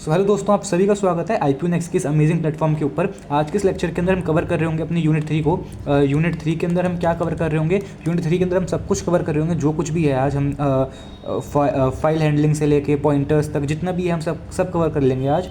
So hello दोस्तों, आप सभी का स्वागत है IQ नेक्स्ट के इस अमेजिंग प्लेटफॉर्म के ऊपर। आज के इस लेक्चर के अंदर हम कवर कर रहे होंगे अपनी यूनिट 3 को। यूनिट 3 के अंदर हम क्या कवर कर रहे होंगे? यूनिट 3 के अंदर हम सब कुछ कवर कर रहे होंगे, जो कुछ भी है। आज हम फाइल हैंडलिंग से लेके पॉइंटर्स तक जितना भी है हम सब कवर कर लेंगे आज।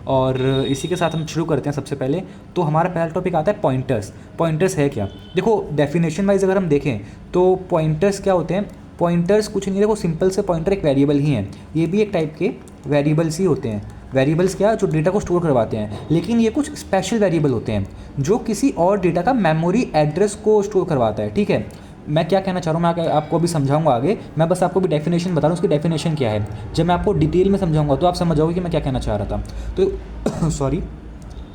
और इसी के साथ हम शुरू करते हैं। सबसे पहले तो हमारा पहला टॉपिक आता है पॉइंटर्स। पॉइंटर्स है क्या? देखो, डेफिनेशन वाइज अगर हम देखें तो पॉइंटर्स क्या होते हैं? पॉइंटर्स कुछ नहीं, देखो सिंपल से पॉइंटर एक वेरिएबल ही है। ये भी एक टाइप के वेरिएबल्स ही होते हैं। वेरिएबल्स क्या, जो डेटा को स्टोर करवाते हैं, लेकिन ये कुछ स्पेशल वेरिएबल होते हैं जो किसी और डेटा का मेमोरी एड्रेस को स्टोर करवाता है। ठीक है, मैं क्या कहना चाह रहा हूँ मैं आपको अभी समझाऊंगा आगे। मैं बस आपको भी डेफिनेशन बता रहा हूँ, उसकी डेफिनेशन क्या है। जब मैं आपको डिटेल में समझाऊंगा तो आप समझ जाओगे कि मैं क्या कहना चाह रहा था। तो सॉरी,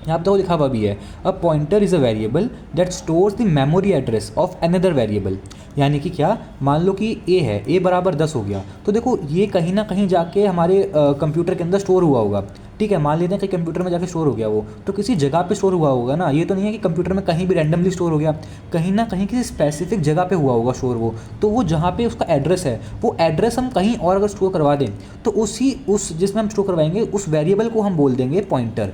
यहाँ पर लिखा हुआ भी है, a pointer is a variable that stores the memory address of another variable. यानी कि क्या, मान लो कि a है, a बराबर 10 हो गया, तो देखो ये कहीं ना कहीं जाके हमारे कंप्यूटर के अंदर स्टोर हुआ होगा। ठीक है, मान लेते हैं कि कंप्यूटर में जाके स्टोर हो गया, वो तो किसी जगह पे स्टोर हुआ होगा ना। ये तो नहीं है कि कंप्यूटर में कहीं भी रैंडमली स्टोर हो गया, कहीं ना कहीं किसी स्पेसिफिक जगह पे हुआ होगा स्टोर वो। तो वो जहाँ पे उसका एड्रेस है, वो एड्रेस हम कहीं और अगर स्टोर करवा दें तो उस जिसमें हम स्टोर करवाएंगे उस वेरिएबल को हम बोल देंगे पॉइंटर।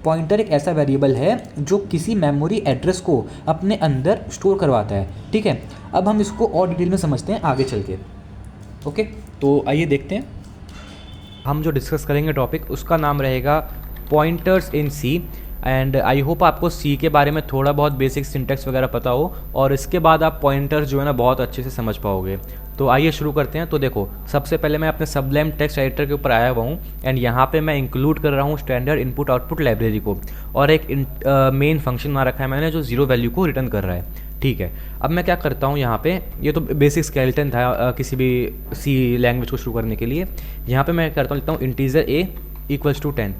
पॉइंटर एक ऐसा वेरिएबल है जो किसी मेमोरी एड्रेस को अपने अंदर स्टोर करवाता है। ठीक है, अब हम इसको और डिटेल में समझते हैं आगे चल के। ओके, तो आइए देखते हैं। हम जो डिस्कस करेंगे टॉपिक, उसका नाम रहेगा pointers in C. And I hope आपको सी के बारे में थोड़ा बहुत बेसिक सिंटेक्स वगैरह पता हो, और इसके बाद आप पॉइंटर्स जो है ना बहुत अच्छे से समझ पाओगे। तो आइए शुरू करते हैं। तो देखो, सबसे पहले मैं अपने सबलाइम टेक्स्ट एडिटर के ऊपर आया हुआ हूँ, एंड यहाँ पे मैं इंक्लूड कर रहा हूँ स्टैंडर्ड इनपुट आउटपुट लाइब्रेरी को, और एक मेन फंक्शन बना रखा है मैंने जो जीरो वैल्यू को रिटर्न कर रहा है। ठीक है, अब मैं क्या करता हूँ यहाँ पे, ये तो बेसिक स्केलेटन था किसी भी सी लैंग्वेज को शुरू करने के लिए। यहाँ पे मैं करता हूँ, लिखता हूँ इंटीजर a इक्वल्स टू 10,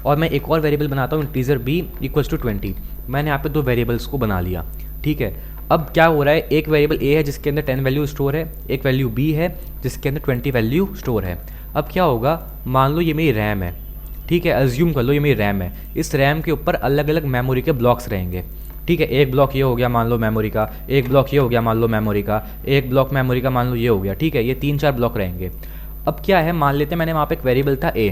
और मैं एक और वेरिएबल बनाता हूँ इंटीजर b इक्वल्स टू 20। मैंने यहाँ पे दो वेरिएबल्स को बना लिया। ठीक है, अब क्या हो रहा है, एक वेरिएबल a है जिसके अंदर 10 वैल्यू स्टोर है, एक वैल्यू b है जिसके अंदर 20 वैल्यू स्टोर है। अब क्या होगा, मान लो ये मेरी रैम है। ठीक है, अज्यूम कर लो ये मेरी रैम है। इस रैम के ऊपर अलग अलग मेमोरी के ब्लॉक्स रहेंगे। ठीक है, एक ब्लॉक ये हो गया मान लो मेमोरी का, एक ब्लॉक ये हो गया मान लो मेमोरी का, एक ब्लॉक मेमोरी का मान लो ये हो गया। ठीक है, ये 3-4 ब्लॉक रहेंगे। अब क्या है, मान लेते हैं मैंने वहाँ पे एक वेरिएबल था a,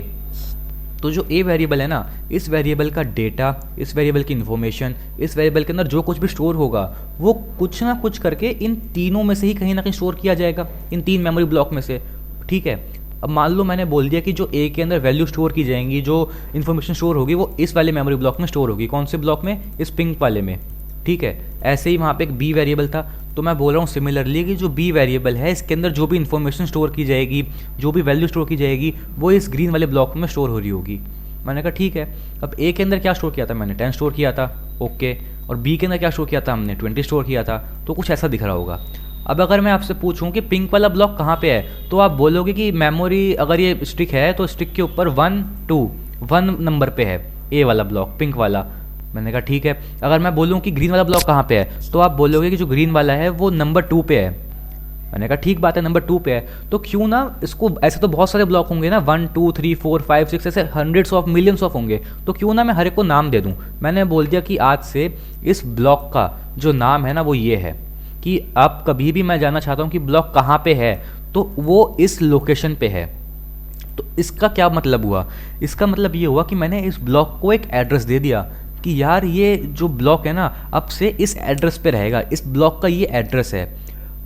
तो जो a वेरिएबल है ना, इस वेरिएबल का डेटा, इस वेरिएबल की इन्फॉर्मेशन, इस वेरिएबल के अंदर जो कुछ भी स्टोर होगा वो कुछ ना कुछ करके इन तीनों में से ही कहीं ना कहीं स्टोर किया जाएगा, इन 3 मेमोरी ब्लॉक में से। ठीक है, अब मान लो मैंने बोल दिया कि जो a के अंदर वैल्यू स्टोर की जाएंगी, जो इन्फॉर्मेशन स्टोर होगी वो इस वाले मेमोरी ब्लॉक में स्टोर होगी। कौन से ब्लॉक में? इस पिंक वाले में। ठीक है, ऐसे ही वहाँ पे एक b वेरिएबल था, तो मैं बोल रहा हूँ सिमिलरली कि जो b वेरिएबल है इसके अंदर जो भी इन्फॉर्मेशन स्टोर की जाएगी, जो भी वैल्यू स्टोर की जाएगी, वो इस ग्रीन वाले ब्लॉक में स्टोर हो रही होगी। मैंने कहा ठीक है, अब a के अंदर क्या स्टोर किया था मैंने? 10 स्टोर किया था। ओके, और b के अंदर क्या स्टोर किया था हमने? 20 स्टोर किया था। तो कुछ ऐसा दिख रहा होगा। अब अगर मैं आपसे पूछूं कि पिंक वाला ब्लॉक कहाँ पे है, तो आप बोलोगे कि मेमोरी, अगर ये स्टिक है तो स्टिक के ऊपर 1 नंबर पे है a वाला ब्लॉक, पिंक वाला। मैंने कहा ठीक है। अगर मैं बोलूँ कि ग्रीन वाला ब्लॉक कहाँ पे है, तो आप बोलोगे कि जो ग्रीन वाला है वो नंबर 2 पे है। मैंने कहा ठीक बात है, नंबर 2 पे है। तो क्यों ना इसको, ऐसे तो बहुत सारे ब्लॉक होंगे ना, 1 2 3 4 5 6, ऐसे हंड्रेड्स ऑफ मिलियंस ऑफ होंगे, तो क्यों ना मैं हर एक को नाम दे दूं। मैंने बोल दिया कि आज से इस ब्लॉक का जो नाम है ना वो ये है, कि अब कभी भी मैं जानना चाहता हूँ कि ब्लॉक कहाँ पे है, तो वो इस लोकेशन पे है। तो इसका क्या मतलब हुआ? इसका मतलब ये हुआ कि मैंने इस ब्लॉक को एक एड्रेस दे दिया कि यार ये जो ब्लॉक है ना अब से इस एड्रेस पे रहेगा, इस ब्लॉक का ये एड्रेस है।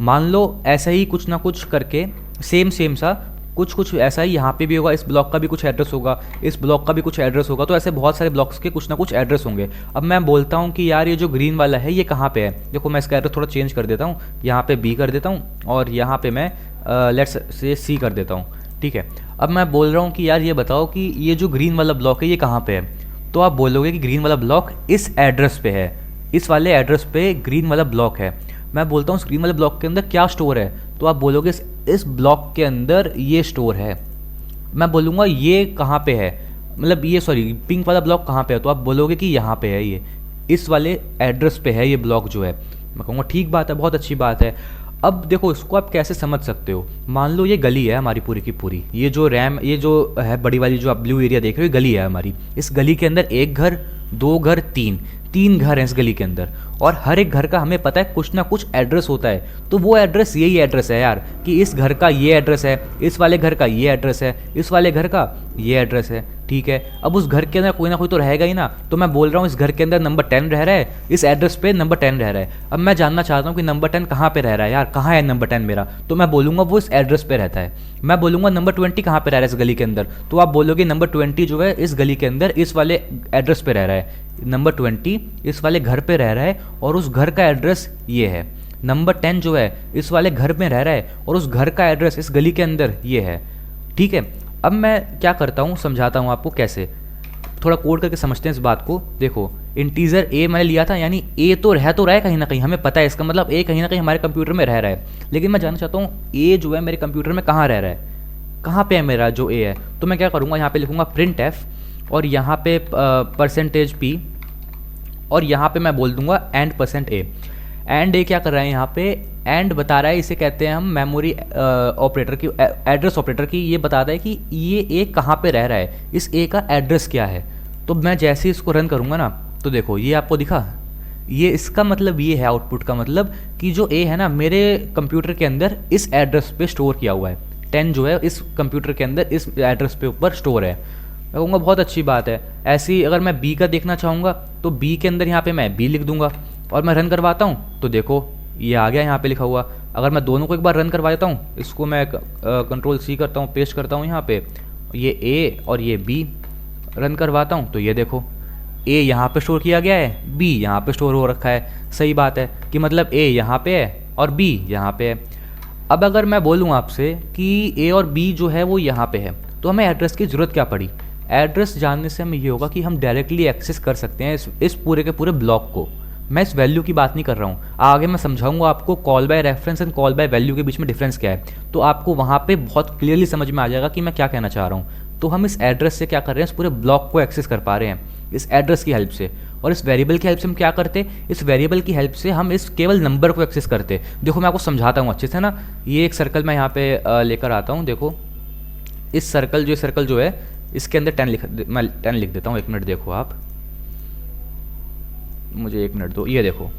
मान लो ऐसा ही कुछ ना कुछ करके सेम सा कुछ ऐसा ही यहाँ पे भी होगा, इस ब्लॉक का भी कुछ एड्रेस होगा, इस ब्लॉक का भी कुछ एड्रेस होगा, तो ऐसे बहुत सारे ब्लॉक्स के कुछ ना कुछ एड्रेस होंगे। अब मैं बोलता हूँ कि यार ये जो ग्रीन वाला है ये कहाँ पे है। देखो मैं इसका एड्रेस थोड़ा चेंज कर देता हूँ, यहाँ पे b कर देता हूँ और यहाँ पे मैं लेट्स से c कर देता हूँ। ठीक है, अब मैं बोल रहा हूँ कि यार ये बताओ कि ये जो ग्रीन वाला ब्लॉक है ये कहाँ पे है, तो आप बोलोगे कि ग्रीन वाला ब्लॉक इस एड्रेस पे है, इस वाले एड्रेस पे ग्रीन वाला ब्लॉक है। मैं बोलता हूँ स्क्रीन वाले ब्लॉक के अंदर क्या स्टोर है, तो आप बोलोगे इस ब्लॉक के अंदर ये स्टोर है। मैं बोलूँगा ये कहाँ पे है, मतलब ये सॉरी पिंक वाला ब्लॉक कहाँ पे है, तो आप बोलोगे कि यहाँ पे है, ये इस वाले एड्रेस पे है ये ब्लॉक जो है। मैं कहूँगा ठीक बात है, बहुत अच्छी बात है। अब देखो इसको आप कैसे समझ सकते हो, मान लो ये गली है हमारी पूरी की पूरी, ये जो रैम, ये जो है बड़ी वाली जो आप ब्लू एरिया देख रहे हो, गली है हमारी। इस गली के अंदर एक घर, 2 घर, 3 घर हैं इस गली के अंदर, और हर एक घर का हमें पता है कुछ ना कुछ एड्रेस होता है। तो वो एड्रेस यही एड्रेस है यार, कि इस घर का ये एड्रेस है, इस वाले घर का ये एड्रेस है, इस वाले घर का ये एड्रेस है। ठीक है। अब उस घर के अंदर कोई ना कोई तो रहेगा ही ना, तो मैं बोल रहा हूँ इस घर के अंदर नंबर 10 रह रहा है, इस एड्रेस पे नंबर 10 रह रहा है। अब मैं जानना चाहता हूँ कि नंबर 10 कहाँ पे रह रहा है यार, कहाँ है नंबर 10 मेरा, तो मैं बोलूँगा वो इस एड्रेस पे रहता है। मैं बोलूँगा नंबर 20 कहाँ पे रह रहा है इस गली के अंदर, तो आप बोलोगे नंबर 20 जो है इस गली के अंदर इस वाले एड्रेस पे रह रहा है, नंबर 20 इस वाले घर पे रह रहा है और उस घर का एड्रेस ये है। नंबर 10 जो है इस वाले घर में रह रहा है और उस घर का एड्रेस इस गली के अंदर ये है, ठीक है। अब मैं क्या करता हूँ, समझाता हूँ आपको कैसे, थोड़ा कोड करके समझते हैं इस बात को। देखो इंटीजर ए मैंने लिया था, यानी ए तो रहा है कहीं ना कहीं, हमें पता है इसका मतलब ए कहीं ना कहीं हमारे कंप्यूटर में रह रहा है। लेकिन मैं जानना चाहता हूँ ए जो है मेरे कंप्यूटर में कहाँ रह रहा है, कहाँ पे है मेरा जो ए है। तो मैं क्या करूँगा, यहाँ पे लिखूँगा प्रिंट एफ और यहाँ पे परसेंटेज पी और यहाँ पे मैं बोल दूंगा एंड परसेंट ए। एंड ए क्या कर रहा है यहाँ पे, एंड बता रहा है, इसे कहते हैं हम मेमोरी ऑपरेटर की, एड्रेस ऑपरेटर की। ये बताता है कि ये ए कहाँ पे रह रहा है, इस ए का एड्रेस क्या है। तो मैं जैसे ही इसको रन करूँगा ना, तो देखो ये आपको दिखा, ये इसका मतलब ये है, आउटपुट का मतलब कि जो ए है ना मेरे कंप्यूटर के अंदर इस एड्रेस पे स्टोर किया हुआ है। 10 जो है इस कंप्यूटर के अंदर इस एड्रेस पे ऊपर स्टोर है। मैं कहूँगा बहुत अच्छी बात है। ऐसी अगर मैं बी का देखना चाहूँगा तो बी के अंदर यहाँ पे मैं बी लिख दूंगा और मैं रन करवाता हूँ तो देखो ये आ गया यहाँ पे लिखा हुआ। अगर मैं दोनों को एक बार रन करवा देता हूँ, इसको मैं कंट्रोल सी करता हूँ, पेस्ट करता हूँ यहाँ पे, ये ए और ये बी रन करवाता हूँ तो ये देखो ए यहाँ पे स्टोर किया गया है, बी यहाँ पे स्टोर हो रखा है। सही बात है कि मतलब ए यहाँ पे है और बी यहाँ पे है। अब अगर मैं बोलूँ आपसे कि ए और बी जो है वो यहाँ पे है, तो हमें एड्रेस की ज़रूरत क्या पड़ी। एड्रेस जानने से हमें ये होगा कि हम डायरेक्टली एक्सेस कर सकते हैं इस पूरे के पूरे ब्लॉक को। मैं इस वैल्यू की बात नहीं कर रहा हूँ, आगे मैं समझाऊंगा आपको call by reference and call by value के बीच में डिफरेंस क्या है, तो आपको वहाँ पे बहुत क्लियरली समझ में आ जाएगा कि मैं क्या कहना चाह रहा हूँ। तो हम इस एड्रेस से क्या कर रहे हैं, इस पूरे ब्लॉक को एक्सेस कर पा रहे हैं इस एड्रेस की हेल्प से। और इस वेरिएबल की हेल्प से हम क्या करते, इस वेरिएबल की हेल्प से हम इस केवल नंबर को एक्सेस करते। देखो मैं आपको समझाता हूँ अच्छे से ना। ये एक सर्कल मैं यहाँ पे लेकर आता हूँ। देखो इस सर्कल जो है इसके अंदर 10 लिख देता हूँ। 1 मिनट देखो आप, मुझे 1 मिनट दो। ये देखो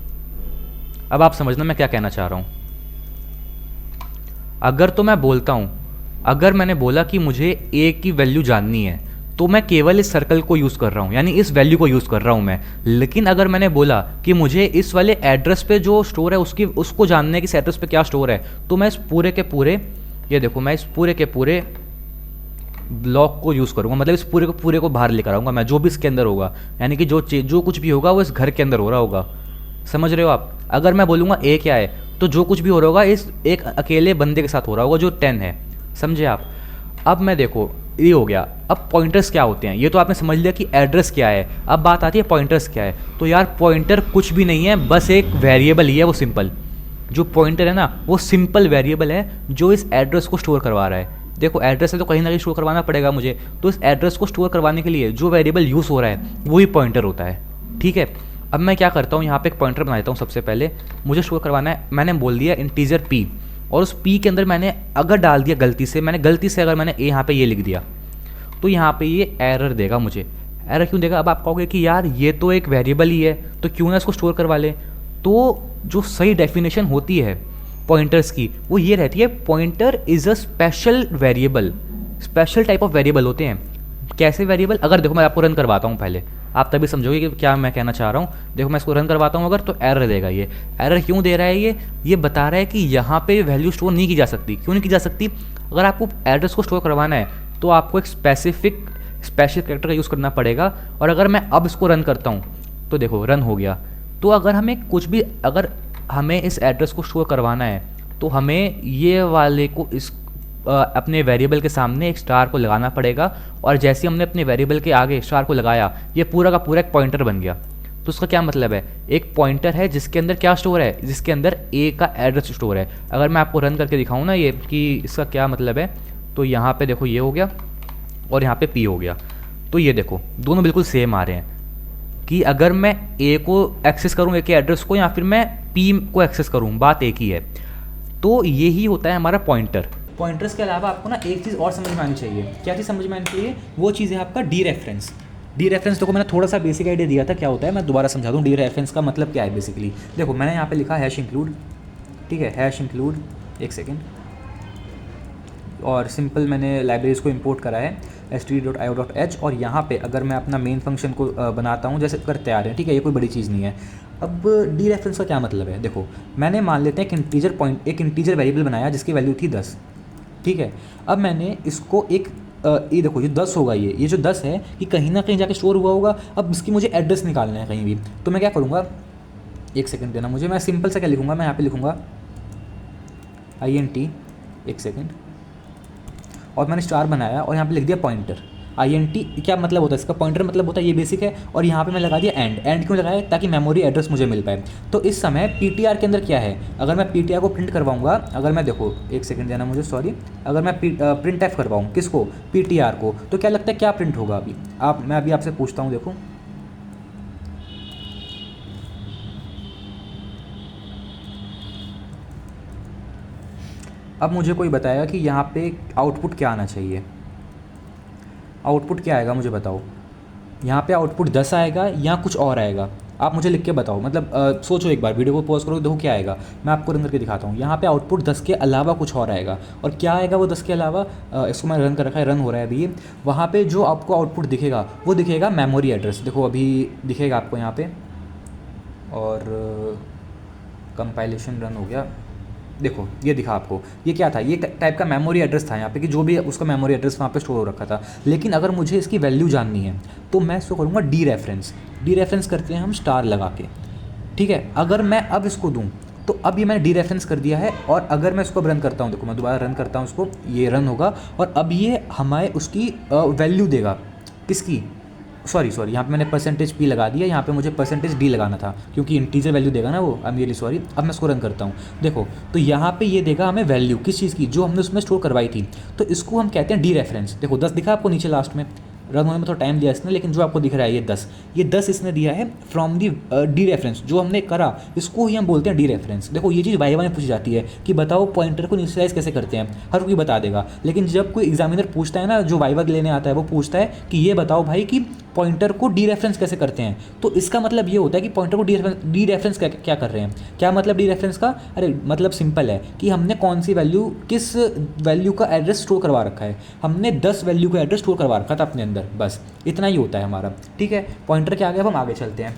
अब आप समझना मैं क्या कहना चाह रहा हूँ। अगर तो मैं बोलता हूँ, अगर मैंने बोला कि मुझे ए की वैल्यू जाननी है तो मैं केवल इस सर्कल को यूज़ कर रहा हूँ, यानी इस वैल्यू को यूज़ कर रहा हूँ मैं। लेकिन अगर मैंने बोला कि मुझे इस वाले एड्रेस पे जो स्टोर है उसको जानना है कि इस एड्रेस पे क्या स्टोर है, तो मैं इस पूरे के पूरे, ये देखो मैं इस पूरे के पूरे ब्लॉक को यूज़ करूँगा। मतलब इस पूरे को बाहर लेकर आऊँगा मैं, जो भी इसके अंदर होगा, यानी कि जो कुछ भी होगा वो इस घर के अंदर हो रहा होगा। समझ रहे हो आप। अगर मैं बोलूँगा ए क्या है, तो जो कुछ भी हो रहा होगा इस एक अकेले बंदे के साथ हो रहा होगा जो 10 है। समझे आप। अब मैं देखो ये हो गया। अब पॉइंटर्स क्या होते हैं, ये तो आपने समझ लिया कि एड्रेस क्या है। अब बात आती है पॉइंटर्स क्या है। तो यार पॉइंटर कुछ भी नहीं है, बस एक वेरिएबल ही है। वो सिंपल जो पॉइंटर है ना, वो सिंपल वेरिएबल है जो इस एड्रेस को स्टोर करवा रहा है। देखो एड्रेस है तो कहीं ना कहीं स्टोर करवाना पड़ेगा मुझे, तो इस एड्रेस को स्टोर करवाने के लिए जो वेरिएबल यूज़ हो रहा है वही पॉइंटर होता है। ठीक है। अब मैं क्या करता हूँ, यहाँ पे एक पॉइंटर बना देता हूँ। सबसे पहले मुझे स्टोर करवाना है, मैंने बोल दिया इंटीजर p, और उस p के अंदर मैंने अगर डाल दिया गलती से अगर मैंने यहाँ पे ये लिख दिया तो यहाँ पे ये एरर देगा मुझे। एरर क्यों देगा। अब आप कहोगे कि यार ये तो एक वेरिएबल ही है तो क्यों ना इसको स्टोर करवा लें। तो जो सही डेफिनेशन होती है पॉइंटर्स की वो ये रहती है, pointer is a special variable. Special type of variable होते हैं। कैसे वेरिएबल, अगर देखो मैं आपको रन करवाता हूँ पहले, आप तभी समझोगे कि क्या मैं कहना चाह रहा हूँ। देखो मैं इसको रन करवाता हूँ अगर, तो एरर देगा। ये एरर क्यों दे रहा है, ये बता रहा है कि यहाँ पे वैल्यू स्टोर नहीं की जा सकती। क्यों नहीं की जा सकती। अगर आपको एड्रेस को स्टोर करवाना है तो आपको एक स्पेशल कैरेक्टर का यूज़ करना पड़ेगा। और अगर मैं अब इसको रन करता हूँ तो देखो रन हो गया। तो अगर हमें कुछ भी, अगर हमें इस एड्रेस को स्टोर करवाना है तो हमें ये वाले को इस अपने वेरिएबल के सामने एक स्टार को लगाना पड़ेगा। और जैसे हमने अपने वेरिएबल के आगे स्टार को लगाया, ये पूरा का पूरा एक पॉइंटर बन गया। तो उसका क्या मतलब है, एक पॉइंटर है जिसके अंदर क्या स्टोर है, जिसके अंदर ए का एड्रेस स्टोर है। अगर मैं आपको रन करके दिखाऊँ ना ये कि इसका क्या मतलब है, तो यहाँ पे देखो ये हो गया और यहाँ पे पी हो गया। तो ये देखो दोनों बिल्कुल सेम आ रहे हैं कि अगर मैं ए को एक्सेस करूँ, ए के एड्रेस को, या फिर मैं पी को एक्सेस करूँ, बात एक ही है। तो यही होता है हमारा पॉइंटर। पॉइंटर्स के अलावा आपको ना एक चीज़ और समझ में आनी चाहिए। क्या चीज़ समझ में आनी चाहिए, वो चीज़ है आपका डी रेफरेंस। डी रेफरेंस देखो मैंने थोड़ा सा बेसिक आइडिया दिया था क्या होता है, मैं दोबारा समझा दूँ। डी रेफरेंस का मतलब क्या है बेसिकली। देखो मैंने यहाँ पे लिखा हैश इंक्लूड, ठीक है, हैश इंक्लूड, एक सेकेंड, और सिंपल मैंने लाइब्रेरीज़ को इंपोर्ट करा है std.io.h। और यहाँ पे अगर मैं अपना मेन फंक्शन को बनाता हूँ जैसे कर तैयार है, ठीक है, ये कोई बड़ी चीज़ नहीं है। अब डी रेफरेंस का क्या मतलब है, देखो मैंने मान लेते हैं एक इंटीजर वेरिएबल बनाया जिसकी वैल्यू थी 10, ठीक है। अब मैंने इसको एक ये देखो, ये 10 होगा, ये जो 10 है ये कहीं ना कहीं जाके स्टोर हुआ होगा। अब इसकी मुझे एड्रेस निकालना है कहीं भी, तो मैं क्या करूँगा, एक सेकंड देना मुझे, मैं सिंपल से क्या लिखूँगा, मैं यहाँ पे लिखूँगा int, एक सेकंड, और मैंने स्टार बनाया और यहाँ पे लिख दिया पॉइंटर। int क्या मतलब होता है इसका, पॉइंटर मतलब होता है, ये बेसिक है। और यहाँ पे मैं लगा दिया एंड क्यों लगाया, ताकि मेमोरी एड्रेस मुझे मिल पाए। तो इस समय ptr के अंदर क्या है, अगर मैं ptr को प्रिंट करवाऊँगा, अगर मैं देखो एक सेकंड देना मुझे, सॉरी, अगर मैं प्रिंट एफ करवाऊँ किसको, ptr को, तो क्या लगता है क्या प्रिंट होगा अभी, मैं अभी आपसे पूछता हूँ, देखो अब मुझे कोई बताएगा कि यहाँ पे आउटपुट क्या आना चाहिए, आउटपुट क्या आएगा मुझे बताओ, यहाँ पे आउटपुट 10 आएगा या कुछ और आएगा, आप मुझे लिख के बताओ। मतलब सोचो एक बार, वीडियो को पॉज करो, देखो क्या आएगा, मैं आपको रन करके दिखाता हूँ। यहाँ पे आउटपुट 10 के अलावा कुछ और आएगा, और क्या आएगा वो 10 के अलावा, इसको मैं रन कर रखा है, रन हो रहा है अभी ये। वहाँ पे जो आपको आउटपुट दिखेगा वो दिखेगा मेमोरी एड्रेस, देखो अभी दिखेगा आपको यहाँ पे, और कंपाइलेशन रन हो गया, देखो ये दिखा आपको, ये क्या था, ये टाइप का मेमोरी एड्रेस था यहाँ पे, कि जो भी उसका मेमोरी एड्रेस वहाँ पे स्टोर हो रखा था। लेकिन अगर मुझे इसकी वैल्यू जाननी है तो मैं इसको करूँगा डी रेफरेंस करते हैं हम स्टार लगा के, ठीक है। अगर मैं अब इसको दूँ तो अब ये मैंने डी रेफरेंस कर दिया है, और अगर मैं इसको रन करता हूँ, देखो मैं दोबारा रन करता हूँ इसको, ये रन होगा, और अब ये हमें उसकी वैल्यू देगा, किसकी, सॉरी यहाँ पे मैंने %p लगा दिया, यहाँ पे मुझे %d लगाना था, क्योंकि इंटीजर वैल्यू देगा ना वो, आई एम रियली सॉरी। अब मैं इसको रन करता हूँ, देखो तो यहाँ पे ये देगा हमें वैल्यू किस चीज़ की, जो हमने उसमें स्टोर करवाई थी। तो इसको हम कहते हैं डी रेफरेंस। देखो 10 दिखा आपको नीचे लास्ट में, रन होने में थोड़ा टाइम दिया इसने, लेकिन जो आपको दिख रहा है ये 10 इसने दिया है फ्रॉम दी डी रेफरेंस, जो हमने करा इसको ही हम बोलते हैं डी रेफरेंस। देखो ये चीज़ वाइवा में पूछी जाती है कि बताओ पॉइंटर को इनिशियलाइज कैसे करते हैं, हर कोई बता देगा। लेकिन जब कोई एग्जामिनर पूछता है ना, जो वाइवा लेने आता है, वो पूछता है कि ये बताओ भाई कि पॉइंटर को डी रेफरेंस कैसे करते हैं, तो इसका मतलब ये होता है कि पॉइंटर को डी रेफरेंस क्या कर रहे हैं। क्या मतलब डी रेफरेंस का, अरे मतलब सिंपल है कि हमने कौन सी वैल्यू, किस वैल्यू का एड्रेस स्टोर करवा रखा है, हमने 10 वैल्यू का एड्रेस स्टोर करवा रखा था अपने अंदर, बस इतना ही होता है हमारा, ठीक है। पॉइंटर के आगे अब हम आगे चलते हैं।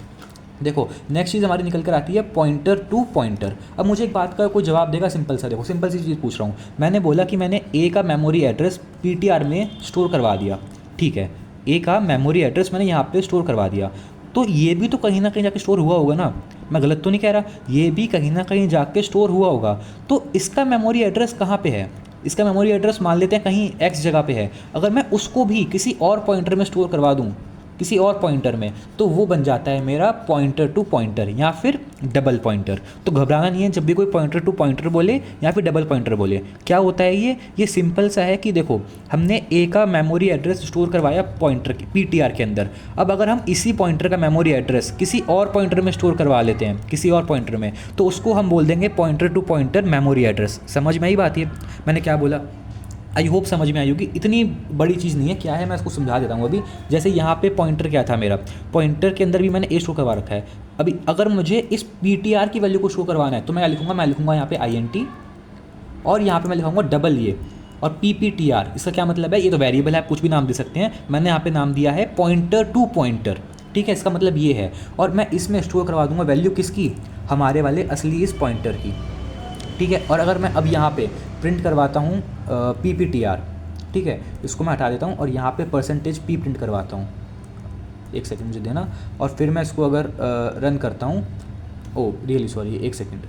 देखो नेक्स्ट चीज़ हमारी निकल कर आती है पॉइंटर टू पॉइंटर। अब मुझे एक बात का कोई जवाब देगा सिंपल सा, देखो सिंपल सी चीज़ पूछ रहा हूँ, मैंने बोला कि मैंने ए का मेमोरी एड्रेस ptr में स्टोर करवा दिया, ठीक है, ए का मेमोरी एड्रेस मैंने यहाँ पे स्टोर करवा दिया, तो ये भी तो कहीं ना कहीं जाके स्टोर हुआ होगा ना, मैं गलत तो नहीं कह रहा, ये भी कहीं ना कहीं जाके स्टोर हुआ होगा। तो इसका मेमोरी एड्रेस कहाँ पे है, इसका मेमोरी एड्रेस मान लेते हैं कहीं x जगह पे है, अगर मैं उसको भी किसी और पॉइंटर में स्टोर करवा दूँ, किसी और पॉइंटर में, तो वो बन जाता है मेरा पॉइंटर टू पॉइंटर या फिर डबल पॉइंटर। तो घबराना नहीं है जब भी कोई पॉइंटर टू पॉइंटर बोले या फिर डबल पॉइंटर बोले। क्या होता है ये सिंपल सा है कि देखो हमने ए का मेमोरी एड्रेस स्टोर करवाया पॉइंटर ptr के अंदर, अब अगर हम इसी पॉइंटर का मेमोरी एड्रेस किसी और पॉइंटर में स्टोर करवा लेते हैं, किसी और पॉइंटर में, तो उसको हम बोल देंगे pointer to pointer memory address. समझ में आई बात है, मैंने क्या बोला, आई होप समझ में आई होगी, इतनी बड़ी चीज़ नहीं है। क्या है मैं इसको समझा देता हूँ अभी। जैसे यहाँ पे पॉइंटर क्या था मेरा, पॉइंटर के अंदर भी मैंने ए शो करवा रखा है। अभी अगर मुझे इस ptr की वैल्यू को शो करवाना है तो मैं लिखूँगा यहाँ पे int, और यहाँ पे मैं लिखूँगा डबल ये और pptr। इसका क्या मतलब है, ये तो वेरिएबल है, आप कुछ भी नाम दे सकते हैं, मैंने यहाँ पे नाम दिया है पॉइंटर टू पॉइंटर, ठीक है। इसका मतलब ये है, और मैं इसमें स्टोर करवा दूँगा वैल्यू किसकी, हमारे वाले असली इस पॉइंटर की, ठीक है। और अगर मैं अब यहाँ पे प्रिंट करवाता हूँ pptr, ठीक है, इसको मैं हटा देता हूँ और यहाँ पे %p प्रिंट करवाता हूँ, एक सेकंड मुझे देना, और फिर मैं इसको अगर रन करता हूँ, ओ रियली सॉरी, एक सेकंड,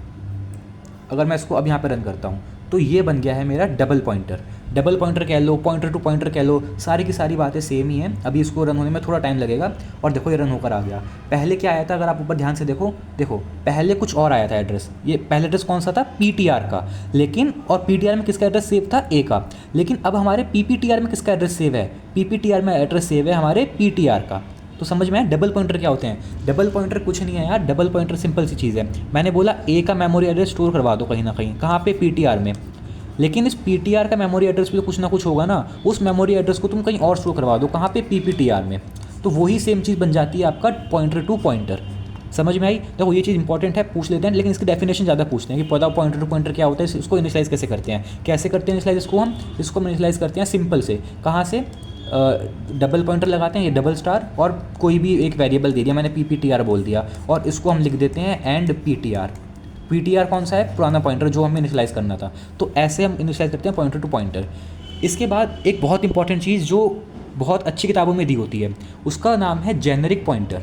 अगर मैं इसको अब यहाँ पे रन करता हूँ तो ये बन गया है मेरा डबल पॉइंटर कह लो, पॉइंटर टू पॉइंटर कह लो, सारी की सारी बातें सेम ही हैं। अभी इसको रन होने में थोड़ा टाइम लगेगा, और देखो ये रन होकर आ गया। पहले क्या आया था, अगर आप ऊपर ध्यान से देखो पहले कुछ और आया था एड्रेस, ये पहले एड्रेस कौन सा था, ptr का, लेकिन और ptr में किसका एड्रेस सेव था, ए का, लेकिन अब हमारे pptr में किसका एड्रेस सेव है, pptr में एड्रेस सेव है हमारे ptr का। तो समझ में आया डबल पॉइंटर क्या होते हैं। डबल पॉइंटर कुछ नहीं है यार, डबल पॉइंटर सिंपल सी चीज़ है, मैंने बोला ए का मेमोरी एड्रेस स्टोर करवा दो कहीं ना कहीं, कहाँ पे, ptr में, लेकिन इस ptr का मेमोरी एड्रेस भी तो कुछ ना कुछ होगा ना, उस मेमोरी एड्रेस को तुम कहीं और स्टोर करवा दो, कहाँ पे, pptr में, तो वही सेम चीज़ बन जाती है आपका पॉइंटर टू पॉइंटर। समझ में आई? देखो ये चीज़ इंपॉर्टेंट है, पूछ लेते हैं, लेकिन इसकी डेफिनेशन ज़्यादा पूछते हैं कि पता पॉइंटर टू पॉइंटर क्या होता है, इसको इनिशियलाइज कैसे करते हैं, कैसे करते हैं इनिशियलाइज इसको हम इनिशियलाइज करते हैं सिंपल से। कहाँ से? डबल पॉइंटर लगाते हैं, ये डबल स्टार, और कोई भी एक वेरिएबल दे दिया, मैंने PPTR बोल दिया, और इसको हम लिख देते हैं एंड PTR। PTR कौन सा है? पुराना पॉइंटर जो हमें इनिशियलाइज करना था। तो ऐसे हम इनिशियलाइज करते हैं पॉइंटर टू पॉइंटर। इसके बाद एक बहुत इंपॉर्टेंट चीज़ जो बहुत अच्छी किताबों में दी होती है, उसका नाम है जेनेरिक पॉइंटर।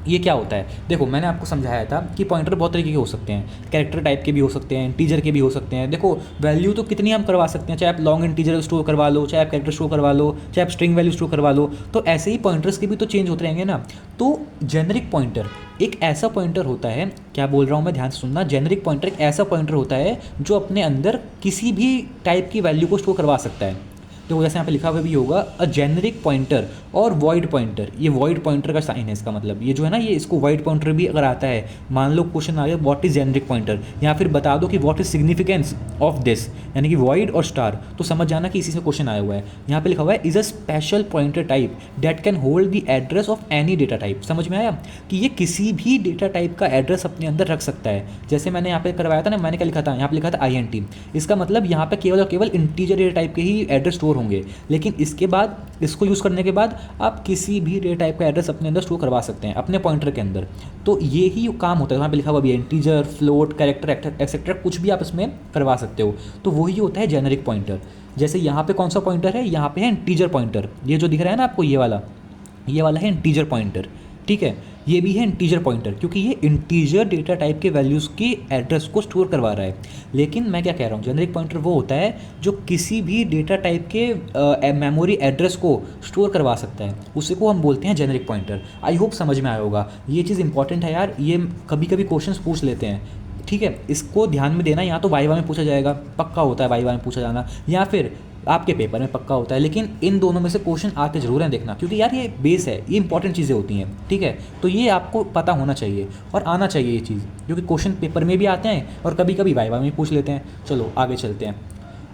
ये क्या होता है? देखो मैंने आपको समझाया था कि पॉइंटर बहुत तरीके के हो सकते हैं, कैरेक्टर टाइप के भी हो सकते हैं, इंटीजर के भी हो सकते हैं। देखो वैल्यू तो कितनी हम करवा सकते हैं, चाहे आप लॉन्ग इंटीजर स्टोर करवा लो, चाहे आप कैरेक्टर स्टोर करवा लो, चाहे आप स्ट्रिंग वैल्यू स्टोर करवा लो। तो ऐसे ही पॉइंटर्स के भी तो चेंज होते रहेंगे ना। तो जेनेरिक पॉइंटर एक ऐसा पॉइंटर होता है, क्या बोल रहा हूँ मैं, ध्यान से सुनना। जेनेरिक पॉइंटर एक ऐसा पॉइंटर होता है जो अपने अंदर किसी भी टाइप की वैल्यू को स्टोर करवा सकता है। तो जैसे यहाँ पे लिखा हुआ भी होगा अ जेनेरिक पॉइंटर और वॉइड पॉइंटर। ये वॉइड पॉइंटर का साइन है, इसका मतलब ये जो है ना, ये इसको वॉइड पॉइंटर भी अगर आता है, मान लो क्वेश्चन आ गया व्हाट इज जेनेरिक पॉइंटर, या फिर बता दो कि what is significance of this, यानी कि वॉइड और स्टार, तो समझ जाना कि इसी से क्वेश्चन आया हुआ है। यहाँ पे लिखा हुआ है is a special pointer type that can hold the address of any data type. समझ में आया कि ये किसी भी डेटा टाइप का एड्रेस अपने अंदर रख सकता है। जैसे मैंने यहाँ पे करवाया था ना, मैंने क्या लिखा था, यहाँ पे लिखा था INT। इसका मतलब यहाँ पे केवल और केवल इंटीजर डेटा टाइप के ही एड्रेस स्टोर होंगे, लेकिन इसके बाद इसको यूज़ करने के बाद आप किसी भी डेटा टाइप का एड्रेस अपने अंदर स्टोर करवा सकते हैं अपने पॉइंटर के अंदर। तो ये ही काम होता है। वहाँ पे लिखा हुआ भी इंटीजर, फ्लोट, कैरेक्टर एक्सेट्रा, कुछ भी आप इसमें करवा सकते हो। तो वही होता है जेनेरिक पॉइंटर। जैसे यहाँ पे कौन सा पॉइंटर है, यहाँ पे है इंटीजर पॉइंटर, ये जो दिख रहा है ना आपको, ये वाला है इंटीजर पॉइंटर। ठीक है, ये भी है इंटीजर पॉइंटर, क्योंकि ये इंटीजर डेटा टाइप के वैल्यूज़ के एड्रेस को स्टोर करवा रहा है। लेकिन मैं क्या कह रहा हूँ, जेनेरिक पॉइंटर वो होता है जो किसी भी डेटा टाइप के मेमोरी एड्रेस को स्टोर करवा सकता है, उसी को हम बोलते हैं जेनेरिक पॉइंटर। आई होप समझ में आया होगा। ये चीज़ इंपॉर्टेंट है यार, ये कभी कभी क्वेश्चंस पूछ लेते हैं। ठीक है, इसको ध्यान में देना। या तो वाइवा में पूछा जाएगा, पक्का होता है वाइवा में पूछा जाना, या फिर आपके पेपर में पक्का होता है। लेकिन इन दोनों में से क्वेश्चन आते जरूर हैं, देखना, क्योंकि यार ये बेस है, ये इंपॉर्टेंट चीज़ें होती हैं। ठीक है, तो ये आपको पता होना चाहिए और आना चाहिए ये चीज़, क्योंकि क्वेश्चन पेपर में भी आते हैं और कभी कभी वाइवा में पूछ लेते हैं। चलो आगे चलते हैं।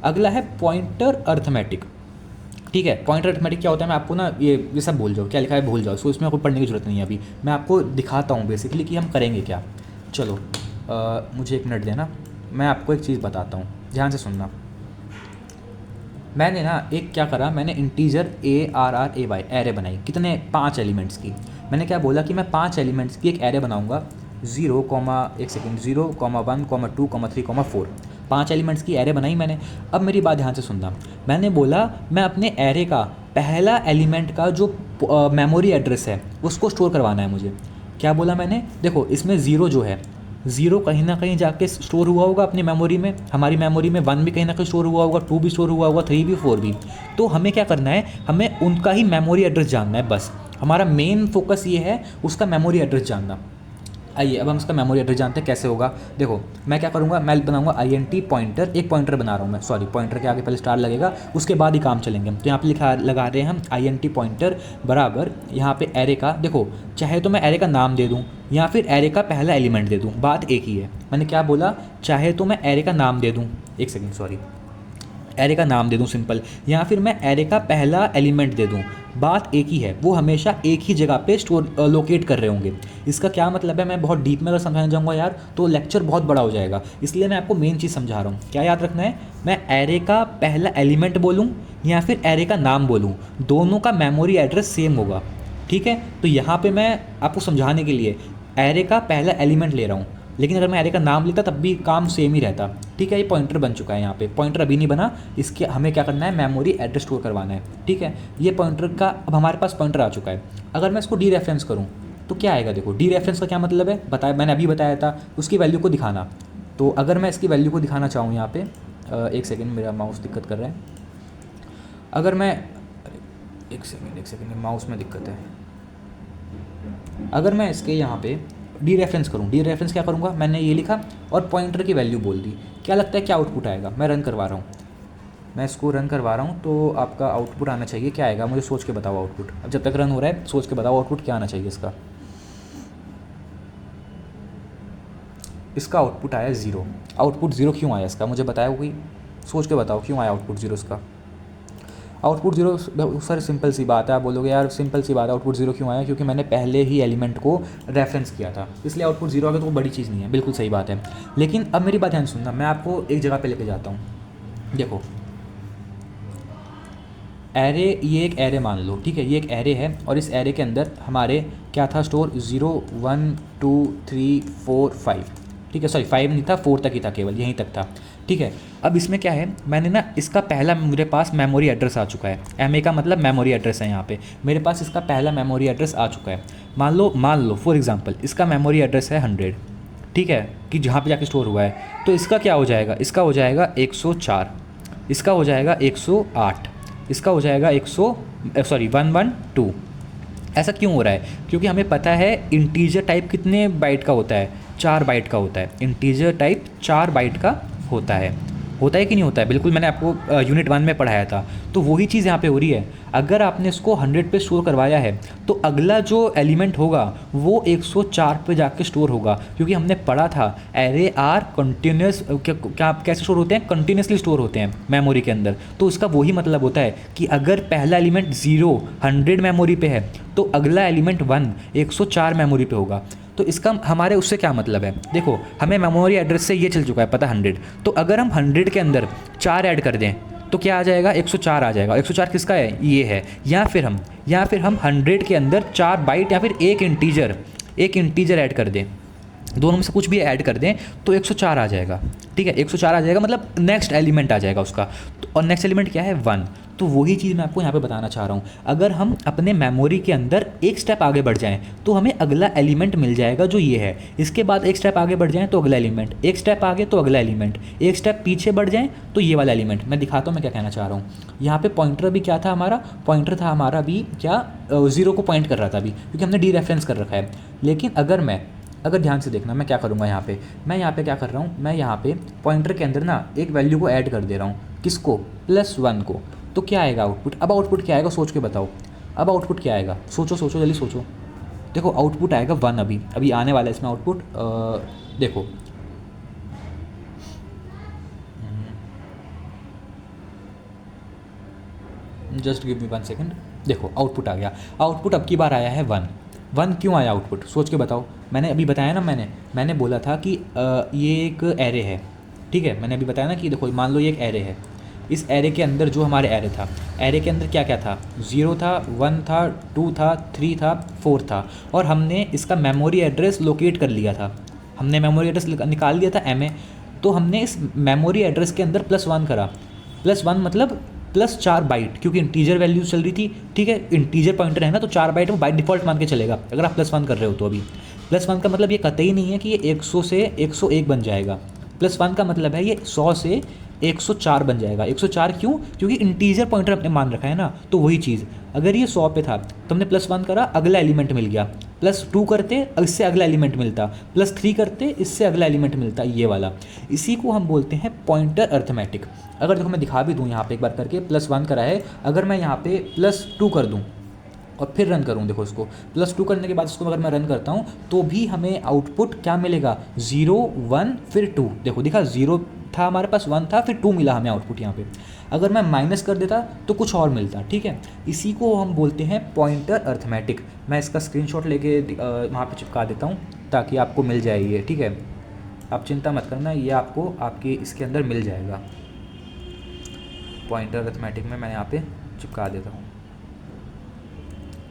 अगला है पॉइंटर अर्थमेटिक। ठीक है, पॉइंटर अर्थमेटिक क्या होता है, मैं आपको ना ये सब भूल जाओ, क्या लिखा है भूल जाओ, सो इसमें कोई पढ़ने की जरूरत नहीं है। अभी मैं आपको दिखाता हूँ बेसिकली कि हम करेंगे क्या। चलो मुझे 1 मिनट देना, मैं आपको एक चीज़ बताता हूँ, ध्यान से सुनना। मैंने ना एक क्या करा, मैंने इंटीजर ARRAY एरे बनाई, कितने, 5 एलिमेंट्स की। मैंने क्या बोला कि मैं 5 एलिमेंट्स की एक एरे बनाऊंगा, 0, 1 सेकेंड, 0, 1, 2, 3, 4, 5 एलिमेंट्स की एरे बनाई मैंने। अब मेरी बात ध्यान से सुनना। मैंने बोला मैं अपने एरे का पहला एलिमेंट का जो मेमोरी एड्रेस है उसको स्टोर करवाना है मुझे। क्या बोला मैंने, देखो इसमें 0 जो है, 0 कहीं ना कहीं जाके स्टोर हुआ होगा अपनी मेमोरी में, हमारी मेमोरी में 1 भी कहीं ना कहीं स्टोर हुआ होगा, 2 भी स्टोर हुआ होगा, 3 भी, 4 भी। तो हमें क्या करना है, हमें उनका ही मेमोरी एड्रेस जानना है, बस हमारा मेन फोकस ये है उसका मेमोरी एड्रेस जानना। आइए अब हम इसका मेमोरी एड्रेस जानते हैं कैसे होगा। देखो मैं क्या करूँगा, मैं बनाऊंगा INT पॉइंटर, एक पॉइंटर बना रहा हूँ मैं, सॉरी पॉइंटर के आगे पहले स्टार लगेगा, उसके बाद ही काम चलेंगे। तो यहाँ पे लगा रहे हैं हम INT पॉइंटर बराबर, यहाँ पे एरे का, देखो चाहे तो मैं एरे का नाम दे दूँ या फिर एरे का पहला एलिमेंट दे दूँ, बात एक ही है। मैंने क्या बोला, चाहे तो मैं एरे का नाम दे दूँ, 1 सेकेंड सॉरी, एरे का नाम दे दूं सिंपल, या फिर मैं एरे का पहला एलिमेंट दे दूं, बात एक ही है। वो हमेशा एक ही जगह पे स्टोर लोकेट कर रहे होंगे। इसका क्या मतलब है, मैं बहुत डीप में अगर समझाने जाऊँगा यार तो लेक्चर बहुत बड़ा हो जाएगा, इसलिए मैं आपको मेन चीज़ समझा रहा हूँ। क्या याद रखना है, मैं एरे का पहला एलिमेंट बोलूँ या फिर एरे का नाम बोलूँ, दोनों का मेमोरी एड्रेस सेम होगा। ठीक है, तो यहाँ पर मैं आपको समझाने के लिए एरे का पहला एलिमेंट ले रहा हूँ, लेकिन अगर मैं एरे का नाम लेता तब भी काम सेम ही रहता। ठीक है, ये पॉइंटर बन चुका है, यहाँ पे पॉइंटर अभी नहीं बना, इसके हमें क्या करना है, मेमोरी एड्रेस स्टोर करवाना है। ठीक है, ये पॉइंटर का अब हमारे पास पॉइंटर आ चुका है। अगर मैं इसको डीरेफरेंस करूँ तो क्या आएगा, देखो डीरेफरेंस का क्या मतलब है बताया, मैंने अभी बताया था, उसकी वैल्यू को दिखाना। तो अगर मैं इसकी वैल्यू को दिखाना चाहूँ यहाँ पे, 1 सेकेंड मेरा माउस दिक्कत कर रहा है, अगर मैं 1 सेकेंड माउस में दिक्कत है, अगर मैं इसके यहाँ पे डीरेफरेंस करूँ, डीरेफरेंस क्या करूँगा, मैंने ये लिखा और पॉइंटर की वैल्यू बोल दी, क्या लगता है क्या आउटपुट आएगा। मैं रन करवा रहा हूँ, मैं इसको रन करवा रहा हूँ, तो आपका आउटपुट आना चाहिए, क्या आएगा मुझे सोच के बताओ आउटपुट। अब जब तक रन हो रहा है सोच के बताओ आउटपुट क्या आना चाहिए इसका। इसका आउटपुट आया 0। आउटपुट 0 क्यों आया इसका मुझे बताया, कोई सोच के बताओ क्यों आया आउटपुट 0 इसका। आउटपुट जीरो, सर सिंपल सी बात है, आप बोलोगे यार सिंपल सी बात है आउटपुट जीरो क्यों आया, क्योंकि मैंने पहले ही एलिमेंट को रेफरेंस किया था इसलिए आउटपुट जीरो आ गया, तो वो बड़ी चीज़ नहीं है, बिल्कुल सही बात है। लेकिन अब मेरी बात ध्यान सुनना, मैं आपको एक जगह पे लेके जाता हूँ। देखो एरे, ये एक एरे मान लो, ठीक है, ये एक एरे है और इस एरे के अंदर हमारे क्या था स्टोर, 0 1 2 3 4 5, ठीक है, सॉरी 5 नहीं था, 4 तक ही था, केवल यहीं तक था, ठीक है। अब इसमें क्या है, मैंने ना इसका पहला मेरे पास मेमोरी एड्रेस आ चुका है, एम ए का मतलब मेमोरी एड्रेस है, यहाँ पे मेरे पास इसका पहला मेमोरी एड्रेस आ चुका है। मान लो फॉर एग्जांपल इसका मेमोरी एड्रेस है 100, ठीक है, कि जहाँ पे जाके स्टोर हुआ है, तो इसका क्या हो जाएगा, इसका हो जाएगा 104, इसका हो जाएगा 108, इसका हो जाएगा 112। ऐसा क्यों हो रहा है, क्योंकि हमें पता है इंटीजर टाइप कितने बाइट का होता है, 4 बाइट का होता है, इंटीजर टाइप 4 बाइट का होता है कि नहीं होता है, बिल्कुल मैंने आपको यूनिट 1 में पढ़ाया था। तो वही चीज़ यहाँ पे हो रही है, अगर आपने इसको 100 पे स्टोर करवाया है तो अगला जो एलिमेंट होगा वो 104 पे जाके स्टोर होगा, क्योंकि हमने पढ़ा था एरे आर कंटिन्यूस, क्या कैसे स्टोर होते हैं, कंटिन्यूसली स्टोर होते हैं मेमोरी के अंदर। तो इसका वही मतलब होता है कि अगर पहला एलिमेंट 0 100 मेमोरी पे है तो अगला एलिमेंट 1 104 मेमोरी पे होगा। तो इसका हमारे उससे क्या मतलब है, देखो हमें मेमोरी एड्रेस से ये चल चुका है पता 100, तो अगर हम 100 के अंदर 4 ऐड कर दें तो क्या आ जाएगा, 104 आ जाएगा। 104 किसका है, ये है। या फिर हम 100 के अंदर 4 बाइट या फिर एक इंटीजर ऐड कर दें, दोनों में से कुछ भी ऐड कर दें तो 104 आ जाएगा, ठीक है, 104 आ जाएगा, मतलब नेक्स्ट एलिमेंट आ जाएगा उसका। तो और नेक्स्ट एलिमेंट क्या है, 1। तो वही चीज़ मैं आपको यहाँ पे बताना चाह रहा हूँ, अगर हम अपने मेमोरी के अंदर एक स्टेप आगे बढ़ जाएं तो हमें अगला एलिमेंट मिल जाएगा जो ये है, इसके बाद एक स्टेप आगे बढ़ जाएं तो अगला एलिमेंट, एक स्टेप आगे तो अगला एलिमेंट, एक स्टेप पीछे बढ़ जाएं तो ये वाला एलिमेंट। मैं दिखाता हूँ मैं क्या कहना चाह रहा हूँ। यहाँ पे पॉइंटर भी क्या था हमारा, पॉइंटर था हमारा भी क्या, 0 को पॉइंट कर रहा था अभी, क्योंकि हमने डी रेफरेंस कर रखा है। लेकिन अगर ध्यान से देखना मैं क्या करूँगा यहाँ पे, मैं यहाँ पे क्या कर रहा हूँ, मैं यहाँ पे पॉइंटर के अंदर ना एक वैल्यू को ऐड कर दे रहा हूँ, किसको, +1 को। तो क्या आएगा आउटपुट, अब आउटपुट क्या आएगा सोच के बताओ, अब आउटपुट क्या आएगा, सोचो जल्दी सोचो। देखो आउटपुट आएगा 1, अभी आने वाला है इसमें आउटपुट, देखो जस्ट गिव मी 1 सेकेंड। देखो आउटपुट आ गया, आउटपुट अब की बार आया है 1। क्यों आया आउटपुट, सोच के बताओ। मैंने अभी बताया ना, मैंने बोला था कि ये एक एरे है, ठीक है, मैंने अभी बताया ना कि देखो मान लो ये एक एरे है, इस एरे के अंदर जो हमारे एरे था, एरे के अंदर क्या क्या था, 0 था, 1 था, 2 था, 3 था, 4 था, और हमने इसका मेमोरी एड्रेस लोकेट कर लिया था, हमने मेमोरी एड्रेस निकाल लिया था MA। तो हमने इस मेमोरी एड्रेस के अंदर +1 करा, +1 मतलब +4 बाइट, क्योंकि इंटीजर वैल्यू चल रही थी, ठीक है, इंटीजर पॉइंटर है ना, तो 4 बाइट वो बाई डिफ़ॉल्ट मान के चलेगा अगर आप +1 कर रहे हो तो। अभी +1 का मतलब ये कतई नहीं है कि ये 100 से 101 बन जाएगा, +1 का मतलब है ये 100 से 104 बन जाएगा। 104 क्यों, क्योंकि इंटीजर पॉइंटर अपने मान रखा है ना। तो वही चीज़, अगर ये 100 पे था तो हमने +1 करा, अगला एलिमेंट मिल गया, +2 करते इससे अगला एलिमेंट मिलता, +3 करते इससे अगला एलिमेंट मिलता, ये वाला। इसी को हम बोलते हैं पॉइंटर अर्थमेटिक। अगर देखो मैं दिखा भी दूँ यहाँ पे एक बार करके, +1 करा है, अगर मैं यहाँ पे +2 कर दूँ और फिर रन करूँ, देखो इसको +2 करने के बाद इसको अगर मैं रन करता हूँ तो भी हमें आउटपुट क्या मिलेगा, 0 1 फिर 2। देखो दिखा, 0 था हमारे पास, 1 था, फिर 2 मिला हमें आउटपुट यहाँ पे। अगर मैं माइनस कर देता तो कुछ और मिलता, ठीक है। इसी को हम बोलते हैं पॉइंटर अर्थमेटिक। मैं इसका स्क्रीनशॉट लेके वहाँ पे चिपका देता हूँ ताकि आपको मिल जाए ये, ठीक है, आप चिंता मत करना, ये आपको आपके इसके अंदर मिल जाएगा। पॉइंटर अर्थमेटिक में मैं यहाँ पे चिपका देता हूँ,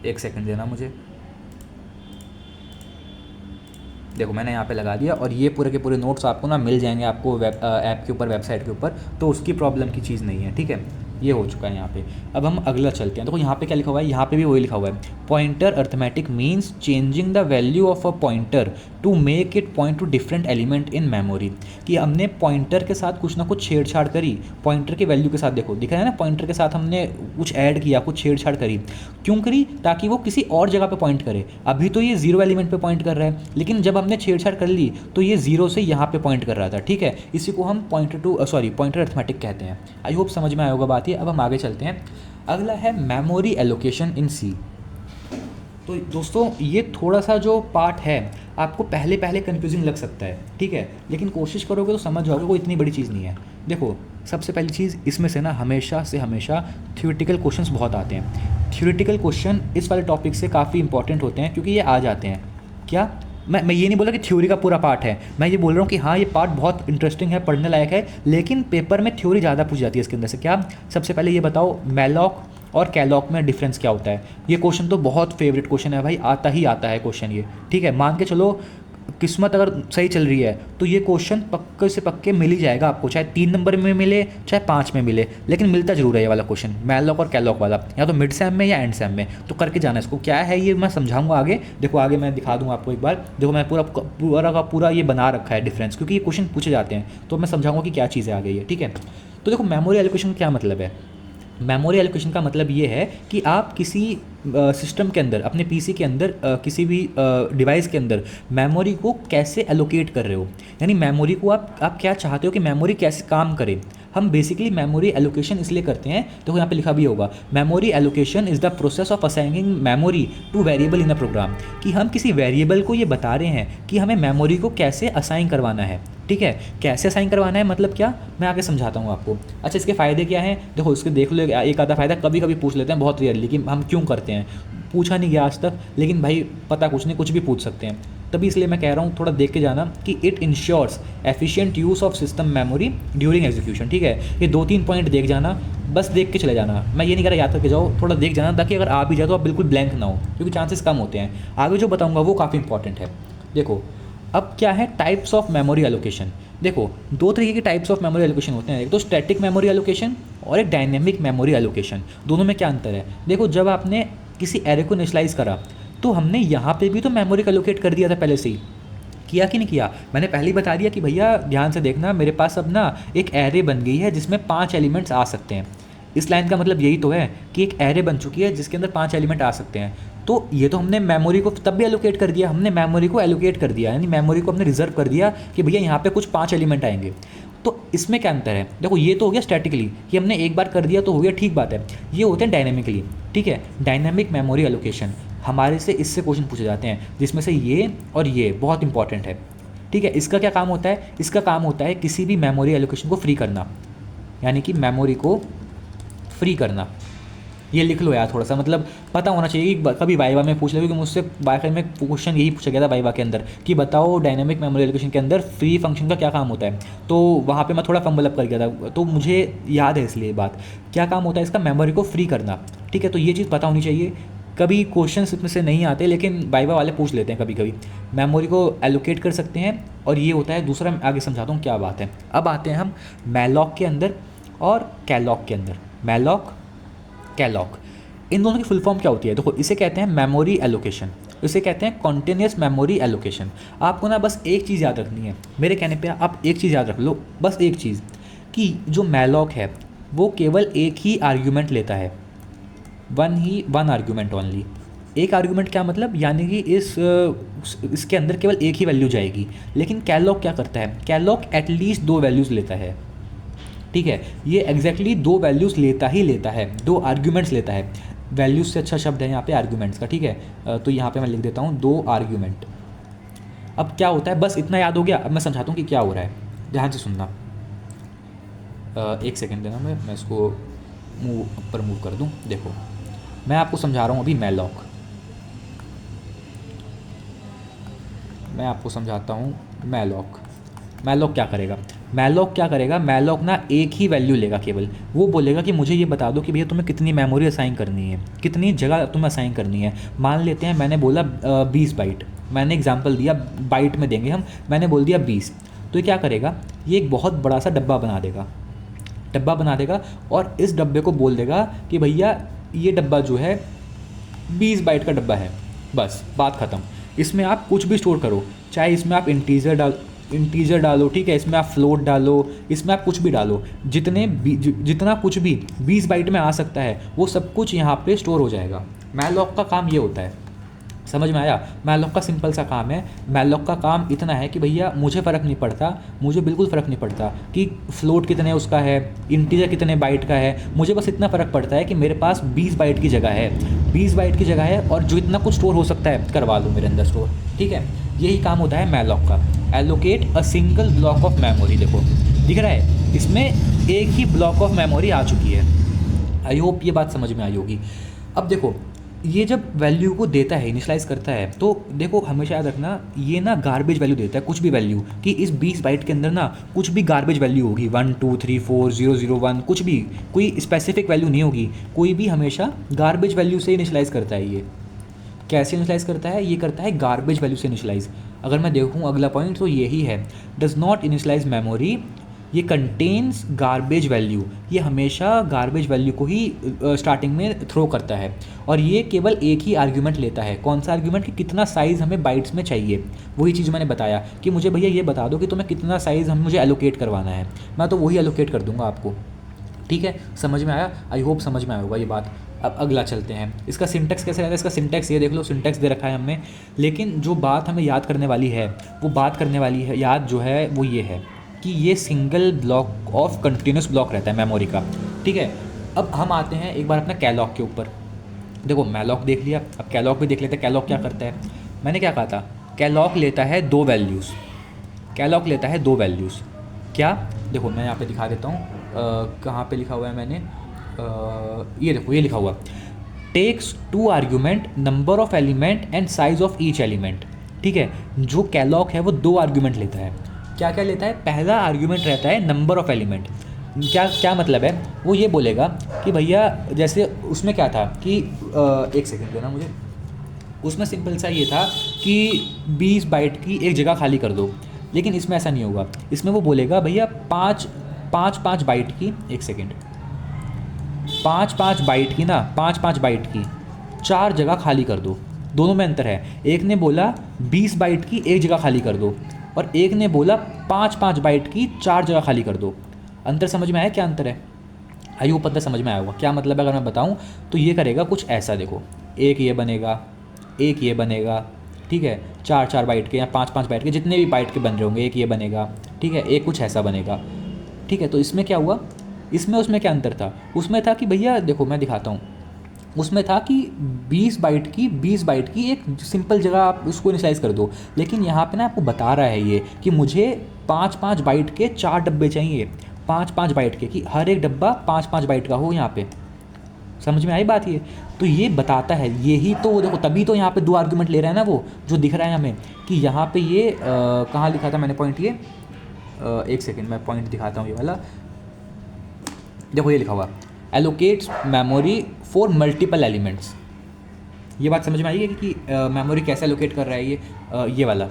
1 सेकंड देना मुझे। देखो मैंने यहाँ पे लगा दिया, और ये पूरे के पूरे नोट्स आपको ना मिल जाएंगे आपको ऐप के ऊपर, वेबसाइट के ऊपर, तो उसकी प्रॉब्लम की चीज़ नहीं है, ठीक है। ये हो चुका है यहाँ पे। अब हम अगला चलते हैं। देखो यहाँ पे क्या लिखा हुआ है, यहाँ पे भी वही लिखा हुआ है, pointer arithmetic means changing the value of a pointer to make it point to different element in memory. कि हमने पॉइंटर के साथ कुछ ना कुछ छेड़छाड़ करी, पॉइंटर के वैल्यू के साथ, देखो दिख रहा है ना, पॉइंटर के साथ हमने कुछ ऐड किया, कुछ छेड़छाड़ करी। क्यों करी, ताकि वो किसी और जगह पे पॉइंट करे। अभी तो ये 0 एलिमेंट पे पॉइंट कर रहा है, लेकिन जब हमने छेड़छाड़ कर ली तो ये 0 से यहाँ पे पॉइंट कर रहा था, ठीक है। इसी को हम पॉइंटर अर्थमेटिक कहते हैं। आई होप समझ में आया होगा बात ये। अब हम आगे चलते हैं। अगला है मेमोरी एलोकेशन इन सी। तो दोस्तों ये थोड़ा सा जो पार्ट है आपको पहले कंफ्यूजिंग लग सकता है, ठीक है, लेकिन कोशिश करोगे तो समझ जाओगे, कोई इतनी बड़ी चीज़ नहीं है। देखो सबसे पहली चीज़ इसमें से ना हमेशा से हमेशा थ्योरेटिकल क्वेश्चंस बहुत आते हैं। थ्योरेटिकल क्वेश्चन इस वाले टॉपिक से काफ़ी इंपॉर्टेंट होते हैं क्योंकि ये आ जाते हैं। क्या मैं ये नहीं बोला कि थ्योरी का पूरा पार्ट है, मैं ये बोल रहा हूँ कि हाँ ये पार्ट बहुत इंटरेस्टिंग है, पढ़ने लायक है, लेकिन पेपर में थ्योरी ज़्यादा पूछ जाती है इसके अंदर से। क्या सबसे पहले ये बताओ मैलॉक और कैलॉक में डिफरेंस क्या होता है। ये क्वेश्चन तो बहुत फेवरेट क्वेश्चन है भाई, आता ही आता है क्वेश्चन ये, ठीक है। मान के चलो किस्मत अगर सही चल रही है तो ये क्वेश्चन पक्के से पक्के मिल ही जाएगा आपको, चाहे 3 नंबर में मिले चाहे 5 में मिले, लेकिन मिलता जरूर है ये वाला क्वेश्चन, मैलॉक और कैलॉक वाला, या तो मिड सैम में या एंड सैम में। तो करके जाना इसको, क्या है ये मैं समझाऊंगा आगे। देखो आगे मैं दिखा दूंगा आपको एक बार। देखो मैं पूरा का पूरा ये बना रखा है डिफरेंस, क्योंकि ये क्वेश्चन पूछे जाते हैं, तो मैं समझाऊंगा कि क्या चीज़ है आगे ये, ठीक है। तो देखो मेमोरी एलोकेशन का क्या मतलब है। मेमोरी एलोकेशन का मतलब ये है कि आप किसी सिस्टम के अंदर, अपने पीसी के अंदर, किसी भी डिवाइस के अंदर मेमोरी को कैसे एलोकेट कर रहे हो, यानी मेमोरी को आप क्या चाहते हो कि मेमोरी कैसे काम करे। हम बेसिकली मेमोरी एलोकेशन इसलिए करते हैं, देखो यहाँ पे लिखा भी होगा, memory allocation is the process of assigning memory to variable in a program, कि हम किसी वेरिएबल को ये बता रहे हैं कि हमें मेमोरी को कैसे असाइन करवाना है, ठीक है। कैसे असाइन करवाना है मतलब क्या, मैं आगे समझाता हूँ आपको। अच्छा इसके फ़ायदे क्या हैं, देखो इसके देख लो, एक आधा फ़ायदा कभी कभी पूछ लेते हैं, बहुत रेयरली, कि हम क्यों करते हैं, पूछा नहीं गया आज तक, लेकिन भाई पता कुछ नहीं, कुछ भी पूछ सकते हैं, तभी इसलिए मैं कह रहा हूँ थोड़ा देख के जाना कि it ensures efficient use of system memory during execution, ठीक है। ये 2-3 पॉइंट देख जाना, बस देख के चले जाना, मैं ये नहीं कह रहा याद करके जाओ, थोड़ा देख जाना, ताकि अगर आ भी जाए तो आप बिल्कुल ब्लैंक ना हो, क्योंकि चांसेस कम होते हैं। आगे जो बताऊँगा वो काफ़ी इंपॉर्टेंट है। देखो अब क्या है टाइप्स ऑफ मेमोरी एलोकेशन। देखो 2 तरीके के टाइप्स ऑफ मेमोरी एलोकेशन होते हैं, एक तो स्टैटिक मेमोरी एलोकेशन और एक डायनेमिक मेमोरी एलोकेशन। दोनों में क्या अंतर है, देखो जब आपने किसी एरे को इनिशियलाइज़ करा तो हमने यहाँ पे भी तो मेमोरी को एलोकेट कर दिया था पहले से ही, किया कि नहीं किया। मैंने पहले ही बता दिया कि भैया ध्यान से देखना, मेरे पास अब ना एक एरे बन गई है जिसमें 5 एलिमेंट्स आ सकते हैं। इस लाइन का मतलब यही तो है कि एक एरे बन चुकी है जिसके अंदर 5 एलिमेंट आ सकते हैं। तो ये तो हमने मेमोरी को तब भी एलोकेट कर दिया, हमने मेमोरी को एलोकेट कर दिया, यानी मेमोरी को हमने रिजर्व कर दिया कि भैया यहाँ पे कुछ 5 एलिमेंट आएंगे। तो इसमें क्या अंतर है, देखो ये तो हो गया स्टैटिकली कि हमने एक बार कर दिया तो हो गया, ठीक बात है। ये होते हैं डायनेमिकली, ठीक है। डायनेमिक मेमोरी एलोकेशन हमारे से इससे क्वेश्चन पूछे जाते हैं, जिसमें से ये और ये बहुत इंपॉर्टेंट है, ठीक है। इसका क्या काम होता है, इसका काम होता है किसी भी मेमोरी एलोकेशन को फ्री करना, यानी कि मेमोरी को फ्री करना। ये लिख लो यार, थोड़ा सा मतलब पता होना चाहिए कि कभी वाइवा में पूछ लो, क्योंकि मुझसे वाइवा में क्वेश्चन यही पूछा गया था वाइवा के अंदर कि बताओ डायनेमिक मेमोरी एलोकेशन के अंदर फ्री फंक्शन का क्या काम होता है। तो वहाँ पे मैं थोड़ा फंबल अप कर गया था, तो मुझे याद है इसलिए बात, क्या काम होता है इसका, मेमोरी को फ्री करना, ठीक है। तो ये चीज़ पता होनी चाहिए। कभी क्वेश्चन इसमें से नहीं आते, लेकिन वाइवा वाले पूछ लेते हैं कभी कभी। मेमोरी को एलोकेट कर सकते हैं, और ये होता है दूसरा, मैं आगे समझाता हूँ क्या बात है। अब आते हैं हम मैलॉक के अंदर और कैलॉक के अंदर। मैलॉक, कैलॉक, इन दोनों की फुल फॉर्म क्या होती है, देखो इसे कहते हैं मेमोरी एलोकेशन, इसे कहते हैं कॉन्टिन्यूस मेमोरी एलोकेशन। आपको ना बस एक चीज़ याद रखनी है, मेरे कहने पे आप एक चीज़ याद रख लो, बस एक चीज़, कि जो मैलॉक है वो केवल एक ही आर्ग्यूमेंट लेता है, वन आर्ग्यूमेंट ओनली। एक आर्ग्यूमेंट क्या मतलब, यानी कि इसके अंदर केवल एक ही वैल्यू जाएगी। लेकिन कैलॉक क्या करता है, कैलॉक एटलीस्ट 2 वैल्यूज़ लेता है, ठीक है। ये एग्जैक्टली 2 वैल्यूज़ लेता है, 2 आर्ग्यूमेंट्स लेता है। वैल्यूज से अच्छा शब्द है यहाँ पे आर्ग्यूमेंट्स का, ठीक है। तो यहाँ पे मैं लिख देता हूँ 2 आर्ग्यूमेंट। अब क्या होता है, बस इतना याद हो गया। अब मैं समझाता हूँ कि क्या हो रहा है, ध्यान से सुनना। 1 सेकेंड देना, मैं इसको ऊपर मूव कर दूँ। देखो मैं आपको समझा रहा हूँ अभी मैलॉक, मैं आपको समझाता हूँ मैलॉक। मैलॉक क्या करेगा, मैलॉक ना एक ही वैल्यू लेगा केवल। वो बोलेगा कि मुझे ये बता दो कि भैया तुम्हें कितनी मेमोरी असाइन करनी है, कितनी जगह तुम्हें असाइन करनी है। मान लेते हैं मैंने बोला 20 बाइट, मैंने एग्जांपल दिया, बाइट में देंगे हम, मैंने बोल दिया 20। तो ये क्या करेगा, ये एक बहुत बड़ा सा डब्बा बना देगा और इस डब्बे को बोल देगा कि भैया ये डब्बा जो है 20 बाइट का डब्बा है, बस बात ख़त्म। इसमें आप कुछ भी स्टोर करो, चाहे इसमें आप इंटीजर डालो, ठीक है, इसमें आप फ्लोट डालो, इसमें आप कुछ भी डालो, जितना कुछ भी 20 बाइट में आ सकता है वो सब कुछ यहाँ पे स्टोर हो जाएगा। मैलॉक का काम ये होता है, समझ में आया। मैलॉक का सिंपल सा काम है। मैलॉक का काम इतना है कि भैया मुझे फ़र्क नहीं पड़ता, मुझे बिल्कुल फ़र्क नहीं पड़ता कि फ्लोट कितने उसका है, इंटीजर कितने बाइट का है। मुझे बस इतना फ़र्क पड़ता है कि मेरे पास 20 बाइट की जगह है, 20 बाइट की जगह है, और जो इतना कुछ स्टोर हो सकता है करवा लो मेरे अंदर स्टोर, ठीक है। यही काम होता है मैलॉक का, allocate a single block of memory. देखो दिख रहा है, इसमें एक ही ब्लॉक ऑफ मेमोरी आ चुकी है। आई होप ये बात समझ में आई होगी। अब देखो, ये जब वैल्यू को देता है, इनिशलाइज करता है, तो देखो हमेशा याद रखना ये ना गार्बेज वैल्यू देता है, कुछ भी वैल्यू, कि इस 20 बाइट के अंदर ना कुछ भी गार्बेज वैल्यू होगी, 1 2 3 4 0 0 1, कुछ भी, कोई स्पेसिफिक वैल्यू नहीं होगी, कोई भी हमेशा गार्बेज वैल्यू से इनिशलाइज करता है। ये कैसे इनिशलाइज करता है? ये करता है गार्बेज वैल्यू से इनिशलाइज। अगर मैं देखूँ अगला पॉइंट तो यही है, डज नॉट इनिशलाइज मेमोरी, ये कंटेन्स गार्बेज वैल्यू, ये हमेशा गार्बेज वैल्यू को ही स्टार्टिंग में थ्रो करता है। और ये केवल एक ही आर्ग्यूमेंट लेता है। कौन सा आर्ग्यूमेंट? कि कितना साइज़ हमें बाइट्स में चाहिए। वही चीज़ मैंने बताया कि मुझे भैया ये बता दो कि तुम्हें कितना साइज़ मुझे एलोकेट करवाना है, मैं तो वही एलोकेट कर दूंगा आपको। ठीक है, समझ में आया? आई होप समझ में आया होगा ये बात। अब अगला चलते हैं, इसका सिंटेक्स कैसे रहता है। इसका सिंटेक्स ये देख लो, सिंटेक्स दे रखा है हमने, लेकिन जो बात हमें याद करने वाली है, वो बात करने वाली है, याद जो है वो ये है कि ये single block of continuous block रहता है मेमोरी का। ठीक है, अब हम आते हैं एक बार अपना कैलॉग के ऊपर। देखो मैलॉक देख लिया, अब कैलॉग भी देख लेते हैं। कैलॉग क्या करता है? मैंने क्या कहा था? कैलॉग लेता है 2 वैल्यूज़। कैलॉग लेता है 2 वैल्यूज़। क्या? देखो मैं यहाँ पे दिखा देता हूँ, कहाँ पे लिखा हुआ है मैंने, ये देखो, ये लिखा हुआ, takes 2 argument, number of element and size of each element. ठीक है, जो कैलॉग है वो 2 आर्ग्यूमेंट लेता है। क्या क्या लेता है? पहला आर्ग्यूमेंट रहता है नंबर ऑफ एलिमेंट। क्या क्या मतलब है? वो ये बोलेगा कि भैया जैसे उसमें क्या था कि एक सेकंड देना मुझे, उसमें सिंपल सा ये था कि 20 बाइट की एक जगह खाली कर दो, लेकिन इसमें ऐसा नहीं होगा। इसमें वो बोलेगा भैया 5 बाइट की, एक सेकेंड, 5 बाइट की ना, 5 बाइट की 4 जगह खाली कर दो। दोनों में अंतर है, एक ने बोला 20 बाइट की एक जगह खाली कर दो और एक ने बोला 5 बाइट की 4 जगह खाली कर दो। अंतर समझ में आया? क्या अंतर है? आई होप अंतर समझ में आया होगा। क्या मतलब है अगर मैं बताऊं तो ये करेगा कुछ ऐसा, देखो एक ये बनेगा, एक ये बनेगा, ठीक है, 4 बाइट के या 5 बाइट के जितने भी बाइट के बन रहे होंगे, एक ये बनेगा, ठीक है, एक कुछ ऐसा बनेगा। ठीक है, तो इसमें क्या हुआ, उसमें क्या अंतर था? उसमें था कि भैया देखो मैं दिखाता हूँ, उसमें था कि 20 बाइट की एक सिंपल जगह आप उसको इनिशियलाइज़ कर दो, लेकिन यहाँ पे ना आपको बता रहा है ये कि मुझे 5 बाइट के 4 डब्बे चाहिए, 5 बाइट के, कि हर एक डब्बा 5 बाइट का हो यहाँ पे। समझ में आई बात? ये तो ये बताता है, यही तो देखो, तभी तो यहाँ पे 2 आर्गुमेंट ले रहा है ना, वो जो दिख रहा है हमें कि यहाँ पे ये कहाँ लिखा था मैंने पॉइंट, ये एक सेकेंड मैं पॉइंट दिखाता हूँ, ये वाला देखो, ये लिखा हुआ allocates memory for multiple elements. ये बात समझ में आई है कि मेमोरी कैसे एलोकेट कर रहा है ये वाला।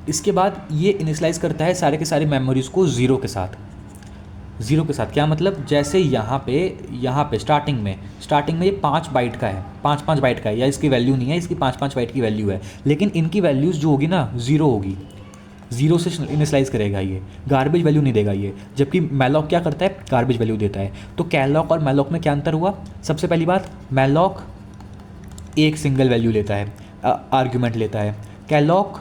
इसके बाद ये इनिशलाइज करता है सारे के सारे मेमोरीज़ को ज़ीरो के साथ। क्या मतलब? जैसे यहाँ पे स्टार्टिंग में ये 5 बाइट का है, 5 बाइट का है, या इसकी वैल्यू नहीं है, इसकी 5 बाइट की वैल्यू है, लेकिन इनकी वैल्यूज़ जो होगी ना ज़ीरो होगी, ज़ीरो से इनिशलाइज करेगा, ये गार्बेज वैल्यू नहीं देगा ये। जबकि मैलॉक क्या करता है? गार्बेज वैल्यू देता है। तो कैलॉक और मैलॉक में क्या अंतर हुआ? सबसे पहली बात, मैलॉक एक सिंगल वैल्यू लेता है, आर्ग्यूमेंट लेता है, कैलॉक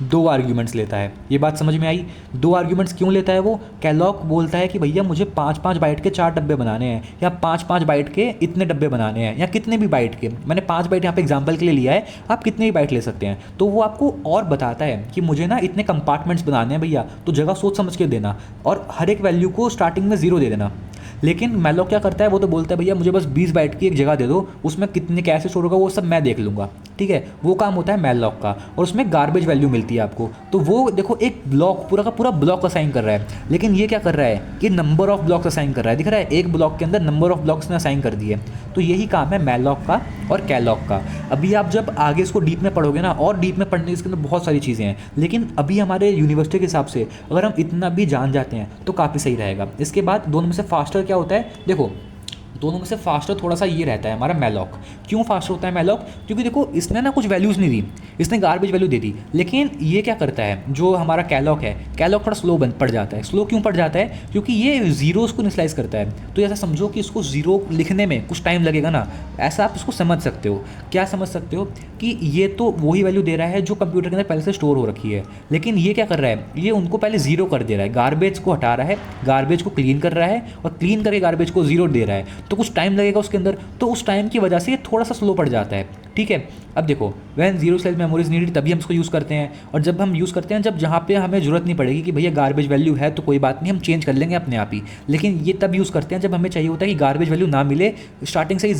2 आर्ग्यूमेंट्स लेता है। ये बात समझ में आई? 2 आर्ग्यूमेंट्स क्यों लेता है वो? कैलॉक बोलता है कि भैया मुझे 5 बाइट के 4 डब्बे बनाने हैं, या 5 बाइट के इतने डब्बे बनाने हैं, या कितने भी बाइट के। मैंने 5 बाइट यहाँ पे एग्जांपल के लिए लिया है, आप कितने भी बाइट ले सकते हैं। तो वो आपको और बताता है कि मुझे ना इतने कंपार्टमेंट्स बनाने हैं भैया, तो जगह सोच समझ के देना, और हर एक वैल्यू को स्टार्टिंग में 0 दे देना। लेकिन मैलॉक क्या करता है? वो तो बोलता है भैया मुझे बस 20 बाइट की एक जगह दे दो, उसमें कितने कैसे स्टोर होगा वो सब मैं देख लूँगा। ठीक है, वो काम होता है मैलॉक का, और उसमें गार्बेज वैल्यू मिलती है आपको। तो वो देखो एक ब्लॉक पूरा का पूरा ब्लॉक असाइन कर रहा है, लेकिन ये क्या कर रहा है कि नंबर ऑफ ब्लॉक्स असाइन कर रहा है। दिख रहा है, एक ब्लॉक के अंदर नंबर ऑफ ब्लॉक्स ने असाइन कर दिए। तो यही काम है मैलॉक का और कैलॉक का। अभी आप जब आगे इसको डीप में पढ़ोगे ना, और डीप में पढ़ने इसके अंदर बहुत सारी चीज़ें हैं, लेकिन अभी हमारे यूनिवर्सिटी के हिसाब से अगर हम इतना भी जान जाते हैं तो काफ़ी सही रहेगा। इसके बाद दोनों में से फास्टर क्या होता है? देखो दोनों में से फास्टर थोड़ा सा ये रहता है हमारा मैलॉक। क्यों फास्टर होता है मैलॉक? क्योंकि देखो इसने ना कुछ वैल्यूज़ नहीं दी, इसने गार्बेज वैल्यू दे दी। लेकिन ये क्या करता है, जो हमारा कैलॉक है, कैलॉक थोड़ा स्लो पड़ जाता है। स्लो क्यों पड़ जाता है? क्योंकि ये ज़ीरोज़ को इनिशलाइज करता है। तो ऐसा समझो कि इसको ज़ीरो लिखने में कुछ टाइम लगेगा ना, ऐसा आप इसको समझ सकते हो। क्या समझ सकते हो? कि ये तो वही वैल्यू दे रहा है जो कंप्यूटर के अंदर पहले से स्टोर हो रखी है, लेकिन ये क्या कर रहा है, ये उनको पहले 0 कर दे रहा है, गार्बेज को हटा रहा है, गार्बेज को क्लीन कर रहा है, और क्लीन करके गार्बेज को 0 दे रहा है। तो कुछ टाइम लगेगा उसके अंदर, तो उस टाइम की वजह से ये थोड़ा सा स्लो पड़ जाता है। ठीक है। अब देखो when zero slice memories needed तभी हम इसको यूज़ करते हैं, और जब हम यूज़ करते हैं जब जहाँ पे हमें ज़रूरत नहीं पड़ेगी कि भैया गार्बेज वैल्यू है तो कोई बात नहीं हम चेंज कर लेंगे अपने आप ही, लेकिन ये तब यूज़ करते हैं जब हमें चाहिए होता है कि गार्बेज वैल्यू ना मिले, स्टार्टिंग से ही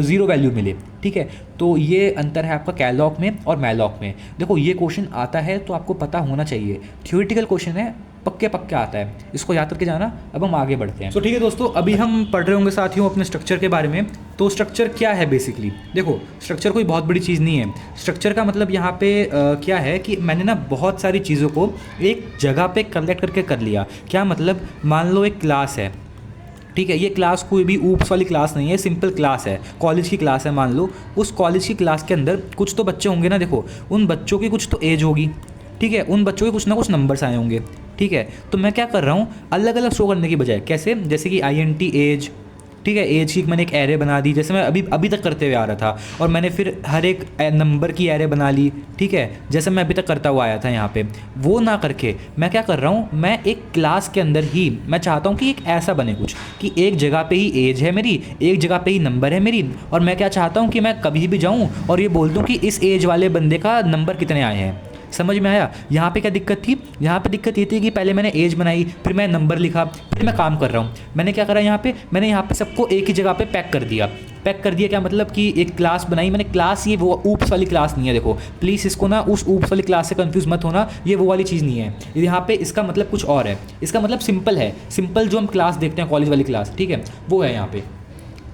जीरो वैल्यू मिले, ठीक है। तो ये अंतर है आपका कैलॉक में और मैलॉक में। देखो ये क्वेश्चन आता है तो आपको पता होना चाहिए, थ्योरेटिकल क्वेश्चन है, पक्के आता है, इसको याद करके जाना। अब हम आगे बढ़ते हैं। तो ठीक है दोस्तों, अभी हम पढ़ रहे होंगे साथियों अपने स्ट्रक्चर के बारे में। तो स्ट्रक्चर क्या है बेसिकली, देखो स्ट्रक्चर कोई बहुत बड़ी चीज़ नहीं है। स्ट्रक्चर का मतलब यहाँ पे क्या है कि मैंने ना बहुत सारी चीज़ों को एक जगह पे कलेक्ट करके कर लिया। क्या मतलब, मान लो एक क्लास है, ठीक है, ये क्लास कोई भी ऊप्स वाली क्लास नहीं है, सिंपल क्लास है, कॉलेज की क्लास है मान लो। उस कॉलेज की क्लास के अंदर कुछ तो बच्चे होंगे ना, देखो उन बच्चों की कुछ तो एज होगी, ठीक है, उन बच्चों के कुछ ना कुछ नंबर्स आए होंगे, ठीक है। तो मैं क्या कर रहा हूँ, अलग अलग शो करने की बजाय, कैसे, जैसे कि INT एज, ठीक है, एज की मैंने एक एरे बना दी, जैसे मैं अभी तक करते हुए आ रहा था, और मैंने फिर हर एक नंबर की एरे बना ली, ठीक है, जैसे मैं अभी तक करता हुआ आया था यहाँ पे। वो ना करके मैं क्या कर रहा हूँ, मैं एक क्लास के अंदर ही मैं चाहता हूँ कि एक ऐसा बने कुछ कि एक जगह पे ही एज है मेरी, एक जगह पे ही नंबर है मेरी, और मैं क्या चाहता हूँ कि मैं कभी भी जाऊँ और ये बोल दूँ कि इस एज वाले बंदे का नंबर कितने आए हैं। समझ में आया। यहाँ पे क्या दिक्कत थी, यहाँ पे दिक्कत ये थी कि पहले मैंने एज बनाई, फिर मैं नंबर लिखा, फिर मैं काम कर रहा हूँ। मैंने क्या करा यहाँ पे, मैंने यहाँ पे सबको एक ही जगह पे पैक कर दिया। क्या मतलब कि एक क्लास बनाई मैंने, क्लास ये वो ऊप्स वाली क्लास नहीं है, देखो प्लीज़ इसको ना उस ऊप्स वाली क्लास से कंफ्यूज मत होना, ये वो वाली चीज़ नहीं है। यहाँ पे इसका मतलब कुछ और है, इसका मतलब सिंपल है, सिंपल जो हम क्लास देखते हैं कॉलेज वाली क्लास, ठीक है, वो है यहाँ पे।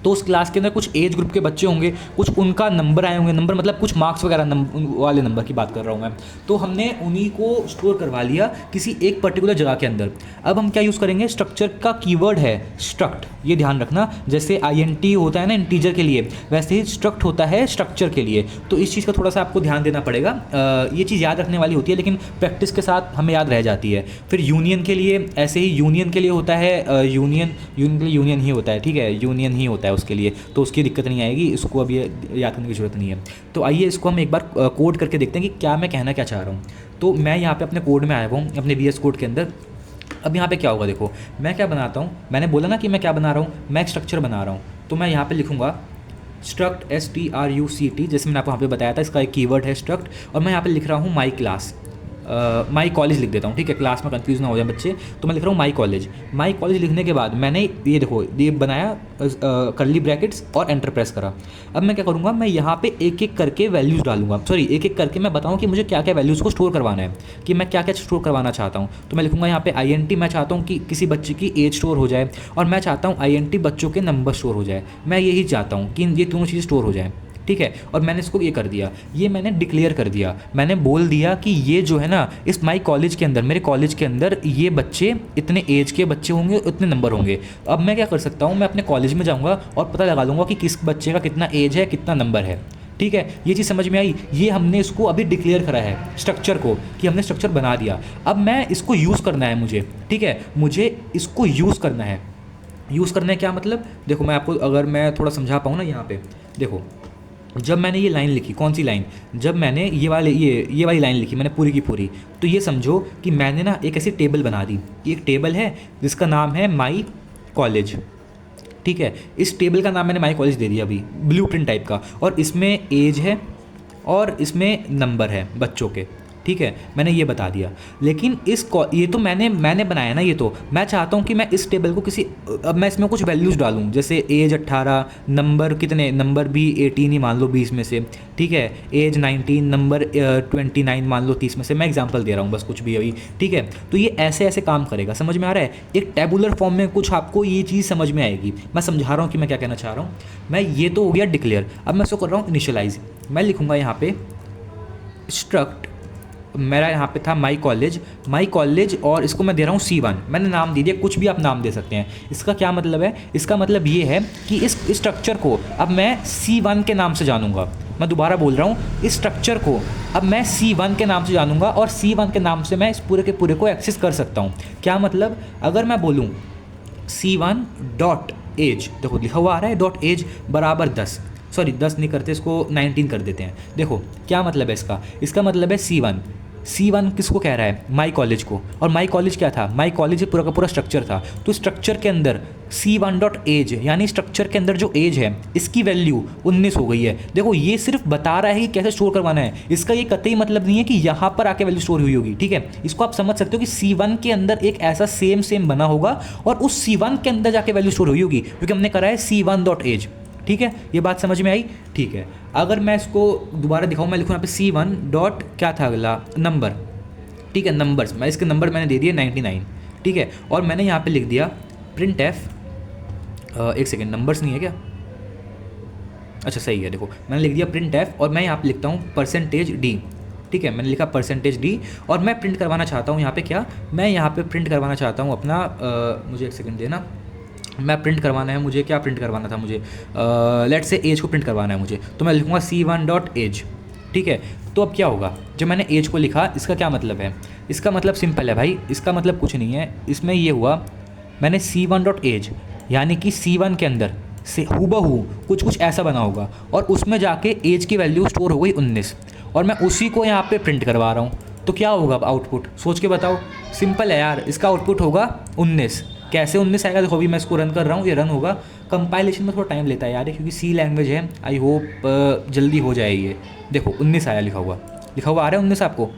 तो उस क्लास के अंदर कुछ एज ग्रुप के बच्चे होंगे, कुछ उनका नंबर आए होंगे, नंबर मतलब कुछ मार्क्स वगैरह वाले नंबर की बात कर रहा हूँ मैं। तो हमने उन्हीं को स्टोर करवा लिया किसी एक पर्टिकुलर जगह के अंदर। अब हम क्या यूज़ करेंगे, स्ट्रक्चर का कीवर्ड है स्ट्रक्ट, ये ध्यान रखना। जैसे INT होता है ना इंटीजर के लिए, वैसे ही स्ट्रक्ट होता है स्ट्रक्चर के लिए। तो इस चीज़ का थोड़ा सा आपको ध्यान देना पड़ेगा। ये चीज़ याद रखने वाली होती है, लेकिन प्रैक्टिस के साथ हमें याद रह जाती है। फिर यूनियन के लिए ऐसे ही, यूनियन के लिए होता है यूनियन के लिए यूनियन ही होता है, ठीक है, यूनियन ही होता है उसके लिए, तो उसकी दिक्कत नहीं आएगी, इसको अभी याद करने की ज़रूरत नहीं है। तो आइए इसको हम एक बार कोड करके देखते हैं कि क्या मैं कहना क्या चाह रहा हूँ। तो मैं यहाँ पे अपने कोड में आया हुआ हूँ, अपने VS कोड के अंदर। अब यहाँ पे क्या होगा, देखो मैं क्या बनाता हूँ, मैंने बोला ना कि मैं क्या बना रहा हूँ, मैं एक स्ट्रक्चर बना रहा हूँ। तो मैं यहाँ पे लिखूँगा स्ट्रक्ट STRUCT, जैसे मैंने आपको यहाँ पे बताया था, इसका एक कीवर्ड है स्ट्रक्ट। और मैं यहाँ पे लिख रहा हूँ माई क्लास, माई कॉलेज लिख देता हूँ, ठीक है, क्लास में कंफ्यूज ना हो जाए बच्चे। तो मैं लिख रहा हूँ माई कॉलेज। माई कॉलेज लिखने के बाद मैंने ये देखो ये बनाया कर्ली ब्रैकेट्स और एंटर प्रेस करा। अब मैं क्या करूँगा, मैं यहाँ पे एक एक करके वैल्यूज़ डालूंगा, सॉरी एक एक करके मैं बताऊँ कि मुझे क्या क्या वैल्यूज़ को स्टोर करवाना है, कि मैं क्या क्या स्टोर करवाना चाहता हूँ। तो मैं लिखूँगा यहाँ पे INT, मैं चाहता हूँ कि किसी बच्चे की एज स्टोर हो जाए, और मैं चाहता हूँ INT बच्चों के नंबर स्टोर हो जाए। मैं यही चाहता हूँ कि ये दोनों चीज़ें स्टोर हो जाए, ठीक है। और मैंने इसको ये कर दिया, ये मैंने डिक्लेयर कर दिया, मैंने बोल दिया कि ये जो है ना, इस माई कॉलेज के अंदर, मेरे कॉलेज के अंदर ये बच्चे इतने एज के बच्चे होंगे, इतने नंबर होंगे। अब मैं क्या कर सकता हूँ, मैं अपने कॉलेज में जाऊँगा और पता लगा लूँगा कि किस बच्चे का कितना एज है, कितना नंबर है, ठीक है। ये चीज़ समझ में आई। ये हमने इसको अभी डिक्लेयर करा है स्ट्रक्चर को, कि हमने स्ट्रक्चर बना दिया। अब मैं इसको यूज़ करना है मुझे, ठीक है, मुझे इसको यूज़ करना है। यूज़ करना है क्या मतलब, देखो मैं आपको अगर मैं थोड़ा समझा पाऊँ ना, यहाँ पे देखो, जब मैंने ये लाइन लिखी, कौन सी लाइन, जब मैंने ये वाली लाइन लिखी मैंने पूरी की पूरी, तो ये समझो कि मैंने ना एक ऐसी टेबल बना दी। एक टेबल है जिसका नाम है माई कॉलेज, ठीक है। इस टेबल का नाम मैंने माई कॉलेज दे दिया अभी, ब्लूप्रिंट टाइप का, और इसमें एज है और इसमें नंबर है बच्चों के, ठीक है, मैंने ये बता दिया। लेकिन ये तो मैंने बनाया ना, ये तो मैं चाहता हूँ कि मैं इस टेबल को किसी, अब मैं इसमें कुछ वैल्यूज़ डालूँ, जैसे एज 18, नंबर कितने, नंबर भी 18 ही मान लो 20 में से, ठीक है, एज 19, नंबर 29 मान लो 30 में से। मैं एग्जांपल दे रहा हूँ बस, कुछ भी अभी, ठीक है। तो ये ऐसे ऐसे काम करेगा, समझ में आ रहा है। एक टेबुलर फॉर्म में कुछ आपको ये चीज़ समझ में आएगी। मैं समझा रहा हूँ कि मैं क्या कहना चाह रहा हूँ। मैं ये तो हो गया डिक्लेयर। अब मैं इसको कर रहा हूँ इनिशियलाइज। मैं लिखूँगा यहाँ पे स्ट्रक्ट, मेरा यहाँ पे था माई कॉलेज, और इसको मैं दे रहा हूँ C1। मैंने नाम दे दिया, कुछ भी आप नाम दे सकते हैं। इसका क्या मतलब है, इसका मतलब ये है कि इस स्ट्रक्चर को अब मैं C1 के नाम से जानूंगा। मैं दोबारा बोल रहा हूँ, इस स्ट्रक्चर को अब मैं C1 के नाम से जानूंगा, और C1 के नाम से मैं इस पूरे के पूरे को एक्सेस कर सकता हूँ। क्या मतलब, अगर मैं बोलूँ C1 डॉट एज, देखो लिखा हुआ आ रहा है डॉट एज बराबर 10, सॉरी 10 नहीं करते, इसको 19 कर देते हैं। देखो क्या मतलब है इसका, इसका मतलब है C1 किसको कह रहा है, माई कॉलेज को, और माई कॉलेज क्या था, माई कॉलेज पूरा का पूरा स्ट्रक्चर था। तो स्ट्रक्चर के अंदर C1 डॉट एज, यानी स्ट्रक्चर के अंदर जो एज है इसकी वैल्यू 19 हो गई है। देखो ये सिर्फ बता रहा है कि कैसे स्टोर करवाना है, इसका ये कतई मतलब नहीं है कि यहाँ पर आके वैल्यू स्टोर हुई होगी, ठीक है। इसको आप समझ सकते हो कि C1 के अंदर एक ऐसा सेम बना होगा और उस C1 के अंदर जाके वैल्यू स्टोर हुई होगी, क्योंकि हमने करा है C1 डॉट एज, ठीक है। ये बात समझ में आई, ठीक है। अगर मैं इसको दोबारा दिखाऊँ, मैं लिखूँ यहाँ पे C1 डॉट क्या था अगला, नंबर, ठीक है, नंबर्स, मैं इसके नंबर मैंने दे दिए 99, ठीक है। और मैंने यहाँ पे लिख दिया प्रिंट एफ, एक सेकेंड, नंबर्स नहीं है क्या, अच्छा सही है, देखो मैंने लिख दिया प्रिंट एफ और मैं यहाँ पे लिखता हूँ परसेंटेज डी, ठीक है। मैंने लिखा परसेंटेज डी और मैं प्रिंट करवाना चाहता हूँ यहाँ पे क्या, मैं यहाँ पे प्रिंट करवाना चाहता हूँ अपना मुझे एक सेकेंड देना, मैं प्रिंट करवाना है मुझे, क्या प्रिंट करवाना था मुझे, लेट से एज को प्रिंट करवाना है मुझे, तो मैं लिखूँगा C1 डॉट एज, ठीक है। तो अब क्या होगा, जब मैंने एज को लिखा, इसका क्या मतलब है, इसका मतलब सिंपल है भाई, इसका मतलब कुछ नहीं है, इसमें ये हुआ मैंने C1 डॉट एज, यानी कि C1 के अंदर से हूबहू कुछ ऐसा बना होगा और उसमें जाके एज की वैल्यू स्टोर हो गई 19 और मैं उसी को यहाँ पे प्रिंट करवा रहा हूँ। तो क्या होगा अब आउटपुट, सोच के बताओ, सिंपल है यार, इसका आउटपुट होगा 19। कैसे 19 आएगा, देखो अभी मैं इसको रन कर रहा हूँ, ये रन होगा। कंपाइलेशन में थोड़ा टाइम लेता है यार, क्योंकि सी लैंग्वेज है, आई होप जल्दी हो जाए ये। देखो 19 आया, लिखा हुआ आ रहा है 19 आपको,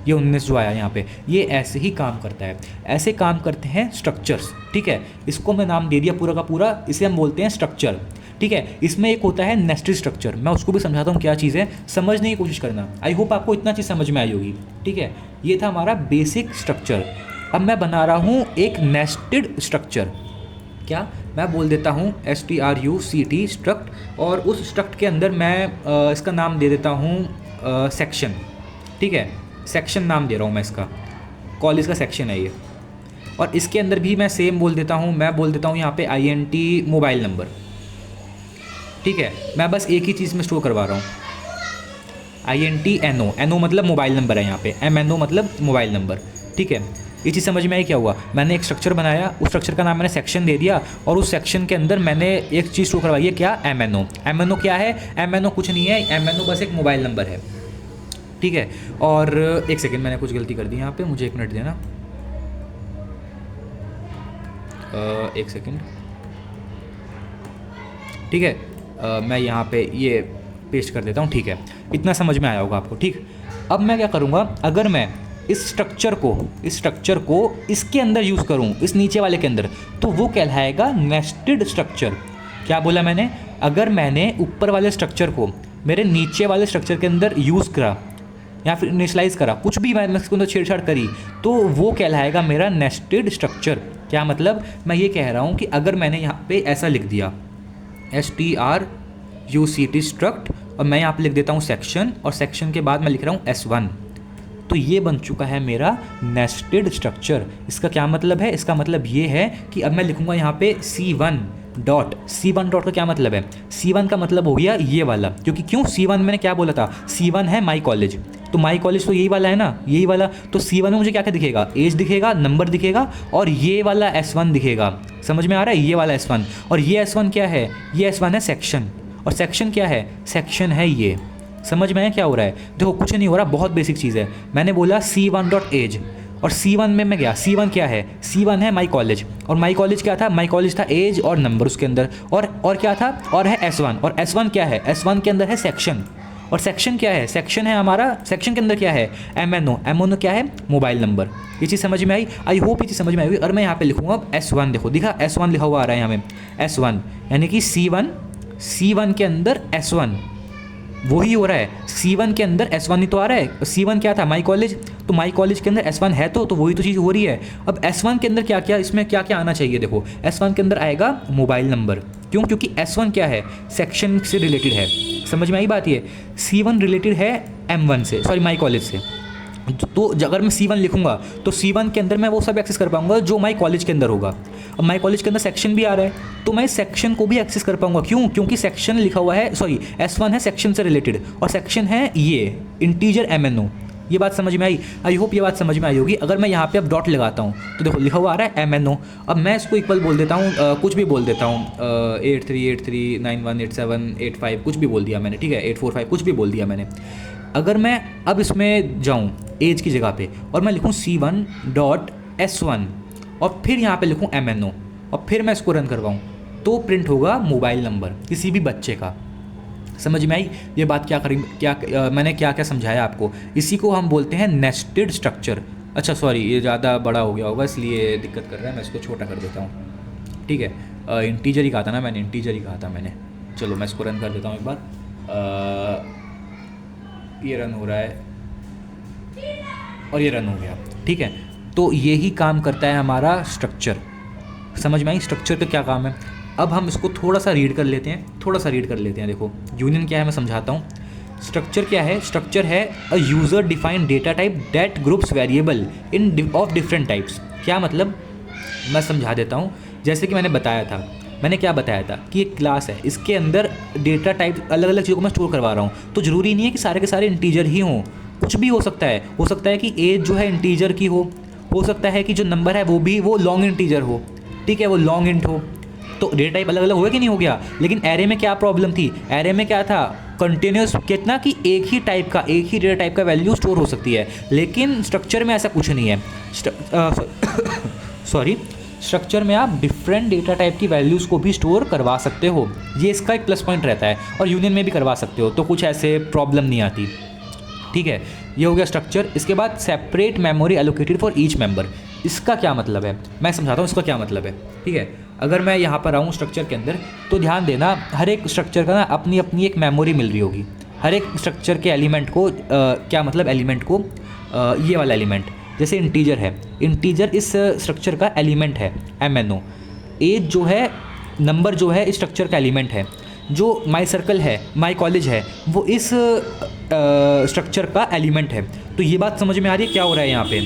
ये 19 जो आया यहाँ पे, ये ऐसे ही काम करता है, ऐसे काम करते हैं स्ट्रक्चर्स, ठीक है। इसको मैं नाम दे दिया पूरा का पूरा, इसे हम बोलते हैं स्ट्रक्चर, ठीक है। इसमें एक होता है नेस्टेड स्ट्रक्चर, मैं उसको भी समझाता हूँ क्या चीज़ है, समझने की कोशिश करना। आई होप आपको इतना चीज़ समझ में आई होगी, ठीक है। ये था हमारा बेसिक स्ट्रक्चर। अब मैं बना रहा हूँ एक नेस्टेड स्ट्रक्चर, क्या मैं बोल देता हूँ STRUCT स्ट्रक्ट, और उस स्ट्रक्ट के अंदर मैं इसका नाम दे देता हूँ सेक्शन, ठीक है। सेक्शन नाम दे रहा हूँ मैं इसका, कॉलेज का सेक्शन है ये। और इसके अंदर भी मैं सेम बोल देता हूँ, मैं बोल देता हूँ यहाँ पे INT मोबाइल नंबर, ठीक है। मैं बस एक ही चीज़ में स्टोर करवा रहा हूँ, INT NO मतलब मोबाइल नंबर है यहाँ पे, MNO मतलब मोबाइल नंबर, ठीक है। ये चीज़ समझ में आई क्या हुआ, मैंने एक स्ट्रक्चर बनाया, उस स्ट्रक्चर का नाम मैंने सेक्शन दे दिया और उस सेक्शन के अंदर मैंने एक चीज़ स्टोर करवाई है, क्या, MNO क्या है, MNO कुछ नहीं है, MNO बस एक मोबाइल नंबर है, ठीक है। और एक सेकेंड, मैंने कुछ गलती कर दी यहाँ पे, मुझे 1 मिनट देना, एक सेकेंड, ठीक है। मैं यहाँ पे ये पेस्ट कर देता हूँ, ठीक है। इतना समझ में आया होगा आपको, ठीक। अब मैं क्या करूँगा, अगर मैं इस स्ट्रक्चर को इसके अंदर यूज़ करूँ, इस नीचे वाले के अंदर, तो वो कहलाएगा नेस्टेड स्ट्रक्चर। क्या बोला मैंने, अगर मैंने ऊपर वाले स्ट्रक्चर को मेरे नीचे वाले स्ट्रक्चर के अंदर यूज़ करा या फिर इनिशियलाइज़ करा, कुछ भी मैंने इसके अंदर छेड़छाड़ करी, तो वो कहलाएगा मेरा नेस्टेड स्ट्रक्चर। क्या मतलब, मैं ये कह रहा हूँ कि अगर मैंने यहाँ पे ऐसा लिख दिया STRUCT स्ट्रक्ट, और मैं यहाँ पे लिख देता हूँ सेक्शन, और सेक्शन के बाद मैं लिख रहा हूँ S1, तो ये बन चुका है मेरा नेस्टेड स्ट्रक्चर। इसका क्या मतलब है, इसका मतलब ये है कि अब मैं लिखूँगा यहाँ पे C1 डॉट का क्या मतलब है, C1 का मतलब हो गया ये वाला, क्योंकि क्यों, C1 मैंने क्या बोला था, C1 है माई कॉलेज, तो माई कॉलेज तो यही वाला है ना, यही वाला। तो C1 में मुझे क्या क्या दिखेगा, एज दिखेगा, नंबर दिखेगा, और ये वाला S1 दिखेगा। समझ में आ रहा है, ये वाला S1, और ये S1 क्या है, ये S1 है सेक्शन, और सेक्शन क्या है, सेक्शन है ये। समझ में क्या हो रहा है, देखो कुछ नहीं हो रहा, बहुत बेसिक चीज़ है। मैंने बोला C1 डॉट एज, और C1 में मैं गया, C1 क्या है, C1 है माई कॉलेज, और माई कॉलेज क्या था, माई कॉलेज था एज और नंबर उसके अंदर, और क्या था, और है S1, और S1 क्या है, S1 के अंदर है सेक्शन, और सेक्शन क्या है, सेक्शन है हमारा, सेक्शन के अंदर क्या है, MNO क्या है, मोबाइल नंबर। ये चीज़ समझ में आई, आई होप ये चीज़ समझ में आई। और मैं यहाँ पे लिखूँगा अब S1, देखो दिखा S1 लिखा हुआ आ रहा है यहाँ में, S1 यानी कि C1 के अंदर S1, वही हो रहा है, C1 के अंदर S1 ही तो आ रहा है। C1 क्या था, माई कॉलेज, तो माई कॉलेज के अंदर S1 है, तो वही तो चीज़ हो रही है। अब S1 के अंदर क्या क्या, इसमें क्या क्या आना चाहिए, देखो S1 के अंदर आएगा मोबाइल नंबर, क्यों, क्योंकि S1 क्या है, सेक्शन से रिलेटेड है। समझ में आई बात, ये C1 रिलेटेड है M1 से, सॉरी माई कॉलेज से। तो अगर मैं C1 लिखूंगा तो C1 के अंदर मैं वो सब एक्सेस कर पाऊंगा जो माई कॉलेज के अंदर होगा। अब माई कॉलेज के अंदर सेक्शन भी आ रहा है, तो मैं सेक्शन को भी एक्सेस कर पाऊंगा, क्यों, क्योंकि सेक्शन लिखा हुआ है, सॉरी S1 है सेक्शन से रिलेटेड, और सेक्शन है ये इंटीजर MNO, ये बात समझ में आई? आई होप ये बात समझ में आई होगी। अगर मैं यहाँ पे अब डॉट लगाता हूँ तो देखो लिखा हुआ आ रहा है MNO। अब मैं इसको इक्वल बोल देता हूँ, कुछ भी बोल देता हूँ, 8383918785 कुछ भी बोल दिया मैंने, ठीक है, 845 कुछ भी बोल दिया मैंने। अगर मैं अब इसमें जाऊँ एज की जगह पे और मैं लिखूँ C1.S1 और फिर यहाँ पे लिखूँ MNO और फिर मैं इसको रन करवाऊँ तो प्रिंट होगा मोबाइल नंबर किसी भी बच्चे का। समझ में आई ये बात? मैंने क्या क्या समझाया आपको? इसी को हम बोलते हैं नेस्टेड स्ट्रक्चर। अच्छा सॉरी, ये ज़्यादा बड़ा हो गया होगा इसलिए दिक्कत कर रहा है, मैं इसको छोटा कर देता हूँ, ठीक है। इंटीजर ही कहा था ना मैंने, इंटीजर ही कहा था मैंने। चलो मैं इसको रन कर देता हूँ एक बार। ये रन हो रहा है और ये रन हो गया, ठीक है। तो यही काम करता है हमारा स्ट्रक्चर। समझ में आई स्ट्रक्चर का क्या काम है? अब हम इसको थोड़ा सा रीड कर लेते हैं, देखो यूनियन क्या है मैं समझाता हूँ। स्ट्रक्चर क्या है? स्ट्रक्चर है अ user defined data type that groups variable in of different types. क्या मतलब? मैं समझा देता हूँ। जैसे कि मैंने क्या बताया था कि एक क्लास है, इसके अंदर डेटा टाइप अलग अलग चीज़ों को मैं स्टोर करवा रहा हूँ। तो ज़रूरी नहीं है कि सारे के सारे इंटीजर ही हों, कुछ भी हो सकता है। हो सकता है कि एज जो है इंटीजर की हो सकता है कि जो नंबर है वो लॉन्ग इंटीजर हो, ठीक है, वो लॉन्ग इंट हो। तो डेटा टाइप अलग अलग हो गया कि नहीं हो गया? लेकिन एरे में क्या प्रॉब्लम थी? एरे में क्या था? कंटिन्यूस कितना कि एक ही डेटा टाइप का वैल्यू स्टोर हो सकती है। लेकिन स्ट्रक्चर में ऐसा कुछ नहीं है। स्ट्रक्चर में आप डिफरेंट डेटा टाइप की वैल्यूज़ को भी स्टोर करवा सकते हो, ये इसका एक प्लस पॉइंट रहता है। और यूनियन में भी करवा सकते हो, तो कुछ ऐसे प्रॉब्लम नहीं आती, ठीक है। ये हो गया स्ट्रक्चर। इसके बाद separate memory allocated for each member. इसका क्या मतलब है मैं समझाता हूँ इसका क्या मतलब है, ठीक है। अगर मैं यहाँ पर आऊँ स्ट्रक्चर के अंदर तो ध्यान देना, हर एक स्ट्रक्चर का ना अपनी अपनी एक मेमोरी मिल रही होगी। हर एक स्ट्रक्चर के एलिमेंट को क्या मतलब एलिमेंट को, ये वाला एलिमेंट जैसे इंटीजर है, इंटीजर इस स्ट्रक्चर का एलिमेंट है MNO। एज जो है, नंबर जो है इस स्ट्रक्चर का एलिमेंट है। जो माई सर्कल है, माई कॉलेज है, वो इस स्ट्रक्चर का एलिमेंट है। तो ये बात समझ में आ रही है क्या हो रहा है यहाँ पे?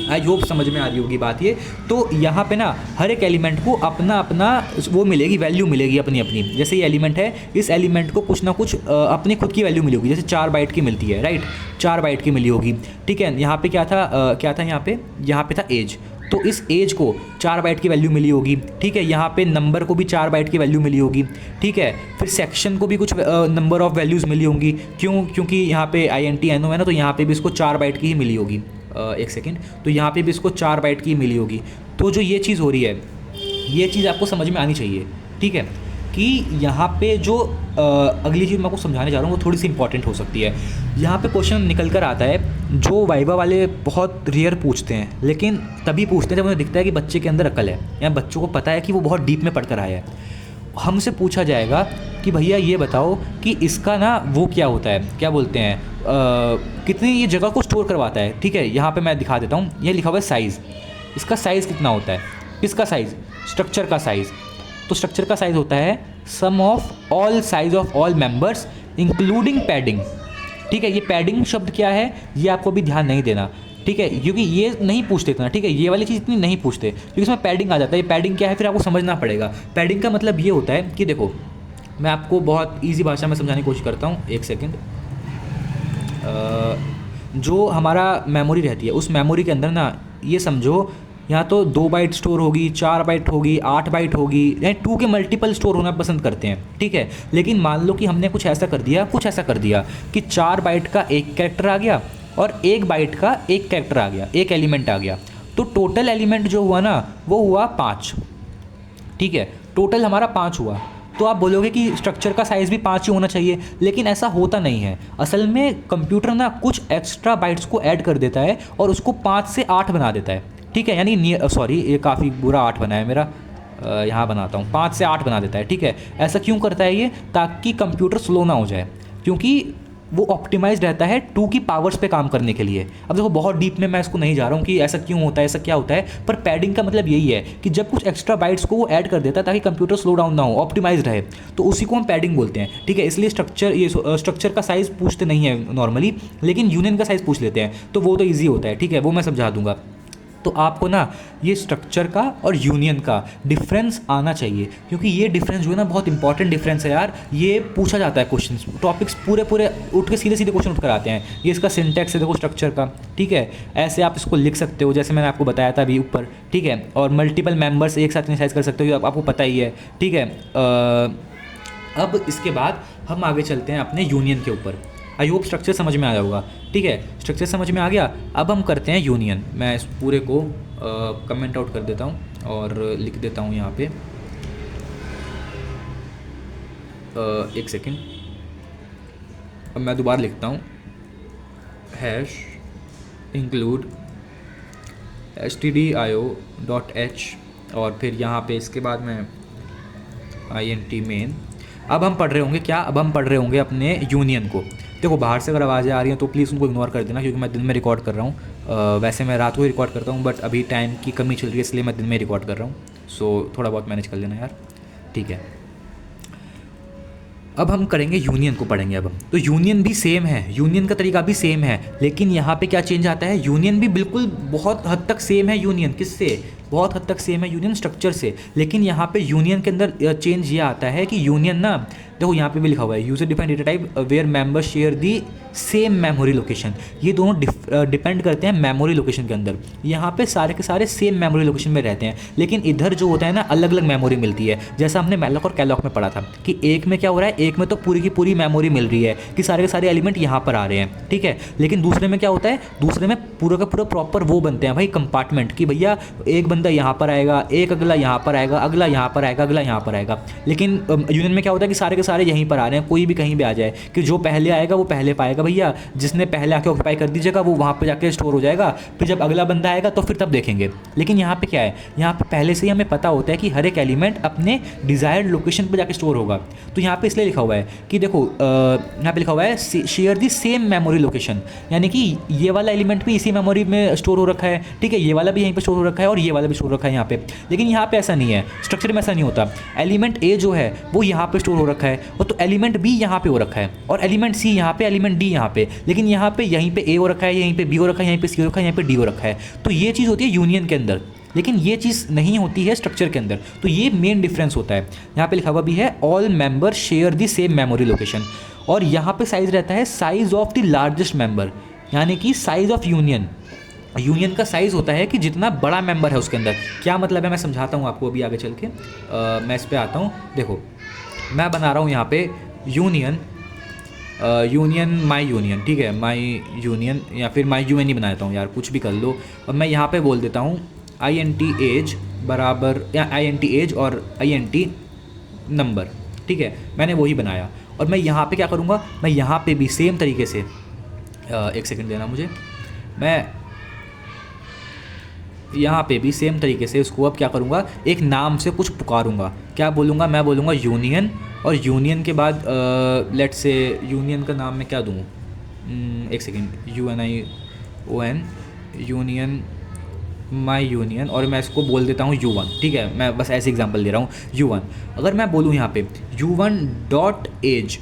आई होप समझ में आ रही होगी बात ये। तो यहाँ पे ना हर एक एलिमेंट को अपना अपना वो मिलेगी, वैल्यू मिलेगी अपनी अपनी। जैसे ये एलिमेंट है, इस एलिमेंट को कुछ ना कुछ अपनी खुद की वैल्यू मिली होगी। जैसे 4 बाइट की मिलती है, राइट, 4 बाइट की मिली होगी, ठीक है। यहाँ पे क्या था यहाँ पे था एज, तो इस एज को 4 बाइट की वैल्यू मिली होगी, ठीक है। यहाँ पे नंबर को भी 4 बाइट की वैल्यू मिली होगी, ठीक है। फिर सेक्शन को भी कुछ नंबर ऑफ वैल्यूज़ मिली होंगी, क्योंकि यहाँ पे INT NO है ना, तो यहाँ पे भी इसको 4 बाइट की ही मिली होगी। एक सेकेंड, तो यहाँ पे भी इसको 4 बाइट की मिली होगी। तो जो ये चीज़ हो रही है, ये चीज़ आपको समझ में आनी चाहिए, ठीक है, कि यहाँ पे जो अगली चीज़ मैं आपको समझाने जा रहा हूँ वो थोड़ी सी इंपॉर्टेंट हो सकती है। यहाँ पे क्वेश्चन निकल कर आता है जो वाइवा वाले बहुत रेयर पूछते हैं, लेकिन तभी पूछते हैं जब उन्हें दिखता है कि बच्चे के अंदर अकल है या बच्चों को पता है कि वो बहुत डीप में पढ़ कर आया है। हमसे पूछा जाएगा कि भैया ये बताओ कि इसका ना वो क्या होता है, क्या बोलते हैं, कितनी ये जगह को स्टोर करवाता है, ठीक है। यहाँ पे मैं दिखा देता हूँ, ये लिखा हुआ है साइज़। इसका साइज़ कितना होता है? किसका साइज़? स्ट्रक्चर का साइज़। तो स्ट्रक्चर का साइज़ होता है sum of all size of all members including padding, ठीक है। ये पैडिंग शब्द क्या है ये आपको भी ध्यान नहीं देना, ठीक है, क्योंकि ये नहीं पूछते इतना, ठीक है। ये वाली चीज़ इतनी नहीं पूछते क्योंकि इसमें पैडिंग आ जाता है। ये पैडिंग क्या है फिर आपको समझना पड़ेगा। पैडिंग का मतलब ये होता है कि देखो मैं आपको बहुत ईजी भाषा में समझाने की कोशिश करता हूँ, एक सेकेंड। जो हमारा मेमोरी रहती है उस मेमोरी के अंदर ना ये समझो यहाँ तो 2 बाइट स्टोर होगी, 4 बाइट होगी, 8 बाइट होगी, यानी 2 के मल्टीपल स्टोर होना पसंद करते हैं, ठीक है। लेकिन मान लो कि हमने कुछ ऐसा कर दिया कि 4 बाइट का एक कैरेक्टर आ गया और 1 बाइट का एक कैरेक्टर आ गया, एक एलिमेंट आ गया। तो टोटल एलिमेंट जो हुआ ना वो हुआ 5, ठीक है। टोटल हमारा 5 हुआ। तो आप बोलोगे कि स्ट्रक्चर का साइज़ भी 5 ही होना चाहिए, लेकिन ऐसा होता नहीं है। असल में कंप्यूटर ना कुछ एक्स्ट्रा बाइट्स को ऐड कर देता है और उसको 5 से 8 बना देता है, ठीक है। यानी सॉरी ये काफ़ी बुरा 8 बना है मेरा, यहाँ बनाता हूँ, 5 से 8 बना देता है, ठीक है। ऐसा क्यों करता है ये? ताकि कंप्यूटर स्लो ना हो जाए, क्योंकि वो ऑप्टिमाइज रहता है 2 की पावर्स पे काम करने के लिए। अब देखो बहुत डीप में मैं इसको नहीं जा रहा हूँ कि ऐसा क्यों होता है, ऐसा क्या होता है, पर पैडिंग का मतलब यही है कि जब कुछ एक्स्ट्रा बाइट्स को वो ऐड कर देता है ताकि कंप्यूटर स्लो डाउन ना हो, ऑप्टिमाइज रहे, तो उसी को हम पैडिंग बोलते हैं, ठीक है। इसलिए स्ट्रक्चर का साइज़ पूछते नहीं है नॉर्मली, लेकिन यूनियन का साइज़ पूछ लेते हैं, तो वो तो ईजी होता है, ठीक है, वो मैं समझा दूंगा। तो आपको ना ये स्ट्रक्चर का और यूनियन का डिफरेंस आना चाहिए, क्योंकि ये डिफरेंस जो है ना बहुत इंपॉर्टेंट डिफरेंस है यार। ये पूछा जाता है क्वेश्चन, टॉपिक्स पूरे पूरे उठ के सीधे सीधे क्वेश्चन उठ कर आते हैं। ये इसका सिंटैक्स है देखो स्ट्रक्चर का, ठीक है। ऐसे आप इसको लिख सकते हो जैसे मैंने आपको बताया था अभी ऊपर, ठीक है। और मल्टीपल मेंबर्स एक साथ इनिशियलाइज कर सकते हो, ये आपको पता ही है, ठीक है। अब इसके बाद हम आगे चलते हैं अपने यूनियन के ऊपर। आई होप स्ट्रक्चर समझ में आया होगा, ठीक है। स्ट्रक्चर समझ में आ गया। अब हम करते हैं यूनियन। मैं इस पूरे को कमेंट आउट कर देता हूँ और लिख देता हूँ यहाँ पे, एक सेकेंड। अब मैं दोबारा लिखता हूँ हैश इंक्लूड stdio.h और फिर यहाँ पे इसके बाद में int main। अब हम पढ़ रहे होंगे क्या, अब हम पढ़ रहे होंगे अपने यूनियन को। देखो बाहर से अगर आवाज़ें आ रही हैं तो प्लीज़ उनको इग्नोर कर देना, क्योंकि मैं दिन में रिकॉर्ड कर रहा हूँ। वैसे मैं रात को ही रिकॉर्ड करता हूँ, बट अभी टाइम की कमी चल रही है इसलिए मैं दिन में रिकॉर्ड कर रहा हूँ। सो थोड़ा बहुत मैनेज कर लेना यार, ठीक है। अब हम करेंगे यूनियन को पढ़ेंगे अब हम। तो यूनियन भी सेम है, यूनियन का तरीका भी सेम है, लेकिन यहाँ पे क्या चेंज आता है। यूनियन भी बिल्कुल बहुत हद तक सेम है, यूनियन किससे, बहुत हद तक सेम है यूनियन स्ट्रक्चर से। लेकिन यहाँ पे यूनियन के अंदर चेंज ये आता है कि यूनियन ना, देखो यहाँ पे भी लिखा हुआ है user defined data type where member share the same memory location. ये दोनों डिपेंड करते हैं मेमोरी लोकेशन के अंदर। यहाँ पे सारे के सारे सेम मेमोरी लोकेशन में रहते हैं, लेकिन इधर जो होता है ना अलग अलग मेमोरी मिलती है। जैसा हमने मैलॉक और कैलॉक में पढ़ा था कि एक में क्या हो रहा है, एक में तो पूरी की पूरी मेमोरी मिल रही है कि सारे के सारे एलिमेंट यहाँ पर आ रहे हैं, ठीक है। लेकिन दूसरे में क्या होता है, दूसरे में पूरा का पूरा प्रॉपर वो बनते हैं भाई कंपार्टमेंट, कि भैया एक बंदा यहाँ पर आएगा, एक अगला यहाँ पर आएगा, अगला यहाँ पर आएगा, अगला यहाँ पर आएगा। लेकिन यूनियन में क्या होता है कि सारे के सारे यहीं पर आ रहे हैं, कोई भी कहीं भी आ जाए, कि जो पहले आएगा वो पहले पाएगा भैया, जिसने पहले आके ऑक्यूपाई कर दीजिएगा वो वहाँ पे जाके स्टोर हो जाएगा, फिर जब अगला बंदा आएगा तो फिर तब देखेंगे। लेकिन यहाँ पे क्या है, यहाँ पे पहले से ही हमें पता होता है कि हर एक एलिमेंट अपने डिजायर्ड लोकेशन पे जाके स्टोर होगा। तो यहाँ पे इसलिए लिखा हुआ है कि देखो यहाँ पे लिखा हुआ है share the same memory location, यानी कि ये वाला एलिमेंट भी इसी मेमोरी में स्टोर हो रखा है, ठीक है। ये वाला भी यहीं पे स्टोर हो रखा है और ये वाला भी स्टोर हो रखा है यहाँ पे। लेकिन यहाँ पे ऐसा नहीं है, स्ट्रक्चर में ऐसा नहीं होता। एलिमेंट ए जो है वो यहाँ पे स्टोर हो रखा है, और तो एलिमेंट बी यहाँ पे हो रखा है, और एलिमेंट सी यहाँ पे, एलिमेंट डी यहाँ पे। लेकिन यहाँ पे यहीं पे ए हो रखा है, यहीं पे बी हो रखा है, यहीं पे सी हो रखा है, यहीं पे डी हो रखा है। तो ये चीज़ होती है यूनियन के अंदर, लेकिन ये चीज़ नहीं होती है स्ट्रक्चर के अंदर। तो ये मेन डिफरेंस होता है। यहाँ पे लिखा हुआ भी है all member share the same memory location, और यहाँ पे साइज रहता है size of the largest member, यानी कि साइज ऑफ यूनियन। यूनियन का साइज़ होता है कि जितना बड़ा मेंबर है उसके अंदर। क्या मतलब है मैं समझाता हूँ आपको अभी आगे चल के। मैं इस पर आता हूँ। देखो मैं बना रहा हूँ यहाँ पे यूनियन, यूनियन माई यूनियन, ठीक है, माई यूनियन या फिर माई यूएन ही बना देता हूँ यार, कुछ भी कर लो। और मैं यहाँ पे बोल देता हूँ int एज बराबर, या int एज और int नंबर, ठीक है। मैंने वही बनाया, और मैं यहाँ पे क्या करूँगा, मैं यहाँ पे भी सेम तरीके से, एक सेकंड देना मुझे, मैं यहाँ पे भी सेम तरीके से इसको अब क्या करूँगा, एक नाम से कुछ पुकारूँगा। क्या बोलूँगा, मैं बोलूँगा यूनियन, और यूनियन के बाद लेट्स से यूनियन का नाम मैं क्या दूँ, एक सेकेंड, UNION, यूनियन माई यूनियन, और मैं इसको बोल देता हूँ U1, ठीक है। मैं बस ऐसे एग्जांपल दे रहा हूँ U1। अगर मैं बोलूँ यहाँ पे U1.age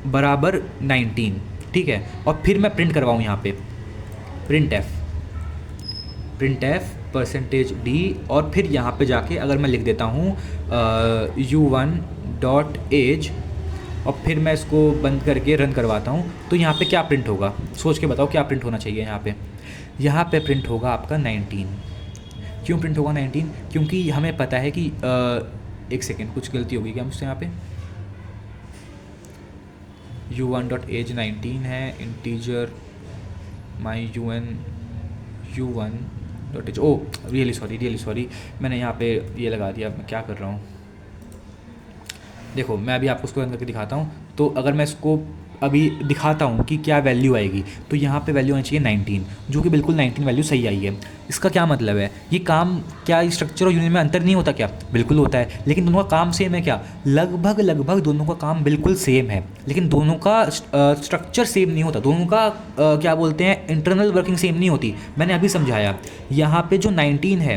बराबर 19, ठीक है, और फिर मैं प्रिंट करवाऊँ यहाँ पे printf %d, और फिर यहाँ पे जाके अगर मैं लिख देता हूँ U1.age, और फिर मैं इसको बंद करके रन करवाता हूँ, तो यहाँ पे क्या प्रिंट होगा, सोच के बताओ क्या प्रिंट होना चाहिए। यहाँ पे प्रिंट होगा आपका 19। क्यों प्रिंट होगा 19? क्योंकि हमें पता है कि एक सेकेंड, कुछ गलती होगी क्या मुझसे, यहाँ पे U1.age 19 है, इंटीजर माई U1.age, ओ रियली सॉरी, मैंने यहाँ पे ये लगा दिया। मैं क्या कर रहा हूँ, देखो मैं अभी आपको उसको रन करके दिखाता हूँ। तो अगर मैं इसको अभी दिखाता हूँ कि क्या वैल्यू आएगी, तो यहाँ पे वैल्यू आनी चाहिए 19, जो कि बिल्कुल 19 वैल्यू सही आई है। इसका क्या मतलब है, ये काम क्या स्ट्रक्चर और यूनियन में अंतर नहीं होता क्या? बिल्कुल होता है, लेकिन दोनों का काम सेम है क्या? लगभग दोनों का काम बिल्कुल सेम है, लेकिन दोनों का स्ट्रक्चर सेम नहीं होता, दोनों का क्या बोलते हैं, इंटरनल वर्किंग सेम नहीं होती। मैंने अभी समझाया। यहाँ पे जो 19 है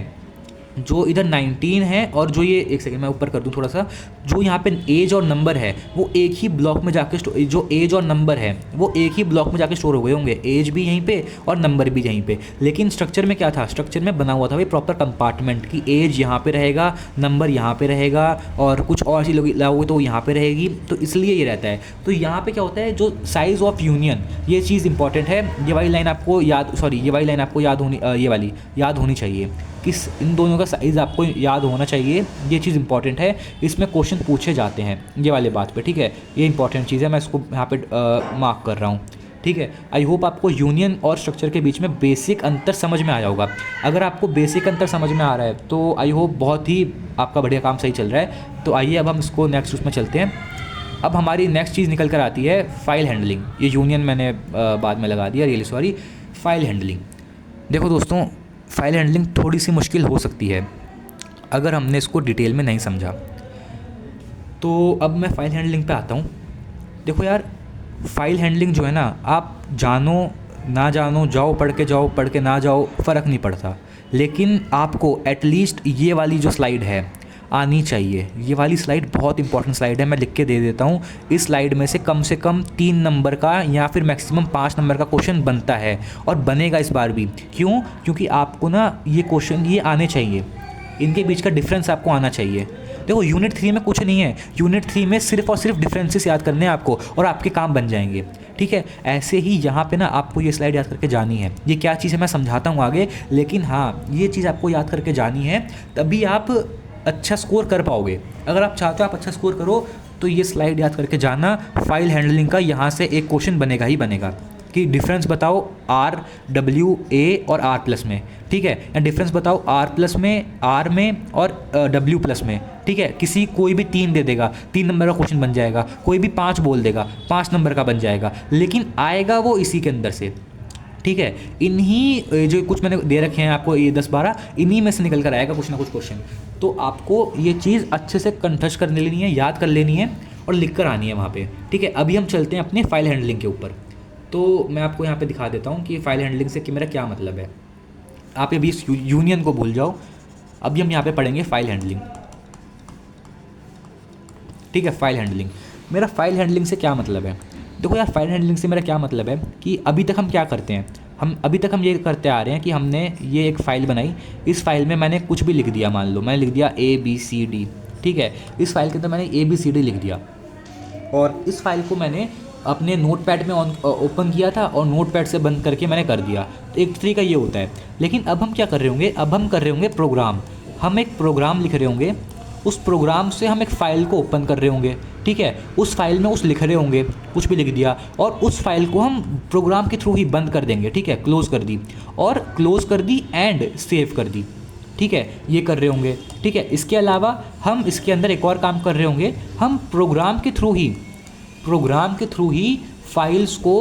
जो इधर 19 है और जो ये, एक सेकंड मैं ऊपर कर दूं थोड़ा सा, जो यहाँ पे एज और नंबर है वो एक ही ब्लॉक में जाके जो एज और नंबर है वो एक ही ब्लॉक में जाके स्टोर हो गए होंगे, एज भी यहीं पे और नंबर भी यहीं पे। लेकिन स्ट्रक्चर में क्या था, स्ट्रक्चर में बना हुआ था भाई प्रॉपर कंपार्टमेंट की, एज यहाँ पे रहेगा, नंबर यहाँ पे रहेगा और कुछ और चीज़ लाओगे तो यहाँ पे रहेगी, तो इसलिए ये रहता है। तो यहाँ पे क्या होता है, जो साइज़ ऑफ यूनियन, ये चीज़ इंपॉर्टेंट है, ये वाली लाइन आपको याद, सॉरी ये वाली लाइन आपको याद होनी, ये वाली याद होनी चाहिए, किस इन दोनों का साइज़ आपको याद होना चाहिए, ये चीज़ इंपॉर्टेंट है, इसमें क्वेश्चन पूछे जाते हैं ये वाले बात पे, ठीक है। ये इंपॉर्टेंट चीज़ है, मैं इसको यहाँ पे मार्क कर रहा हूँ, ठीक है। आई होप आपको यूनियन और स्ट्रक्चर के बीच में बेसिक अंतर समझ में आया होगा। अगर आपको बेसिक अंतर समझ में आ रहा है तो आई होप बहुत ही आपका बढ़िया काम सही चल रहा है। तो आइए अब हम इसको नेक्स्ट उसमें चलते हैं। अब हमारी नेक्स्ट चीज़ निकल कर आती है फाइल हैंडलिंग। ये यूनियन मैंने बाद में लगा दिया, रियली सॉरी। फाइल हैंडलिंग, देखो दोस्तों, फाइल हैंडलिंग थोड़ी सी मुश्किल हो सकती है अगर हमने इसको डिटेल में नहीं समझा। तो अब मैं फ़ाइल हैंडलिंग पे आता हूँ। देखो यार, फ़ाइल हैंडलिंग जो है ना, आप जानो ना जानो, जाओ पढ़ के ना जाओ, फ़र्क नहीं पड़ता, लेकिन आपको एटलीस्ट ये वाली जो स्लाइड है आनी चाहिए। ये वाली स्लाइड बहुत इंपॉर्टेंट स्लाइड है, मैं लिख के दे देता हूँ। इस स्लाइड में से कम 3 नंबर का या फिर मैक्सिमम 5 नंबर का क्वेश्चन बनता है और बनेगा इस बार भी। क्यों? क्योंकि आपको ना ये क्वेश्चन ये आने चाहिए, इनके बीच का डिफरेंस आपको आना चाहिए। देखो यूनिट 3 में कुछ नहीं है, यूनिट 3 में सिर्फ और सिर्फ डिफरेंसेस याद करने हैं आपको और आपके काम बन जाएंगे, ठीक है। ऐसे ही यहाँ पे ना आपको ये स्लाइड याद करके जानी है। ये क्या चीज़ है मैं समझाता हूँ आगे, लेकिन हाँ ये चीज़ आपको याद करके जानी है, तभी आप अच्छा स्कोर कर पाओगे। अगर आप चाहते हो आप अच्छा स्कोर करो तो ये स्लाइड याद करके जाना। फाइल हैंडलिंग का यहाँ से एक क्वेश्चन बनेगा ही बनेगा कि डिफरेंस बताओ आर डब्ल्यू ए और आर प्लस में, ठीक है, या डिफरेंस बताओ आर प्लस में, आर में और डब्ल्यू प्लस में, ठीक है। किसी कोई भी 3 दे देगा, 3 नंबर का क्वेश्चन बन जाएगा, कोई भी 5 बोल देगा, 5 नंबर का बन जाएगा, लेकिन आएगा वो इसी के अंदर से, ठीक है। इन्हीं जो कुछ मैंने दे रखे हैं आपको, ये 10-12, इन्हीं में से निकल कर आएगा कुछ ना कुछ क्वेश्चन। तो आपको ये चीज़ अच्छे से कंठस्थ कर लेनी है, याद कर लेनी है और लिख कर आनी है वहाँ पे, ठीक है। अभी हम चलते हैं अपने फाइल हैंडलिंग के ऊपर। तो मैं आपको यहाँ पे दिखा देता हूँ कि फ़ाइल हैंडलिंग से कि मेरा क्या मतलब है। आप अभी इस यूनियन को भूल जाओ, अभी हम यहाँ पे पढ़ेंगे फ़ाइल हैंडलिंग, ठीक है। फ़ाइल हैंडलिंग, मेरा फ़ाइल हैंडलिंग से क्या मतलब है? देखो यार, फाइल हैंडलिंग से मेरा क्या मतलब है कि अभी तक हम क्या करते हैं, अभी तक हम ये करते आ रहे हैं कि हमने ये एक फ़ाइल बनाई, इस फाइल में मैंने कुछ भी लिख दिया, मान लो मैंने लिख दिया ABCD, ठीक है। इस फाइल के अंदर मैंने ABCD लिख दिया और इस फाइल को मैंने अपने नोटपैड में ओपन किया था और नोटपैड से बंद करके मैंने कर दिया। तो एक तरीका ये होता है। लेकिन अब हम क्या कर रहे होंगे, अब हम कर रहे होंगे प्रोग्राम। हम एक प्रोग्राम लिख रहे होंगे, उस प्रोग्राम से हम एक फ़ाइल को ओपन कर रहे होंगे, ठीक है। उस फाइल में उस लिख रहे होंगे, कुछ भी लिख दिया, और उस फाइल को हम प्रोग्राम के थ्रू ही बंद कर देंगे, ठीक है। क्लोज़ कर दी और क्लोज़ कर दी एंड सेव कर दी, ठीक है। ये कर रहे होंगे, ठीक है। इसके अलावा हम इसके अंदर एक और काम कर रहे होंगे, हम प्रोग्राम के थ्रू ही फाइल्स को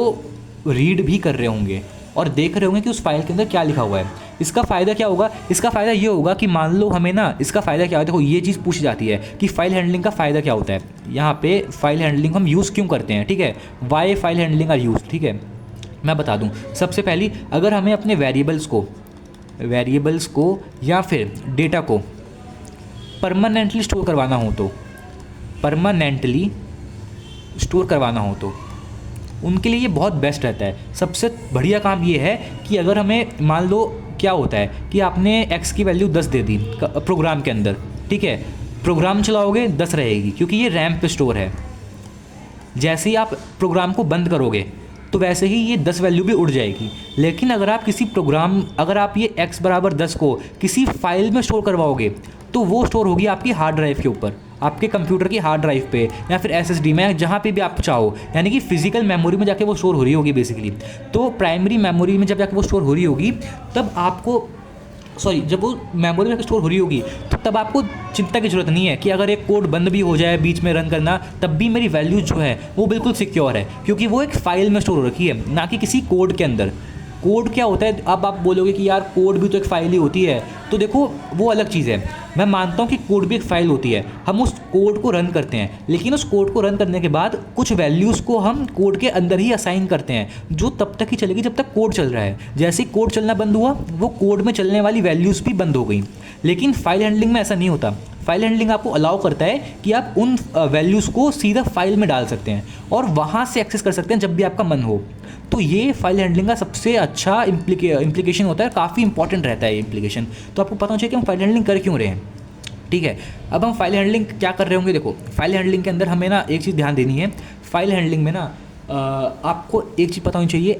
रीड भी कर रहे होंगे और देख रहे होंगे कि उस फाइल के अंदर क्या लिखा हुआ है। इसका फ़ायदा क्या होगा? इसका फ़ायदा ये होगा कि मान लो हमें ना, इसका फ़ायदा क्या होता है, देखो ये चीज़ पूछी जाती है कि फ़ाइल हैंडलिंग का फ़ायदा क्या होता है। यहाँ पे फ़ाइल हैंडलिंग हम यूज़ क्यों करते हैं, ठीक है। Why file handling are used, ठीक है। मैं बता दूँ, सबसे पहली, अगर हमें अपने वेरिएबल्स को या फिर डेटा को परमानेंटली स्टोर करवाना हो तो उनके लिए ये बहुत बेस्ट रहता है। सबसे बढ़िया काम ये है कि अगर हमें, मान लो क्या होता है कि आपने x की वैल्यू 10 दे दी प्रोग्राम के अंदर, ठीक है। प्रोग्राम चलाओगे 10 रहेगी क्योंकि ये रैम पे स्टोर है। जैसे ही आप प्रोग्राम को बंद करोगे तो वैसे ही ये 10 वैल्यू भी उड़ जाएगी। लेकिन अगर आप ये x बराबर 10 को किसी फाइल में स्टोर करवाओगे तो वो स्टोर होगी आपकी हार्ड ड्राइव के ऊपर, आपके कंप्यूटर की हार्ड ड्राइव पे या फिर SSD में, जहाँ पे भी आप चाहो, यानी कि फिजिकल मेमोरी में जाके वो स्टोर हो रही होगी बेसिकली। तो प्राइमरी मेमोरी में जब जाके वो स्टोर हो रही होगी तब आपको, जब वो मेमोरी में स्टोर हो रही होगी तो तब आपको चिंता की ज़रूरत नहीं है कि अगर एक कोड बंद भी हो जाए बीच में रन करना, तब भी मेरी वैल्यू जो है वो बिल्कुल सिक्योर है, क्योंकि वो एक फ़ाइल में स्टोर हो रखी है, ना कि किसी कोड के अंदर। कोड क्या होता है, अब आप बोलोगे कि यार कोड भी तो एक फ़ाइल ही होती है, तो देखो वो अलग चीज़ है। मैं मानता हूँ कि कोड भी एक फ़ाइल होती है, हम उस कोड को रन करते हैं, लेकिन उस कोड को रन करने के बाद कुछ वैल्यूज़ को हम कोड के अंदर ही असाइन करते हैं, जो तब तक ही चलेगी जब तक कोड चल रहा है। जैसे ही कोड चलना बंद हुआ, वो कोड में चलने वाली वैल्यूज़ भी बंद हो गई। लेकिन फाइल हैंडलिंग में ऐसा नहीं होता। फाइल हैंडलिंग आपको अलाउ करता है कि आप उन वैल्यूज़ को सीधा फाइल में डाल सकते हैं और वहाँ से एक्सेस कर सकते हैं जब भी आपका मन हो। तो ये फाइल हैंडलिंग का सबसे अच्छा इम्प्लीकेशन होता है, काफ़ी इंपॉर्टेंट रहता है ये इम्प्लीकेशन। तो आपको पता होना चाहिए कि हम फाइल हैंडलिंग कर क्यों रहे हैं। ठीक है, अब हम फाइल हैंडलिंग क्या कर रहे होंगे। देखो, फाइल हैंडलिंग के अंदर हमें ना एक चीज़ ध्यान देनी है। फाइल हैंडलिंग में ना आपको एक चीज़ पता होनी चाहिए,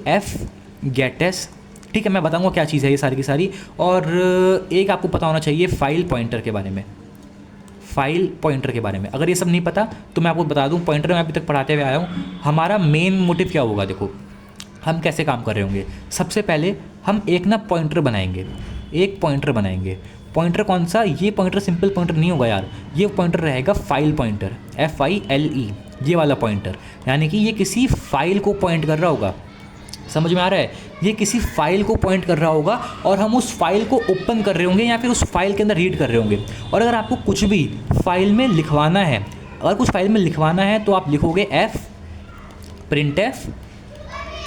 fgetS। ठीक है, मैं बताऊंगा क्या चीज़ है ये सारी की सारी। और एक आपको पता होना चाहिए फाइल पॉइंटर के बारे में। फाइल पॉइंटर के बारे में अगर ये सब नहीं पता तो मैं आपको बता दूं, पॉइंटर मैं अभी तक पढ़ाते हुए आया हूँ। हमारा मेन मोटिव क्या होगा, देखो हम कैसे काम कर रहे होंगे। सबसे पहले हम एक ना पॉइंटर बनाएंगे, एक पॉइंटर बनाएंगे। पॉइंटर कौन सा, ये पॉइंटर सिंपल पॉइंटर नहीं होगा यार, ये पॉइंटर रहेगा फाइल पॉइंटर, FILE, ये वाला पॉइंटर। यानी कि ये किसी फाइल को पॉइंट कर रहा होगा। समझ में आ रहा है, ये किसी फाइल को पॉइंट कर रहा होगा और हम उस फाइल को ओपन कर रहे होंगे या फिर उस फाइल के अंदर रीड कर रहे होंगे। और अगर आपको कुछ भी फाइल में लिखवाना है, अगर कुछ फाइल में लिखवाना है तो आप लिखोगे printf,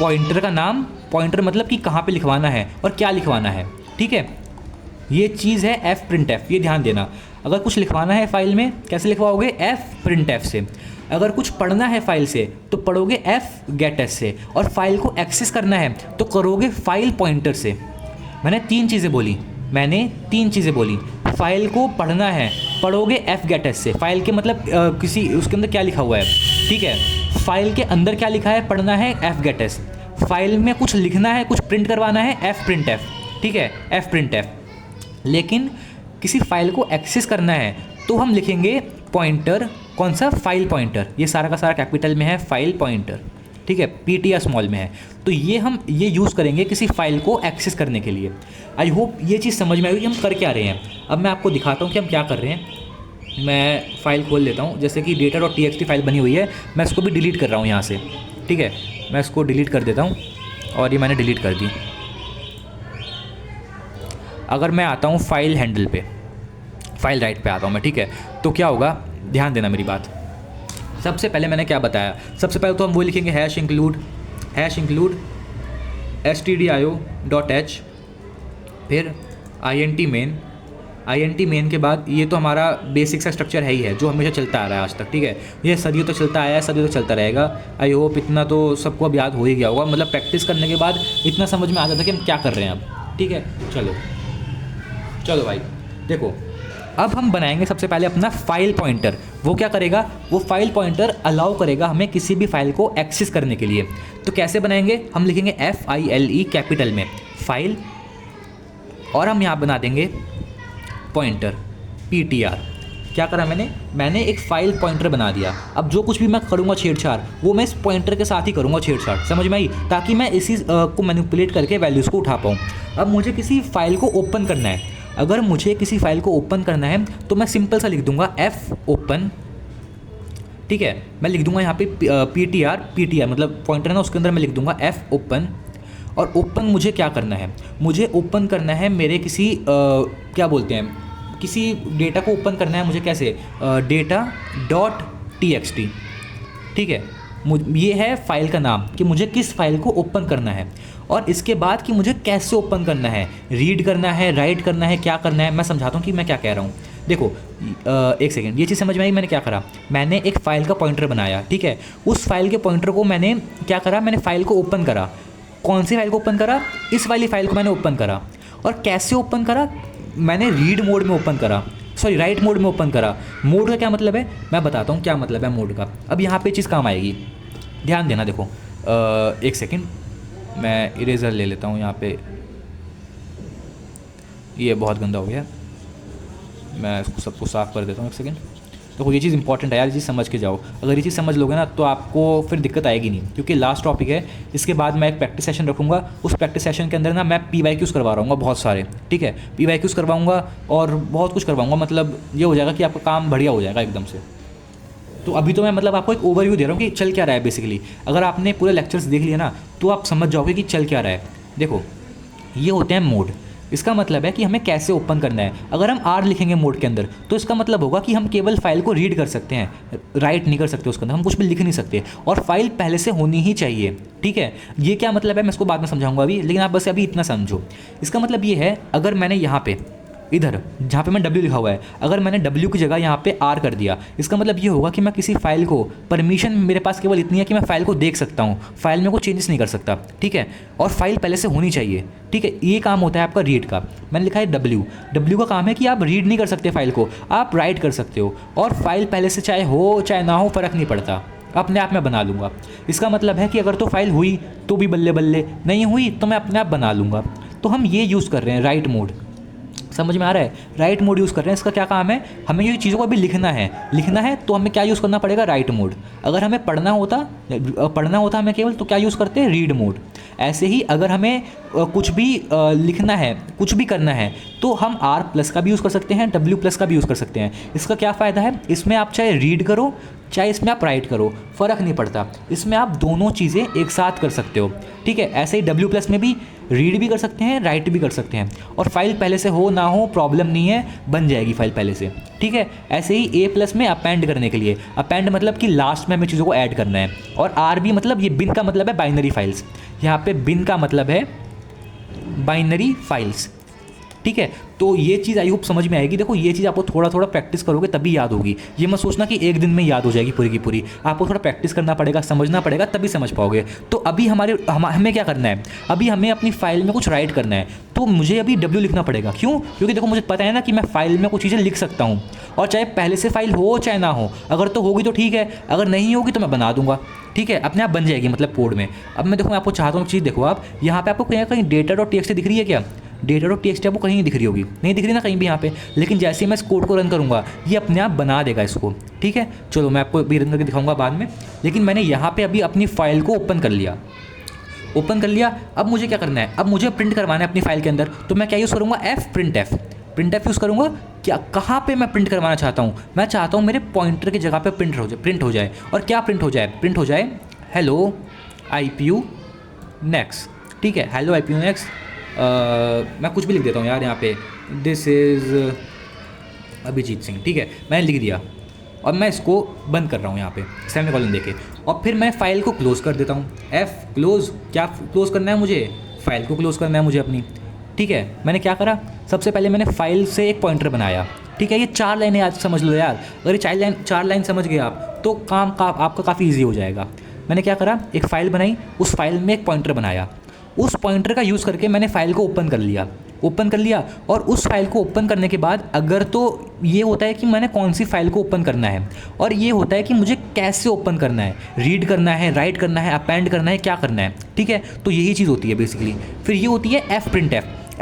पॉइंटर का नाम, पॉइंटर मतलब कि कहाँ पे लिखवाना है और क्या लिखवाना है। ठीक है, ये चीज़ है fprintf, ये ध्यान देना। अगर कुछ लिखवाना है फाइल में, कैसे लिखवाओगे, fprintf से। अगर कुछ पढ़ना है फाइल से तो पढ़ोगे fgetS से। और फाइल को एक्सेस करना है तो करोगे फाइल पॉइंटर से। मैंने तीन चीज़ें बोली। फाइल को पढ़ना है, पढ़ोगे fgetS से। फाइल के मतलब किसी उसके अंदर क्या लिखा हुआ है, ठीक है, फाइल के अंदर क्या लिखा है, पढ़ना है fgetS। फाइल में कुछ लिखना है, कुछ प्रिंट करवाना है, fprintf। ठीक है, fprintf। लेकिन किसी फाइल को एक्सेस करना है तो हम लिखेंगे पॉइंटर, कौन सा, फाइल पॉइंटर। ये सारा का सारा कैपिटल में है, फाइल पॉइंटर। ठीक है, PTR स्मॉल में है। तो ये हम ये यूज़ करेंगे किसी फाइल को एक्सेस करने के लिए। आई होप ये चीज़ समझ में आई कि हम कर क्या रहे हैं। अब मैं आपको दिखाता हूँ कि हम क्या कर रहे हैं। मैं फ़ाइल खोल लेता हूँ, जैसे कि data.txt फाइल बनी हुई है, मैं इसको भी डिलीट कर रहा हूँ यहाँ से। ठीक है, मैं इसको डिलीट कर देता हूँ और ये मैंने डिलीट कर दी। अगर मैं आता हूँ फाइल हैंडल पे, फाइल राइट पे आता हूँ मैं, ठीक है, तो क्या होगा, ध्यान देना मेरी बात। सबसे पहले मैंने क्या बताया, सबसे पहले तो हम वो लिखेंगे #include stdio.h, फिर int main के बाद ये तो हमारा बेसिक सा स्ट्रक्चर है ही है जो हमेशा चलता आ रहा है आज तक। ठीक है, ये सदियों तक चलता आया है, सदियों तक चलता रहेगा। आई होप इतना तो सबको अब याद हो ही गया होगा, मतलब प्रैक्टिस करने के बाद इतना समझ में आ जाता है कि हम क्या कर रहे हैं अब। ठीक है, चलो भाई देखो, अब हम बनाएंगे सबसे पहले अपना फाइल पॉइंटर। वो क्या करेगा, वो फाइल पॉइंटर अलाउ करेगा हमें किसी भी फाइल को एक्सेस करने के लिए। तो कैसे बनाएंगे, हम लिखेंगे FILE कैपिटल में फाइल, और हम यहाँ बना देंगे पॉइंटर PTR। क्या करा मैंने एक फाइल पॉइंटर बना दिया। अब जो कुछ भी मैं करूँगा छेड़छाड़, वो मैं इस पॉइंटर के साथ ही करूँगा छेड़छाड़, समझ में आई, ताकि मैं इसी को मैनिपुलेट करके वैल्यूज़ को उठा पाऊँ। अब मुझे किसी फाइल को ओपन करना है, अगर मुझे किसी फाइल को ओपन करना है तो मैं सिंपल सा लिख दूंगा fopen। ठीक है, मैं लिख दूंगा यहाँ पे PTR मतलब पॉइंटर है ना, उसके अंदर मैं लिख दूंगा fopen। और ओपन मुझे क्या करना है, मुझे ओपन करना है मेरे किसी क्या बोलते हैं, किसी डेटा को ओपन करना है मुझे। कैसे, data.txt। ठीक है, ये है फाइल का नाम कि मुझे किस फाइल को ओपन करना है, और इसके बाद कि मुझे कैसे ओपन करना है, रीड करना है, राइट करना है, क्या करना है। मैं समझाता हूँ कि मैं क्या कह रहा हूँ। देखो एक सेकेंड, ये चीज़ समझ में आई। मैंने क्या करा, मैंने एक फ़ाइल का पॉइंटर बनाया। ठीक है, उस फाइल के पॉइंटर को मैंने क्या करा, मैंने फ़ाइल को ओपन करा। कौन सी फाइल को ओपन करा, इस वाली फाइल को मैंने ओपन करा। और कैसे ओपन करा, मैंने रीड मोड में ओपन करा, सॉरी राइट मोड में ओपन करा। मोड का क्या मतलब है, मैं बताता हूँ क्या मतलब है मोड का। अब यहाँ पे चीज़ काम आएगी, ध्यान देना। देखो एक सेकेंड, मैं इरेज़र ले लेता हूँ यहाँ पे, ये बहुत गंदा हो गया, मैं इसको सबको साफ़ कर देता हूँ। एक सेकेंड, देखो ये चीज़ इंपॉर्टेंट है यार, ये चीज़ समझ के जाओ। अगर ये चीज़ समझ लोगे ना तो आपको फिर दिक्कत आएगी नहीं, क्योंकि लास्ट टॉपिक है। इसके बाद मैं एक प्रैक्टिस सेशन रखूँगा, उस प्रैक्टिस सेशन के अंदर ना मैं PYQs करवा रहा हूँ बहुत सारे। ठीक है, PYQs करवाऊँगा और बहुत कुछ करवाऊँगा, मतलब ये हो जाएगा कि आपका काम बढ़िया हो जाएगा एकदम से। तो अभी तो मैं मतलब आपको एक ओवरव्यू दे रहा हूँ कि चल क्या रहा है बेसिकली। अगर आपने पूरे लेक्चर्स देख लिया ना तो आप समझ जाओगे कि चल क्या रहा है। देखो ये होते हैं मोड, इसका मतलब है कि हमें कैसे ओपन करना है। अगर हम आर लिखेंगे मोड के अंदर तो इसका मतलब होगा कि हम केवल फाइल को रीड कर सकते हैं, राइट नहीं कर सकते उसके अंदर, हम कुछ भी लिख नहीं सकते, और फाइल पहले से होनी ही चाहिए। ठीक है, ये क्या मतलब है मैं इसको बाद में समझाऊंगा अभी, लेकिन आप बस अभी इतना समझो। इसका मतलब ये है, अगर मैंने यहाँ पे इधर जहाँ पे मैं W लिखा हुआ है, अगर मैंने W की जगह यहाँ पे R कर दिया, इसका मतलब ये होगा कि मैं किसी फाइल को, परमिशन मेरे पास केवल इतनी है कि मैं फाइल को देख सकता हूँ, फाइल में कोई चेंजेस नहीं कर सकता। ठीक है, और फाइल पहले से होनी चाहिए। ठीक है, ये काम होता है आपका रीड का। मैंने लिखा है W का काम है कि आप रीड नहीं कर सकते फाइल को, आप राइट कर सकते हो, और फाइल पहले से चाहे हो चाहे ना हो फ़र्क नहीं पड़ता, अपने आप मैं बना लूँगा। इसका मतलब है कि अगर तो फाइल हुई तो भी बल्ले बल्ले, नहीं हुई तो मैं अपने आप बना लूँगा। तो हम ये यूज़ कर रहे हैं राइट मोड, समझ में आ रहा है? राइट मोड यूज़ कर रहे हैं। इसका क्या काम है, हमें ये चीज़ों को अभी लिखना है तो हमें क्या यूज़ करना पड़ेगा, राइट मोड। अगर हमें पढ़ना होता हमें केवल, तो क्या यूज़ करते हैं, रीड मोड। ऐसे ही अगर हमें कुछ भी लिखना है, कुछ भी करना है, तो हम R+ का भी यूज़ कर सकते हैं, W+ का भी यूज़ कर सकते हैं। इसका क्या फ़ायदा है, इसमें आप चाहे रीड करो चाहे इसमें आप राइट करो, फ़र्क नहीं पड़ता, इसमें आप दोनों चीज़ें एक साथ कर सकते हो। ठीक है, ऐसे ही W+ में भी रीड भी कर सकते हैं, राइट भी कर सकते हैं, और फाइल पहले से हो ना हो प्रॉब्लम नहीं है, बन जाएगी फाइल पहले से। ठीक है, ऐसे ही A+ में अपेंड करने के लिए, अपेंड मतलब कि लास्ट में हमें चीज़ों को ऐड करना है, और RB मतलब, ये बिन का मतलब है बाइनरी फाइल्स, यहाँ पे बिन का मतलब है बाइनरी फाइल्स। ठीक है, तो ये चीज़ आई होप समझ में आएगी। देखो, ये चीज़ आपको थोड़ा थोड़ा प्रैक्टिस करोगे तभी याद होगी, ये मत सोचना कि एक दिन में याद हो जाएगी पूरी की पूरी, आपको थोड़ा प्रैक्टिस करना पड़ेगा, समझना पड़ेगा, तभी समझ पाओगे। तो अभी हमें क्या करना है, अभी हमें अपनी फाइल में कुछ राइट करना है, तो मुझे अभी W लिखना पड़ेगा। क्यों? क्योंकि देखो, मुझे पता है ना कि मैं फाइल में कुछ चीज़ें लिख सकता हूँ, और चाहे पहले से फाइल हो चाहे ना हो, अगर तो होगी तो ठीक है, अगर नहीं होगी तो मैं बना दूंगा। ठीक है, अपने आप बन जाएगी, मतलब कोड में। अब मैं देखो, मैं आपको चाहता हूँ चीज़, देखो आप यहाँ पे आपको कहीं कहीं data.txt दिख रही है क्या? data.txt आपको कहीं नहीं दिख रही होगी, नहीं दिख रही ना कहीं भी यहाँ पे, लेकिन जैसे ही मैं इस कोड को रन करूँगा ये अपने आप बना देगा इसको। ठीक है, चलो मैं आपको भी रन करके दिखाऊंगा बाद में, लेकिन मैंने यहाँ पे अभी अपनी फाइल को ओपन कर लिया। अब मुझे क्या करना है, अब मुझे प्रिंट करवाना है अपनी फाइल के अंदर, तो मैं क्या यूज़ करूँगा, प्रिंट एफ यूज़ करूँगा। क्या, कहाँ पे मैं प्रिंट करवाना चाहता हूँ, मैं चाहता हूँ मेरे पॉइंटर की जगह पे प्रिंट हो जाए। और क्या प्रिंट हो जाए, हेलो IPU नेक्स्ट। ठीक है, हेलो IPU नेक्स्ट, मैं कुछ भी लिख देता हूँ यार यहाँ पे, दिस इज़ अभिजीत सिंह। ठीक है, मैंने लिख दिया, और मैं इसको बंद कर रहा हूँ यहाँ पे सेमीकोलन देके, और फिर मैं फाइल को क्लोज़ कर देता हूँ। क्लोज़, क्या क्लोज़ करना है मुझे, फाइल को क्लोज़ करना है मुझे अपनी। ठीक है, मैंने क्या करा, सबसे पहले मैंने फाइल से एक पॉइंटर बनाया। ठीक है, ये 4 लाइनें आज समझ लो यार, अगर ये 4 लाइन समझ गए आप तो काम आपका काफ़ी ईजी हो जाएगा। मैंने क्या करा, एक फ़ाइल बनाई, उस फाइल में एक पॉइंटर बनाया, उस पॉइंटर का यूज़ करके मैंने फ़ाइल को ओपन कर लिया, और उस फाइल को ओपन करने के बाद अगर तो ये होता है कि मैंने कौन सी फाइल को ओपन करना है, और ये होता है कि मुझे कैसे ओपन करना है, रीड करना है, राइट करना है, अपेंड करना है, क्या करना है। ठीक है, तो यही चीज़ होती है बेसिकली। फिर ये होती है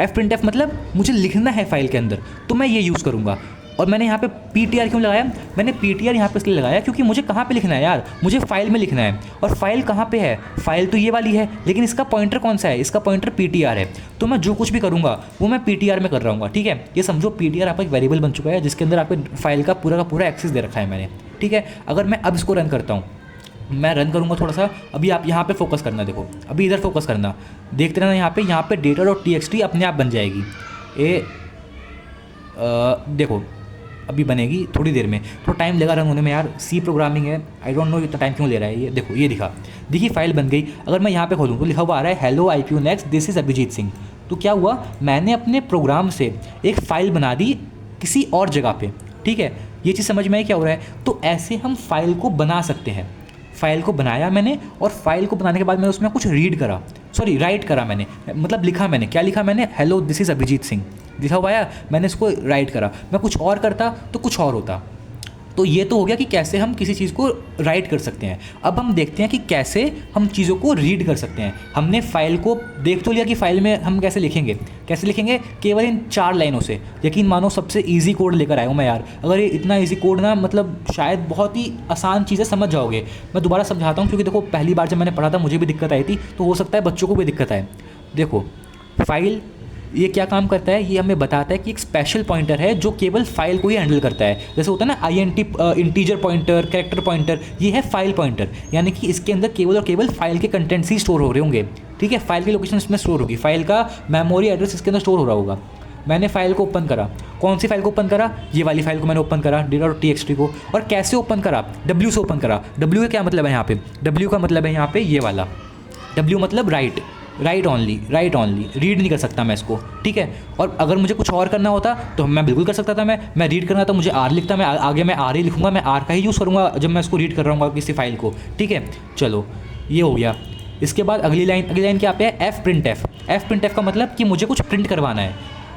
printf मतलब मुझे लिखना है फाइल के अंदर, तो मैं ये यूज़ करूँगा। और मैंने यहाँ पे PTR क्यों लगाया, मैंने PTR यहाँ पे इसलिए लगाया क्योंकि मुझे कहाँ पे लिखना है यार, मुझे फाइल में लिखना है, और फाइल कहाँ पे है, फाइल तो ये वाली है, लेकिन इसका पॉइंटर कौन सा है, इसका पॉइंटर PTR है। तो मैं जो कुछ भी करूँगा वो मैं PTR में कर रहा हूँ। ठीक है, ये समझो PTR आपका एक वेरिएबल बन चुका है जिसके अंदर आपके फाइल का पूरा एक्सेस दे रखा है मैंने। ठीक है, अगर मैं अब इसको रन करता हूँ, मैं रन करूँगा थोड़ा सा, अभी आप यहाँ पे फोकस करना, देखो अभी इधर फोकस करना, देखते रहना, यहाँ पे data.txt अपने आप बन जाएगी। देखो अभी बनेगी थोड़ी देर में, तो टाइम लगा रन होने में यार, C प्रोग्रामिंग है, आई डोंट नो इतना टाइम क्यों ले रहा है। ये देखो, ये देखिए फाइल बन गई। अगर मैं यहाँ पे खोलूँ तो लिखा हुआ आ रहा है hello IPU next, this is Abhijit Singh. तो क्या हुआ, मैंने अपने प्रोग्राम से एक फ़ाइल बना दी किसी और जगह पे। ठीक है, ये चीज़ समझ में आई क्या हो रहा है। तो ऐसे हम फाइल को बना सकते हैं। फाइल को बनाया मैंने, और फाइल को बनाने के बाद मैंने उसमें कुछ राइट करा मैंने, मतलब लिखा मैंने, क्या लिखा मैंने, hello this is Abhijit Singh लिखा हुआ है, मैंने इसको राइट करा। मैं कुछ और करता तो कुछ और होता। तो ये तो हो गया कि कैसे हम किसी चीज़ को राइट कर सकते हैं। अब हम देखते हैं कि कैसे हम चीज़ों को रीड कर सकते हैं। हमने फाइल को देख तो लिया कि फाइल में हम कैसे लिखेंगे, केवल इन 4 लाइनों से। यकीन मानो सबसे ईजी कोड लेकर आया हूँ मैं यार, अगर ये इतना ईजी कोड ना, मतलब शायद बहुत ही आसान चीज़ें समझ जाओगे। मैं दोबारा समझाता हूँ, क्योंकि देखो पहली बार जब मैंने पढ़ा था मुझे भी दिक्कत आई थी, तो हो सकता है बच्चों को भी दिक्कत आए। देखो फाइल, ये क्या काम करता है, ये हमें बताता है कि एक स्पेशल पॉइंटर है जो केवल फाइल को ही हैंडल करता है। जैसे होता है ना INT integer pointer, character pointer, ये है फाइल पॉइंटर, यानी कि इसके अंदर केवल और केवल फाइल के कंटेंट्स ही स्टोर हो रहे होंगे। ठीक है। फाइल की लोकेशन इसमें स्टोर होगी, फाइल का मेमोरी एड्रेस इसके अंदर स्टोर हो रहा होगा। मैंने फाइल को ओपन करा, कौन सी फाइल को ओपन करा, ये वाली फाइल को मैंने ओपन करा data.txt को। और कैसे ओपन करा, W से ओपन करा। W का क्या मतलब है यहाँ पे, W का मतलब है यहाँ पे ये वाला, W मतलब राइट ओनली, रीड नहीं कर सकता मैं इसको, ठीक है। और अगर मुझे कुछ और करना होता तो मैं बिल्कुल कर सकता था, मैं रीड करना था मुझे R लिखता, मैं आगे मैं R ही लिखूँगा, मैं R का ही यूज़ करूँगा जब मैं इसको रीड कर रहा हूँ किसी फाइल को, ठीक है। चलो ये हो गया। इसके बाद अगली लाइन क्या पे है, f printf का मतलब कि मुझे कुछ प्रिंट करवाना है,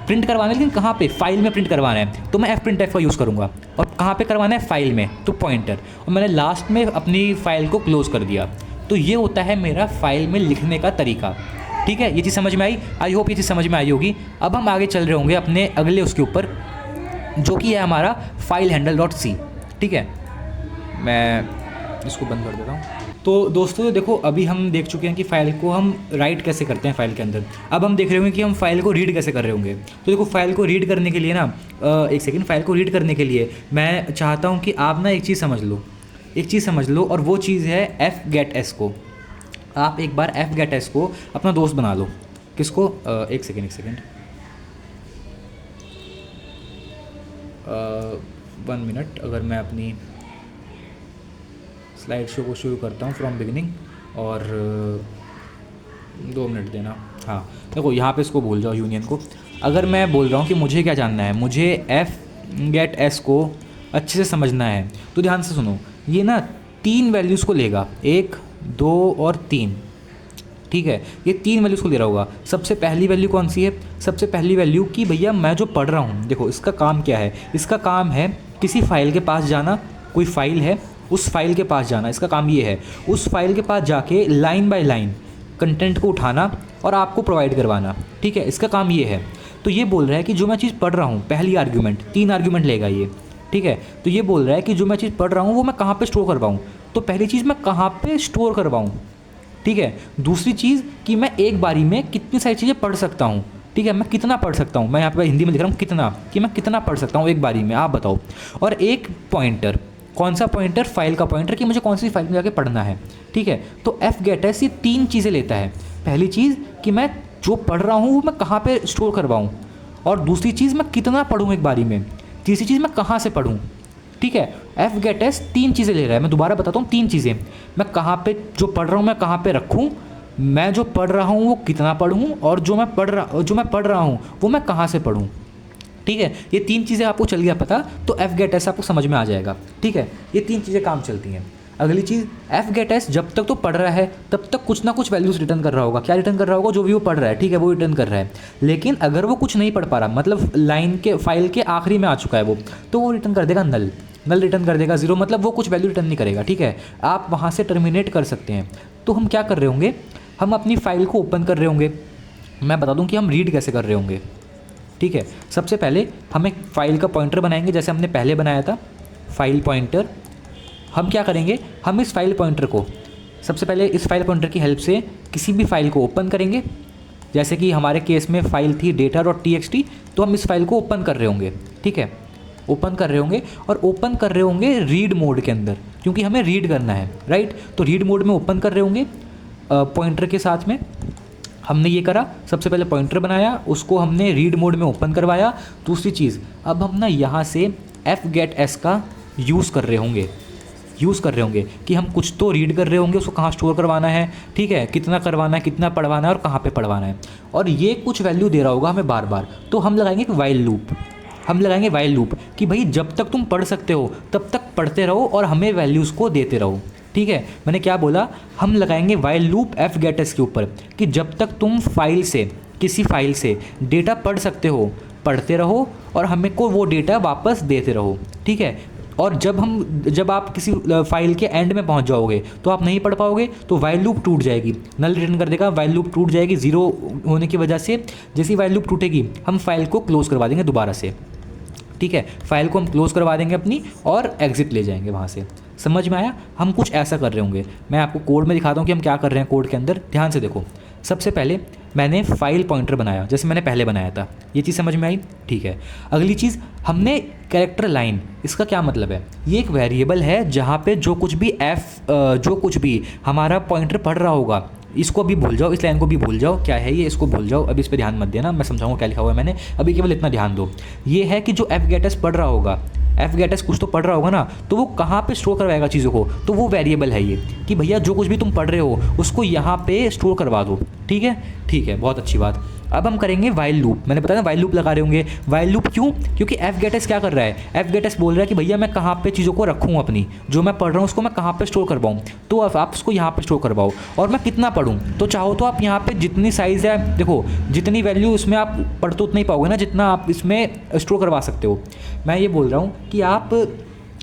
लेकिन कहाँ पे, फाइल में प्रिंट करवाना है, तो मैं f printf का यूज़ करूँगा। और कहाँ पे करवाना है, फाइल में, तो पॉइंटर। और मैंने लास्ट में अपनी फाइल को क्लोज़ कर दिया। तो ये होता है मेरा फाइल में लिखने का तरीका, ठीक है। ये चीज़ समझ में आई, आई होप ये चीज़ समझ में आई होगी। अब हम आगे चल रहे होंगे अपने अगले उसके ऊपर, जो कि है हमारा फाइल handle.c, ठीक है। मैं इसको बंद कर देता हूँ। तो दोस्तों देखो, अभी हम देख चुके हैं कि फ़ाइल को हम राइट कैसे करते हैं फाइल के अंदर। अब हम देख रहे होंगे कि हम फाइल को रीड कैसे कर रहे होंगे। तो देखो, फाइल को रीड करने के लिए ना, एक सेकेंड, फाइल को रीड करने के लिए मैं चाहता हूँ कि आप ना एक चीज़ समझ लो, और वो चीज़ है fgetS को। आप एक बार fgetS को अपना दोस्त बना लो। किसको, एक सेकेंड 1 मिनट, अगर मैं अपनी स्लाइड शो को शुरू करता हूँ फ्रॉम बिगिनिंग, और 2 मिनट देना। हाँ देखो, यहाँ पे इसको भूल जाओ यूनियन को। अगर मैं बोल रहा हूँ कि मुझे क्या जानना है, मुझे fgetS को अच्छे से समझना है, तो ध्यान से सुनो। ये ना 3 वैल्यूज़ को लेगा, 1 2 और 3, ठीक है। ये 3 वैल्यूज़ को ले रहा होगा। सबसे पहली वैल्यू कौन सी है, सबसे पहली वैल्यू कि भैया मैं जो पढ़ रहा हूँ, देखो इसका काम क्या है, इसका काम है किसी फाइल के पास जाना, कोई फाइल है उस फाइल के पास जाना, इसका काम ये है। उस फाइल के पास जाके लाइन बाय लाइन कंटेंट को उठाना और आपको प्रोवाइड करवाना, ठीक है, इसका काम ये है। तो ये बोल रहा है कि जो मैं चीज़ पढ़ रहा हूँ, पहली आर्ग्यूमेंट, 3 आर्ग्यूमेंट लेगा ये, ठीक है। तो ये बोल रहा है कि जो मैं चीज़ पढ़ रहा हूँ वो मैं कहाँ पे स्टोर करवाऊँ। तो पहली चीज़ मैं कहाँ पे स्टोर करवाऊँ, ठीक है। दूसरी चीज़ कि मैं एक बारी में कितनी सारी चीज़ें पढ़ सकता हूँ, ठीक है, मैं कितना पढ़ सकता हूँ। मैं यहाँ पे हिंदी में लिख रहा हूँ कितना, कि मैं कितना पढ़ सकता हूँ एक बारी में, आप बताओ। और एक पॉइंटर, कौन सा पॉइंटर, फाइल का पॉइंटर, कि मुझे कौन सी फाइल में जाके पढ़ना है, ठीक है। तो fgetS ये 3 चीज़ें लेता है। पहली चीज़ कि मैं जो पढ़ रहा हूँ वो मैं कहाँ पे स्टोर करवाऊँ, और दूसरी चीज़ मैं कितना पढ़ूँ एक बारी में, तीसरी चीज़ मैं कहाँ से पढ़ूँ, ठीक है। fgetS 3 चीज़ें ले रहा है। मैं दोबारा बताता हूँ, 3 चीज़ें, मैं कहाँ पे जो पढ़ रहा हूँ मैं कहाँ पे रखूँ, मैं जो पढ़ रहा हूँ वो कितना पढ़ूँ, और जो मैं पढ़ रहा हूँ वो मैं कहाँ से पढ़ूँ, ठीक है। ये 3 चीज़ें आपको चल गया पता, तो fgetS आपको समझ में आ जाएगा, ठीक है। ये 3 चीज़ें काम चलती हैं। अगली चीज़, fgetS जब तक तो पढ़ रहा है तब तक कुछ ना कुछ वैल्यूज़ रिटर्न कर रहा होगा। क्या रिटर्न कर रहा होगा, जो भी वो पढ़ रहा है, ठीक है, वो रिटर्न कर रहा है। लेकिन अगर वो कुछ नहीं पढ़ पा रहा, मतलब लाइन के फाइल के आखिरी में आ चुका है वो, तो वो रिटर्न कर देगा नल रिटर्न कर देगा, 0, मतलब वो कुछ वैल्यू रिटर्न नहीं करेगा, ठीक है। आप वहाँ से टर्मिनेट कर सकते हैं। तो हम क्या कर रहे होंगे, हम अपनी फ़ाइल को ओपन कर रहे होंगे। मैं बता दूँ कि हम रीड कैसे कर रहे होंगे, ठीक है। सबसे पहले हम एक फ़ाइल का पॉइंटर बनाएंगे, जैसे हमने पहले बनाया था, फाइल पॉइंटर। हम क्या करेंगे, हम इस फाइल पॉइंटर को सबसे पहले इस फाइल पॉइंटर की हेल्प से किसी भी फाइल को ओपन करेंगे। जैसे कि हमारे केस में फ़ाइल थी data.txt, तो हम इस फाइल को ओपन कर रहे होंगे, ठीक है, ओपन कर रहे होंगे। और ओपन कर रहे होंगे रीड मोड के अंदर, क्योंकि हमें रीड करना है, राइट। तो रीड मोड में ओपन कर रहे होंगे पॉइंटर के साथ में। हमने ये करा, सबसे पहले पॉइंटर बनाया, उसको हमने रीड मोड में ओपन करवाया। दूसरी चीज़, अब हम ना यहाँ से fgetS का यूज़ कर रहे होंगे कि हम कुछ तो रीड कर रहे होंगे, उसको कहाँ स्टोर करवाना है, ठीक है, कितना करवाना है, कितना पढ़वाना है और कहाँ पे पढ़वाना है, और ये कुछ वैल्यू दे रहा होगा हमें बार बार। तो हम लगाएंगे एक वाइल लूप, कि भाई जब तक तुम पढ़ सकते हो तब तक पढ़ते रहो और हमें वैल्यूज़ को देते रहो, ठीक है। मैंने क्या बोला, हम लगाएंगे वाइल लूप fgetS के ऊपर, कि जब तक तुम किसी फाइल से डेटा पढ़ सकते हो पढ़ते रहो और हमें को वो डेटा वापस देते रहो, ठीक है। और जब आप किसी फाइल के एंड में पहुंच जाओगे तो आप नहीं पढ़ पाओगे, तो वाइल लूप टूट जाएगी, नल रिटर्न कर देगा, वाइल लूप टूट जाएगी 0 होने की वजह से। जैसी वाइल लूप टूटेगी हम फाइल को क्लोज़ करवा देंगे दोबारा से, ठीक है। फाइल को हम क्लोज़ करवा देंगे अपनी और एग्जिट ले जाएंगे वहाँ से। समझ में आया, हम कुछ ऐसा कर रहे होंगे। मैं आपको कोड में दिखाता हूँ कि हम क्या कर रहे हैं कोड के अंदर, ध्यान से देखो। सबसे पहले मैंने फाइल पॉइंटर बनाया, जैसे मैंने पहले बनाया था, ये चीज़ समझ में आई, ठीक है। अगली चीज़, हमने कैरेक्टर लाइन, इसका क्या मतलब है, ये एक वेरिएबल है जहाँ पे जो कुछ भी हमारा पॉइंटर पढ़ रहा होगा, इसको अभी भूल जाओ, इस लाइन को भी भूल जाओ, क्या है ये, इसको भूल जाओ, अभी इस पर ध्यान मत देना, मैं समझाऊंगा क्या लिखा हुआ है मैंने, अभी केवल इतना ध्यान दो। ये है कि जो एफ गेट एस पढ़ रहा होगा, एफ गेट एस कुछ तो पढ़ रहा होगा ना, तो वो कहाँ पे स्टोर करवाएगा चीज़ों को, तो वो वेरिएबल है ये कि भैया जो कुछ भी तुम पढ़ रहे हो उसको यहाँ पे स्टोर करवा दो। ठीक है, ठीक है, बहुत अच्छी बात। अब हम करेंगे वाइल लूप। मैंने बताया ना वाइल लूप लगा रहे होंगे। वाइल लूप क्यों? क्योंकि एफ गेट एस क्या कर रहा है, एफ गेट एस बोल रहा है कि भैया मैं कहाँ पे चीज़ों को रखूँ, अपनी जो मैं पढ़ रहा हूँ उसको मैं कहाँ पे स्टोर करवाऊँ, तो आप उसको यहाँ पे स्टोर करवाओ, और मैं कितना पढ़ूँ, तो चाहो तो आप यहाँ पे जितनी साइज़ है, देखो जितनी वैल्यू इसमें आप पढ़ तो उतना ही पाओगे ना जितना आप इसमें स्टोर करवा सकते हो। मैं ये बोल रहा हूँ कि आप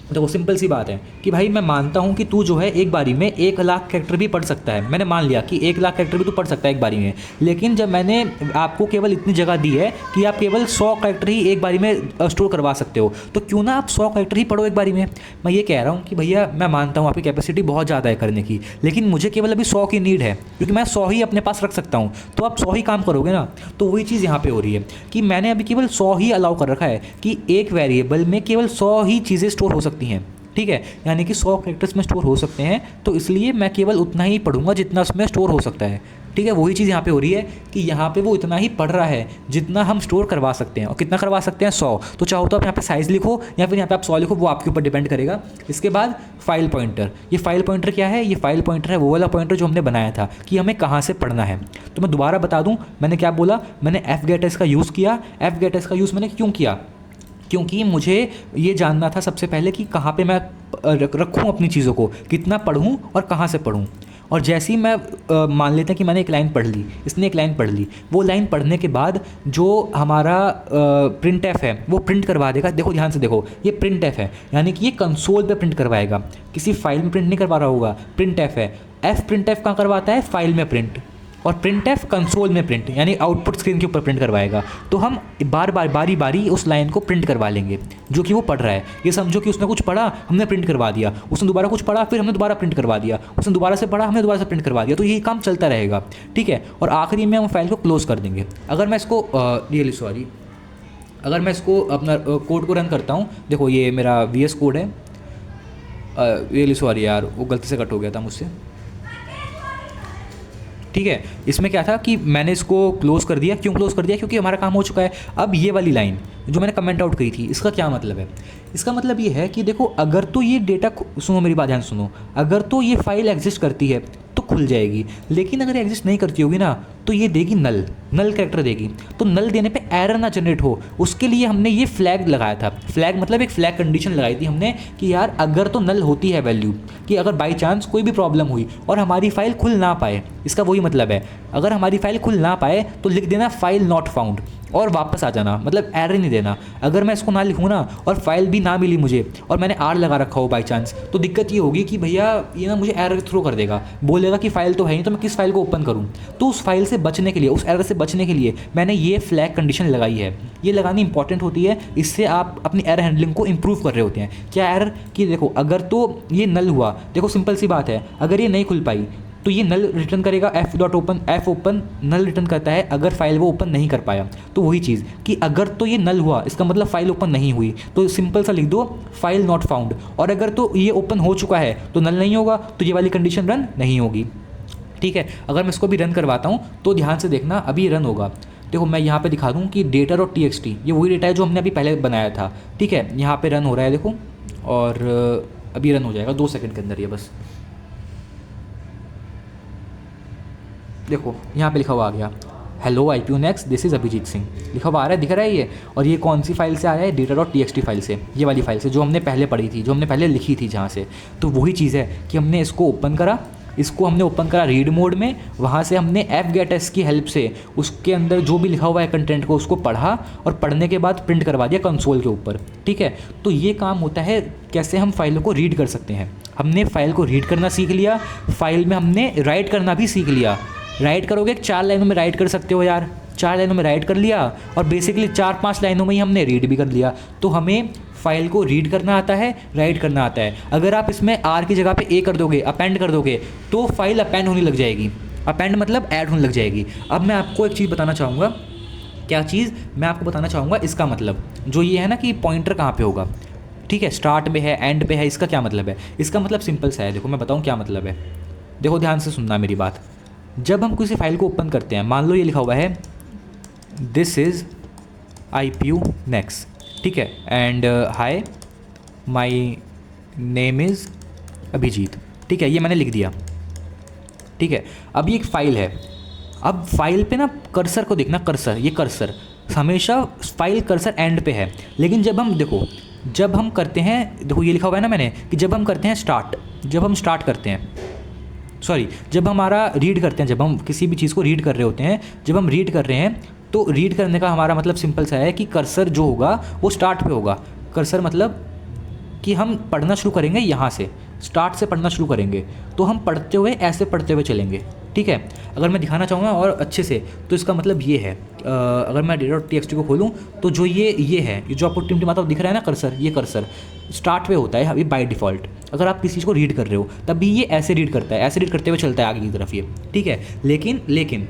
देखो सिंपल सी बात है कि भाई मैं मानता हूँ कि तू जो है एक बारी में 1,00,000 कैरेक्टर भी पढ़ सकता है, मैंने मान लिया कि 1,00,000 कैरेक्टर भी तू पढ़ सकता है एक बारी में, लेकिन जब मैंने आपको केवल इतनी जगह दी है कि आप केवल 100 कैरेक्टर ही एक बारी में स्टोर करवा सकते हो, तो क्यों ना आप 100 कैरेक्टर ही पढ़ो एक बारी में। मैं ये कह रहा हूँ कि भैया मैं मानता हूँ आपकी कैपेसिटी बहुत ज़्यादा है करने की, लेकिन मुझे केवल अभी 100 की नीड है, क्योंकि मैं 100 ही अपने पास रख सकता हूँ, तो आप 100 ही काम करोगे ना। तो वही चीज़ यहाँ पे हो रही है कि मैंने अभी केवल 100 ही अलाउ कर रखा है कि एक वेरिएबल में केवल 100 ही चीज़ें स्टोर हो सकती हैं। ठीक है, यानी कि 100 कैरेक्टर्स में स्टोर हो सकते हैं, तो इसलिए मैं केवल उतना ही पढ़ूंगा जितना उसमें स्टोर हो सकता है। ठीक है, वही चीज़ यहाँ पे हो रही है कि यहाँ पे वो इतना ही पढ़ रहा है जितना हम स्टोर करवा सकते हैं, और कितना करवा सकते हैं 100। तो चाहो तो आप यहाँ पे साइज़ लिखो या फिर यहाँ पे आप 100 लिखो, वो आपके ऊपर डिपेंड करेगा। इसके बाद फाइल पॉइंटर, ये फाइल पॉइंटर क्या है, ये फाइल पॉइंटर है वो वाला पॉइंटर जो हमने बनाया था कि हमें कहाँ से पढ़ना है। तो मैं दोबारा बता दूँ, मैंने क्या बोला, मैंने एफ गेट एस का यूज़ किया। एफ गेट एस का यूज़ मैंने क्यों किया, क्योंकि मुझे ये जानना था सबसे पहले कि कहाँ पे मैं रखूँ अपनी चीज़ों को, कितना पढ़ूँ और कहाँ से पढ़ूँ। और जैसे ही मैं मान लेते हैं कि मैंने एक लाइन पढ़ ली, इसने एक लाइन पढ़ ली, वो लाइन पढ़ने के बाद जो हमारा प्रिंट एफ है वो प्रिंट करवा देगा। देखो ध्यान से देखो, ये प्रिंट एफ है, यानी कि ये कंसोल पे प्रिंट करवाएगा, किसी फाइल में प्रिंट नहीं करवा रहा होगा। प्रिंट एफ है, एफ प्रिंट एफ कहाँ करवाता है, फाइल में प्रिंट, और प्रिंट एफ कंसोल में प्रिंट, यानी आउटपुट स्क्रीन के ऊपर प्रिंट करवाएगा। तो हम बारी बारी उस लाइन को प्रिंट करवा लेंगे जो कि वो पढ़ रहा है। ये समझो कि उसने कुछ पढ़ा, हमने प्रिंट करवा दिया, उसने दोबारा कुछ पढ़ा, फिर हमने दोबारा प्रिंट करवा दिया, उसने दोबारा से पढ़ा, हमने दोबारा से प्रिंट करवा दिया, तो यही काम चलता रहेगा। ठीक है, और आखिरी में हम फाइल को क्लोज कर देंगे। अगर मैं इसको अगर मैं इसको अपना कोड को रन करता हूँ, देखो ये मेरा VS कोड है, रियली सॉरी यार वो गलती से कट हो गया था मुझसे। ठीक है, इसमें क्या था कि मैंने इसको क्लोज़ कर दिया। क्यों क्लोज़ कर दिया, क्योंकि हमारा काम हो चुका है। अब ये वाली लाइन जो मैंने कमेंट आउट करी थी, इसका क्या मतलब है, इसका मतलब ये है कि देखो अगर तो ये डेटा, सुनो मेरी बात ध्यान सुनो, अगर तो ये फाइल एग्जिस्ट करती है तो खुल जाएगी, लेकिन अगर एग्जिस्ट नहीं करती होगी ना तो ये देगी नल कैरेक्टर देगी। तो नल देने पे एरर ना जनरेट हो, उसके लिए हमने ये फ्लैग लगाया था। फ्लैग मतलब एक फ्लैग कंडीशन लगाई थी हमने कि यार अगर तो नल होती है वैल्यू, कि अगर बाई चांस कोई भी प्रॉब्लम हुई और हमारी फाइल खुल ना पाए, इसका वही मतलब है, अगर हमारी फाइल खुल ना पाए तो लिख देना फाइल नॉट फाउंड और वापस आ जाना, मतलब एरर नहीं देना। अगर मैं इसको ना लिखूँ ना और फाइल भी ना मिली मुझे और मैंने आर लगा रखा हो बाई चांस, तो दिक्कत ये होगी कि भैया ये ना मुझे एरर थ्रो कर देगा, बोलेगा कि फाइल तो है नहीं, तो मैं किस फाइल को ओपन करूँ। तो उस फाइल से बचने के लिए, उस एरर से बचने के लिए मैंने ये फ्लैग कंडीशन लगाई है। ये लगानी इंपॉर्टेंट होती है, इससे आप अपनी एरर हैंडलिंग को इंप्रूव कर रहे होते हैं। क्या एरर, कि देखो अगर तो ये नल हुआ, देखो सिंपल सी बात है, अगर ये नहीं खुल पाई तो ये नल रिटर्न करेगा, एफ ओपन नल रिटर्न करता है अगर फाइल वो ओपन नहीं कर पाया। तो वही चीज़ कि अगर तो ये नल हुआ, इसका मतलब फाइल ओपन नहीं हुई, तो सिंपल सा लिख दो फाइल नॉट फाउंड। और अगर तो ये ओपन हो चुका है तो नल नहीं होगा, तो ये वाली कंडीशन रन नहीं होगी। ठीक है, अगर मैं इसको भी रन करवाता हूँ तो ध्यान से देखना, अभी रन होगा। देखो मैं यहाँ पे दिखा दूँ कि डेटा और txt, ये वही डेटा है जो हमने अभी पहले बनाया था। ठीक है, यहाँ पे रन हो रहा है देखो, और अभी रन हो जाएगा 2 सेकंड के अंदर ये बस। देखो यहाँ पे लिखा हुआ आ गया, hello IPUNX this is Abhijit Singh लिखा हुआ आ रहा है, दिख रहा है ये। और ये कौन सी फाइल से आ रहा है, data.txt फाइल से, ये वाली फाइल से जो हमने पहले पढ़ी थी, जो हमने पहले लिखी थी जहाँ से। तो वही चीज़ है कि हमने इसको ओपन करा, इसको हमने ओपन करा रीड मोड में, वहाँ से हमने fgetS की हेल्प से उसके अंदर जो भी लिखा हुआ है कंटेंट को उसको पढ़ा, और पढ़ने के बाद प्रिंट करवा दिया कंसोल के ऊपर। ठीक है, तो ये काम होता है कैसे हम फाइलों को रीड कर सकते हैं। हमने फाइल को रीड करना सीख लिया, फाइल में हमने राइट करना भी सीख लिया। राइट करोगे 4 लाइनों में राइट कर सकते हो यार, 4 लाइनों में राइट कर लिया, और बेसिकली 4-5 लाइनों में ही हमने रीड भी कर लिया। तो हमें फाइल को रीड करना आता है, राइट करना आता है। अगर आप इसमें आर की जगह पे ए कर दोगे, अपेंड कर दोगे, तो फाइल अपेंड होने लग जाएगी। अपेंड मतलब ऐड होने लग जाएगी। अब मैं आपको एक चीज़ बताना चाहूँगा, क्या चीज़ मैं आपको बताना चाहूँगा, इसका मतलब जो ये है ना कि पॉइंटर कहाँ पे होगा। ठीक है, स्टार्ट में है, एंड पे है, इसका क्या मतलब है, इसका मतलब सिंपल सा है। देखो मैं बताऊँ क्या मतलब है, देखो ध्यान से सुनना मेरी बात। जब हम किसी फाइल को ओपन करते हैं, मान लो ये लिखा हुआ है दिस इज़ IPUNext, ठीक है, and hi my name is Abhijit, ठीक है, ये मैंने लिख दिया, ठीक है। अब ये एक फ़ाइल है, अब फाइल पे ना कर्सर को देखना, कर्सर, ये कर्सर हमेशा फाइल कर्सर एंड पे है, लेकिन जब हम देखो, जब हम करते हैं, देखो ये लिखा हुआ है ना मैंने कि जब हम करते हैं स्टार्ट, जब हम स्टार्ट करते हैं, सॉरी, जब हमारा रीड करते हैं, जब हम किसी भी चीज़ को रीड कर रहे होते हैं, जब हम रीड कर रहे हैं तो रीड करने का हमारा मतलब सिंपल सा है कि कर्सर जो होगा वो स्टार्ट पे होगा। कर्सर मतलब कि हम पढ़ना शुरू करेंगे यहाँ से, स्टार्ट से पढ़ना शुरू करेंगे, तो हम पढ़ते हुए ऐसे पढ़ते हुए चलेंगे, ठीक है। अगर मैं दिखाना चाहूँगा और अच्छे से तो इसका मतलब ये है, अगर मैं data.txt को खोलूँ तो जो ये है, ये जो आपको टिमटिमाता दिख रहा है ना कर्सर, ये कर्सर स्टार्ट पे होता है अभी बाय डिफ़ॉल्ट। अगर आप किसी चीज़ को रीड कर रहे हो तब भी ये ऐसे रीड करता है, ऐसे रीड करते हुए चलता है आगे की तरफ ये, ठीक है। लेकिन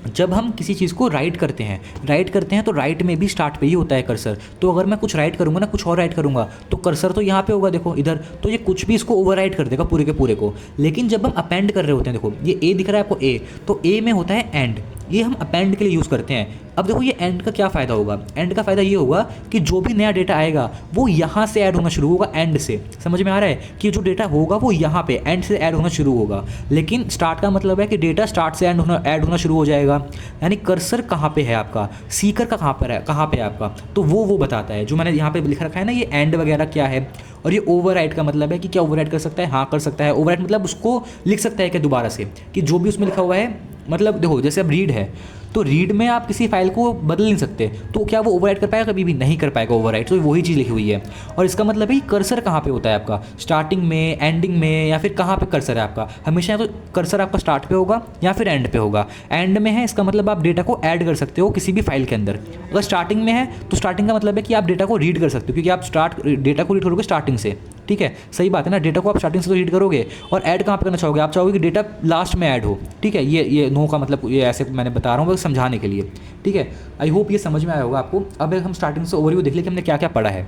जब हम किसी चीज़ को राइट करते हैं तो राइट में भी स्टार्ट पे ही होता है कर्सर। तो अगर मैं कुछ राइट करूँगा ना, कुछ और राइट करूँगा तो कर्सर तो यहाँ पे होगा, देखो इधर, तो ये कुछ भी इसको ओवरराइट कर देगा पूरे के पूरे को। लेकिन जब हम अपेंड कर रहे होते हैं, देखो ये ए दिख रहा है आपको, ए, तो ए में होता है एंड, ये हम अपेंड के लिए यूज़ करते हैं। अब देखो ये एंड का क्या फ़ायदा होगा, एंड का फ़ायदा ये होगा कि जो भी नया डेटा आएगा वो यहाँ से ऐड होना शुरू होगा, एंड से। समझ में आ रहा है कि जो डेटा होगा वो यहाँ पे एंड से ऐड होना शुरू होगा। लेकिन स्टार्ट का मतलब है कि डेटा स्टार्ट से ऐड होना शुरू हो जाएगा। यानी कर्सर कहाँ पे है आपका, सीकर का कहाँ पे है आपका, तो वो बताता है। जो मैंने यहाँ पे लिख रखा है ना, ये एंड वगैरह क्या है। और ये ओवरराइट का मतलब है कि क्या ओवरराइट कर सकता है, हाँ कर सकता है। ओवरराइट मतलब उसको लिख सकता है कि दोबारा से, कि जो भी उसमें लिखा हुआ है, मतलब देखो जैसे अब रीड है तो रीड में आप किसी फाइल को बदल नहीं सकते, तो क्या वो ओवरराइट कर पाएगा, कभी भी नहीं कर पाएगा ओवरराइट। तो वही चीज़ लिखी हुई है। और इसका मतलब है कर्सर कहाँ पे होता है आपका, स्टार्टिंग में, एंडिंग में, या फिर कहाँ पे कर्सर है आपका। हमेशा या तो कर्सर आपका स्टार्ट पे होगा या फिर एंड पे होगा। एंड में है इसका मतलब आप डेटा को ऐड कर सकते हो किसी भी फाइल के अंदर। अगर स्टार्टिंग में है तो स्टार्टिंग का मतलब है कि आप डेटा को रीड कर सकते हो, क्योंकि आप डेटा को रीड करोगे स्टार्टिंग से, ठीक है, सही बात है ना। डेटा को आप स्टार्टिंग से तो रीड करोगे, और ऐड कहाँ पे करना चाहोगे, आप चाहोगे कि डेटा लास्ट में ऐड हो, ठीक है। ये नो का मतलब ये ऐसे मैंने बता रहा हूँ बस समझाने के लिए, ठीक है। आई होप ये समझ में आया होगा आपको। अब हम स्टार्टिंग से ओवरव्यू देख लें कि हमने क्या क्या पढ़ा है।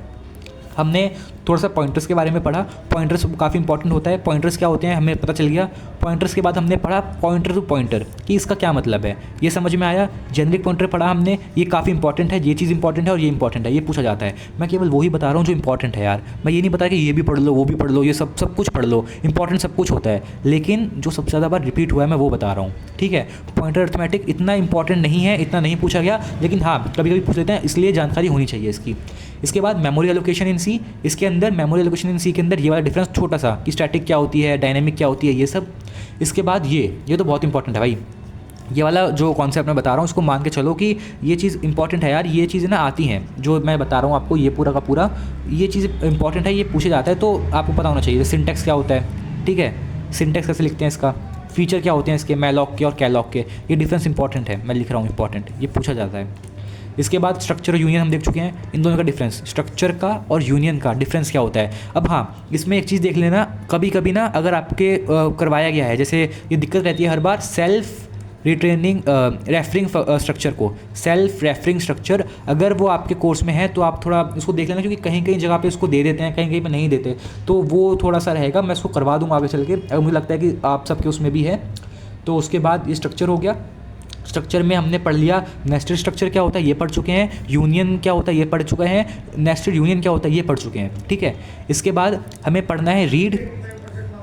हमने थोड़ा सा पॉइंटर्स के बारे में पढ़ा। पॉइंटर्स काफ़ी इंपॉर्टेंट होता है। पॉइंटर्स क्या होते हैं हमें पता चल गया। पॉइंटर्स के बाद हमने पढ़ा पॉइंटर टू पॉइंटर कि इसका क्या मतलब है, ये समझ में आया। जेनरिक पॉइंटर पढ़ा हमने, ये काफ़ी इंपॉर्टेंट है, ये चीज़ इंपॉर्टेंट है और ये इंपॉर्टेंट है, ये पूछा जाता है। मैं केवल वही बता रहा हूँ जो इंपॉर्टेंट है यार। मैं ये नहीं बता कि ये भी पढ़ लो, वो भी पढ़ लो, ये सब कुछ पढ़ लो। इंपॉर्टेंट सब कुछ होता है, लेकिन जो सबसे ज़्यादा बार रिपीट हुआ है मैं वो बता रहा हूँ, ठीक है। पॉइंटर अर्थमेटिक इतना इंपॉर्टेंट नहीं है, इतना नहीं पूछा गया, लेकिन हाँ कभी कभी पूछ लेते हैं, इसलिए जानकारी होनी चाहिए इसकी। इसके बाद मेमोरी एलोकेशन इन सी। इसके अंदर मेमोरी एलोकेशन इन सी के अंदर ये वाला डिफरेंस छोटा सा कि स्टैटिक क्या होती है, डायनेमिक क्या होती है, ये सब। इसके बाद ये तो बहुत इंपॉर्टेंट है भाई। ये वाला जो कॉन्सेप्ट मैं बता रहा हूँ उसको मान के चलो कि ये चीज़ इंपॉर्टेंट है यार। ये चीज़ें ना आती हैं, जो मैं बता रहा हूँ आपको, ये पूरा का पूरा ये चीज़ इंपॉर्टेंट है, ये पूछे जाता है, तो आपको पता होना चाहिए। सिंटेक्स क्या होता है, ठीक है, सिंटेक्स कैसे लिखते हैं इसका, फीचर क्या होते हैं इसके, मैलॉक के और कैलॉक के, ये डिफरेंस इंपॉर्टेंट है, मैं लिख रहा हूँ इंपॉर्टेंट, ये पूछा जाता है। इसके बाद स्ट्रक्चर और यूनियन हम देख चुके हैं, इन दोनों का डिफरेंस, स्ट्रक्चर का और यूनियन का डिफरेंस क्या होता है। अब हाँ, इसमें एक चीज़ देख लेना, कभी कभी ना अगर आपके करवाया गया है, जैसे ये दिक्कत रहती है हर बार सेल्फ रिट्रेनिंग रेफरिंग स्ट्रक्चर को, सेल्फ रेफरिंग स्ट्रक्चर अगर वो आपके कोर्स में है तो आप थोड़ा उसको देख लेना, क्योंकि कहीं कहीं जगह पे उसको दे देते हैं, कहीं कहीं पे नहीं देते, तो वो थोड़ा सा रहेगा। मैं उसको करवा दूँगा आगे चल के, अगर मुझे लगता है कि आप सबके उसमें भी है। तो उसके बाद ये स्ट्रक्चर हो गया। स्ट्रक्चर में हमने पढ़ लिया नेस्टेड स्ट्रक्चर क्या होता है, ये पढ़ चुके हैं। यूनियन क्या होता है, ये पढ़ चुके हैं। नेस्टेड यूनियन क्या होता है, ये पढ़ चुके हैं, ठीक है। इसके बाद हमें पढ़ना है रीड,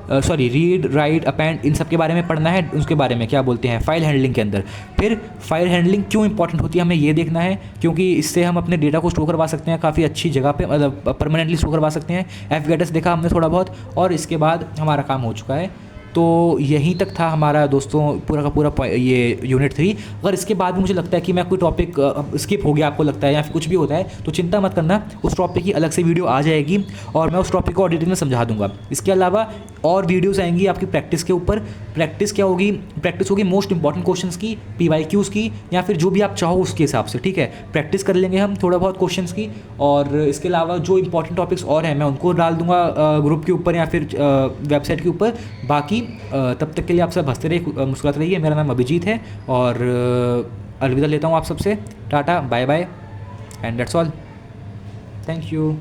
राइट, अपेंड, इन सब के बारे में पढ़ना है। उसके बारे में क्या बोलते हैं फाइल हैंडलिंग के अंदर। फिर फाइल हैंडलिंग क्यों इंपॉर्टेंट होती है हमें ये देखना है, क्योंकि इससे हम अपने डेटा को स्टोर करवा सकते हैं काफ़ी अच्छी जगह पे, मतलब परमानेंटली स्टोर करवा सकते हैं। एफगेटस देखा हमने थोड़ा बहुत, और इसके बाद हमारा काम हो चुका है। तो यहीं तक था हमारा दोस्तों पूरा का पूरा ये यूनिट 3। अगर इसके बाद भी मुझे लगता है कि मैं कोई टॉपिक स्किप हो गया आपको लगता है या फिर कुछ भी होता है, तो चिंता मत करना, उस टॉपिक की अलग से वीडियो आ जाएगी और मैं उस टॉपिक को और डिटेल में समझा दूंगा। इसके अलावा और वीडियोस आएंगी आपकी प्रैक्टिस के ऊपर। प्रैक्टिस क्या होगी, प्रैक्टिस होगी मोस्ट इंपॉर्टेंट क्वेश्चंस की, PYQs की, या फिर जो भी आप चाहो उसके हिसाब से, ठीक है। प्रैक्टिस कर लेंगे हम थोड़ा बहुत क्वेश्चंस की, और इसके अलावा जो इंपॉर्टेंट टॉपिक्स और हैं मैं उनको डाल दूंगा ग्रुप के ऊपर या फिर वेबसाइट के ऊपर। बाकी तब तक के लिए आप सब हंसते रहिए, मुस्कुराते रहिए। मेरा नाम अभिजीत है और अलविदा लेता हूँ आप सबसे। Tata, bye bye, and that's all. Thank you.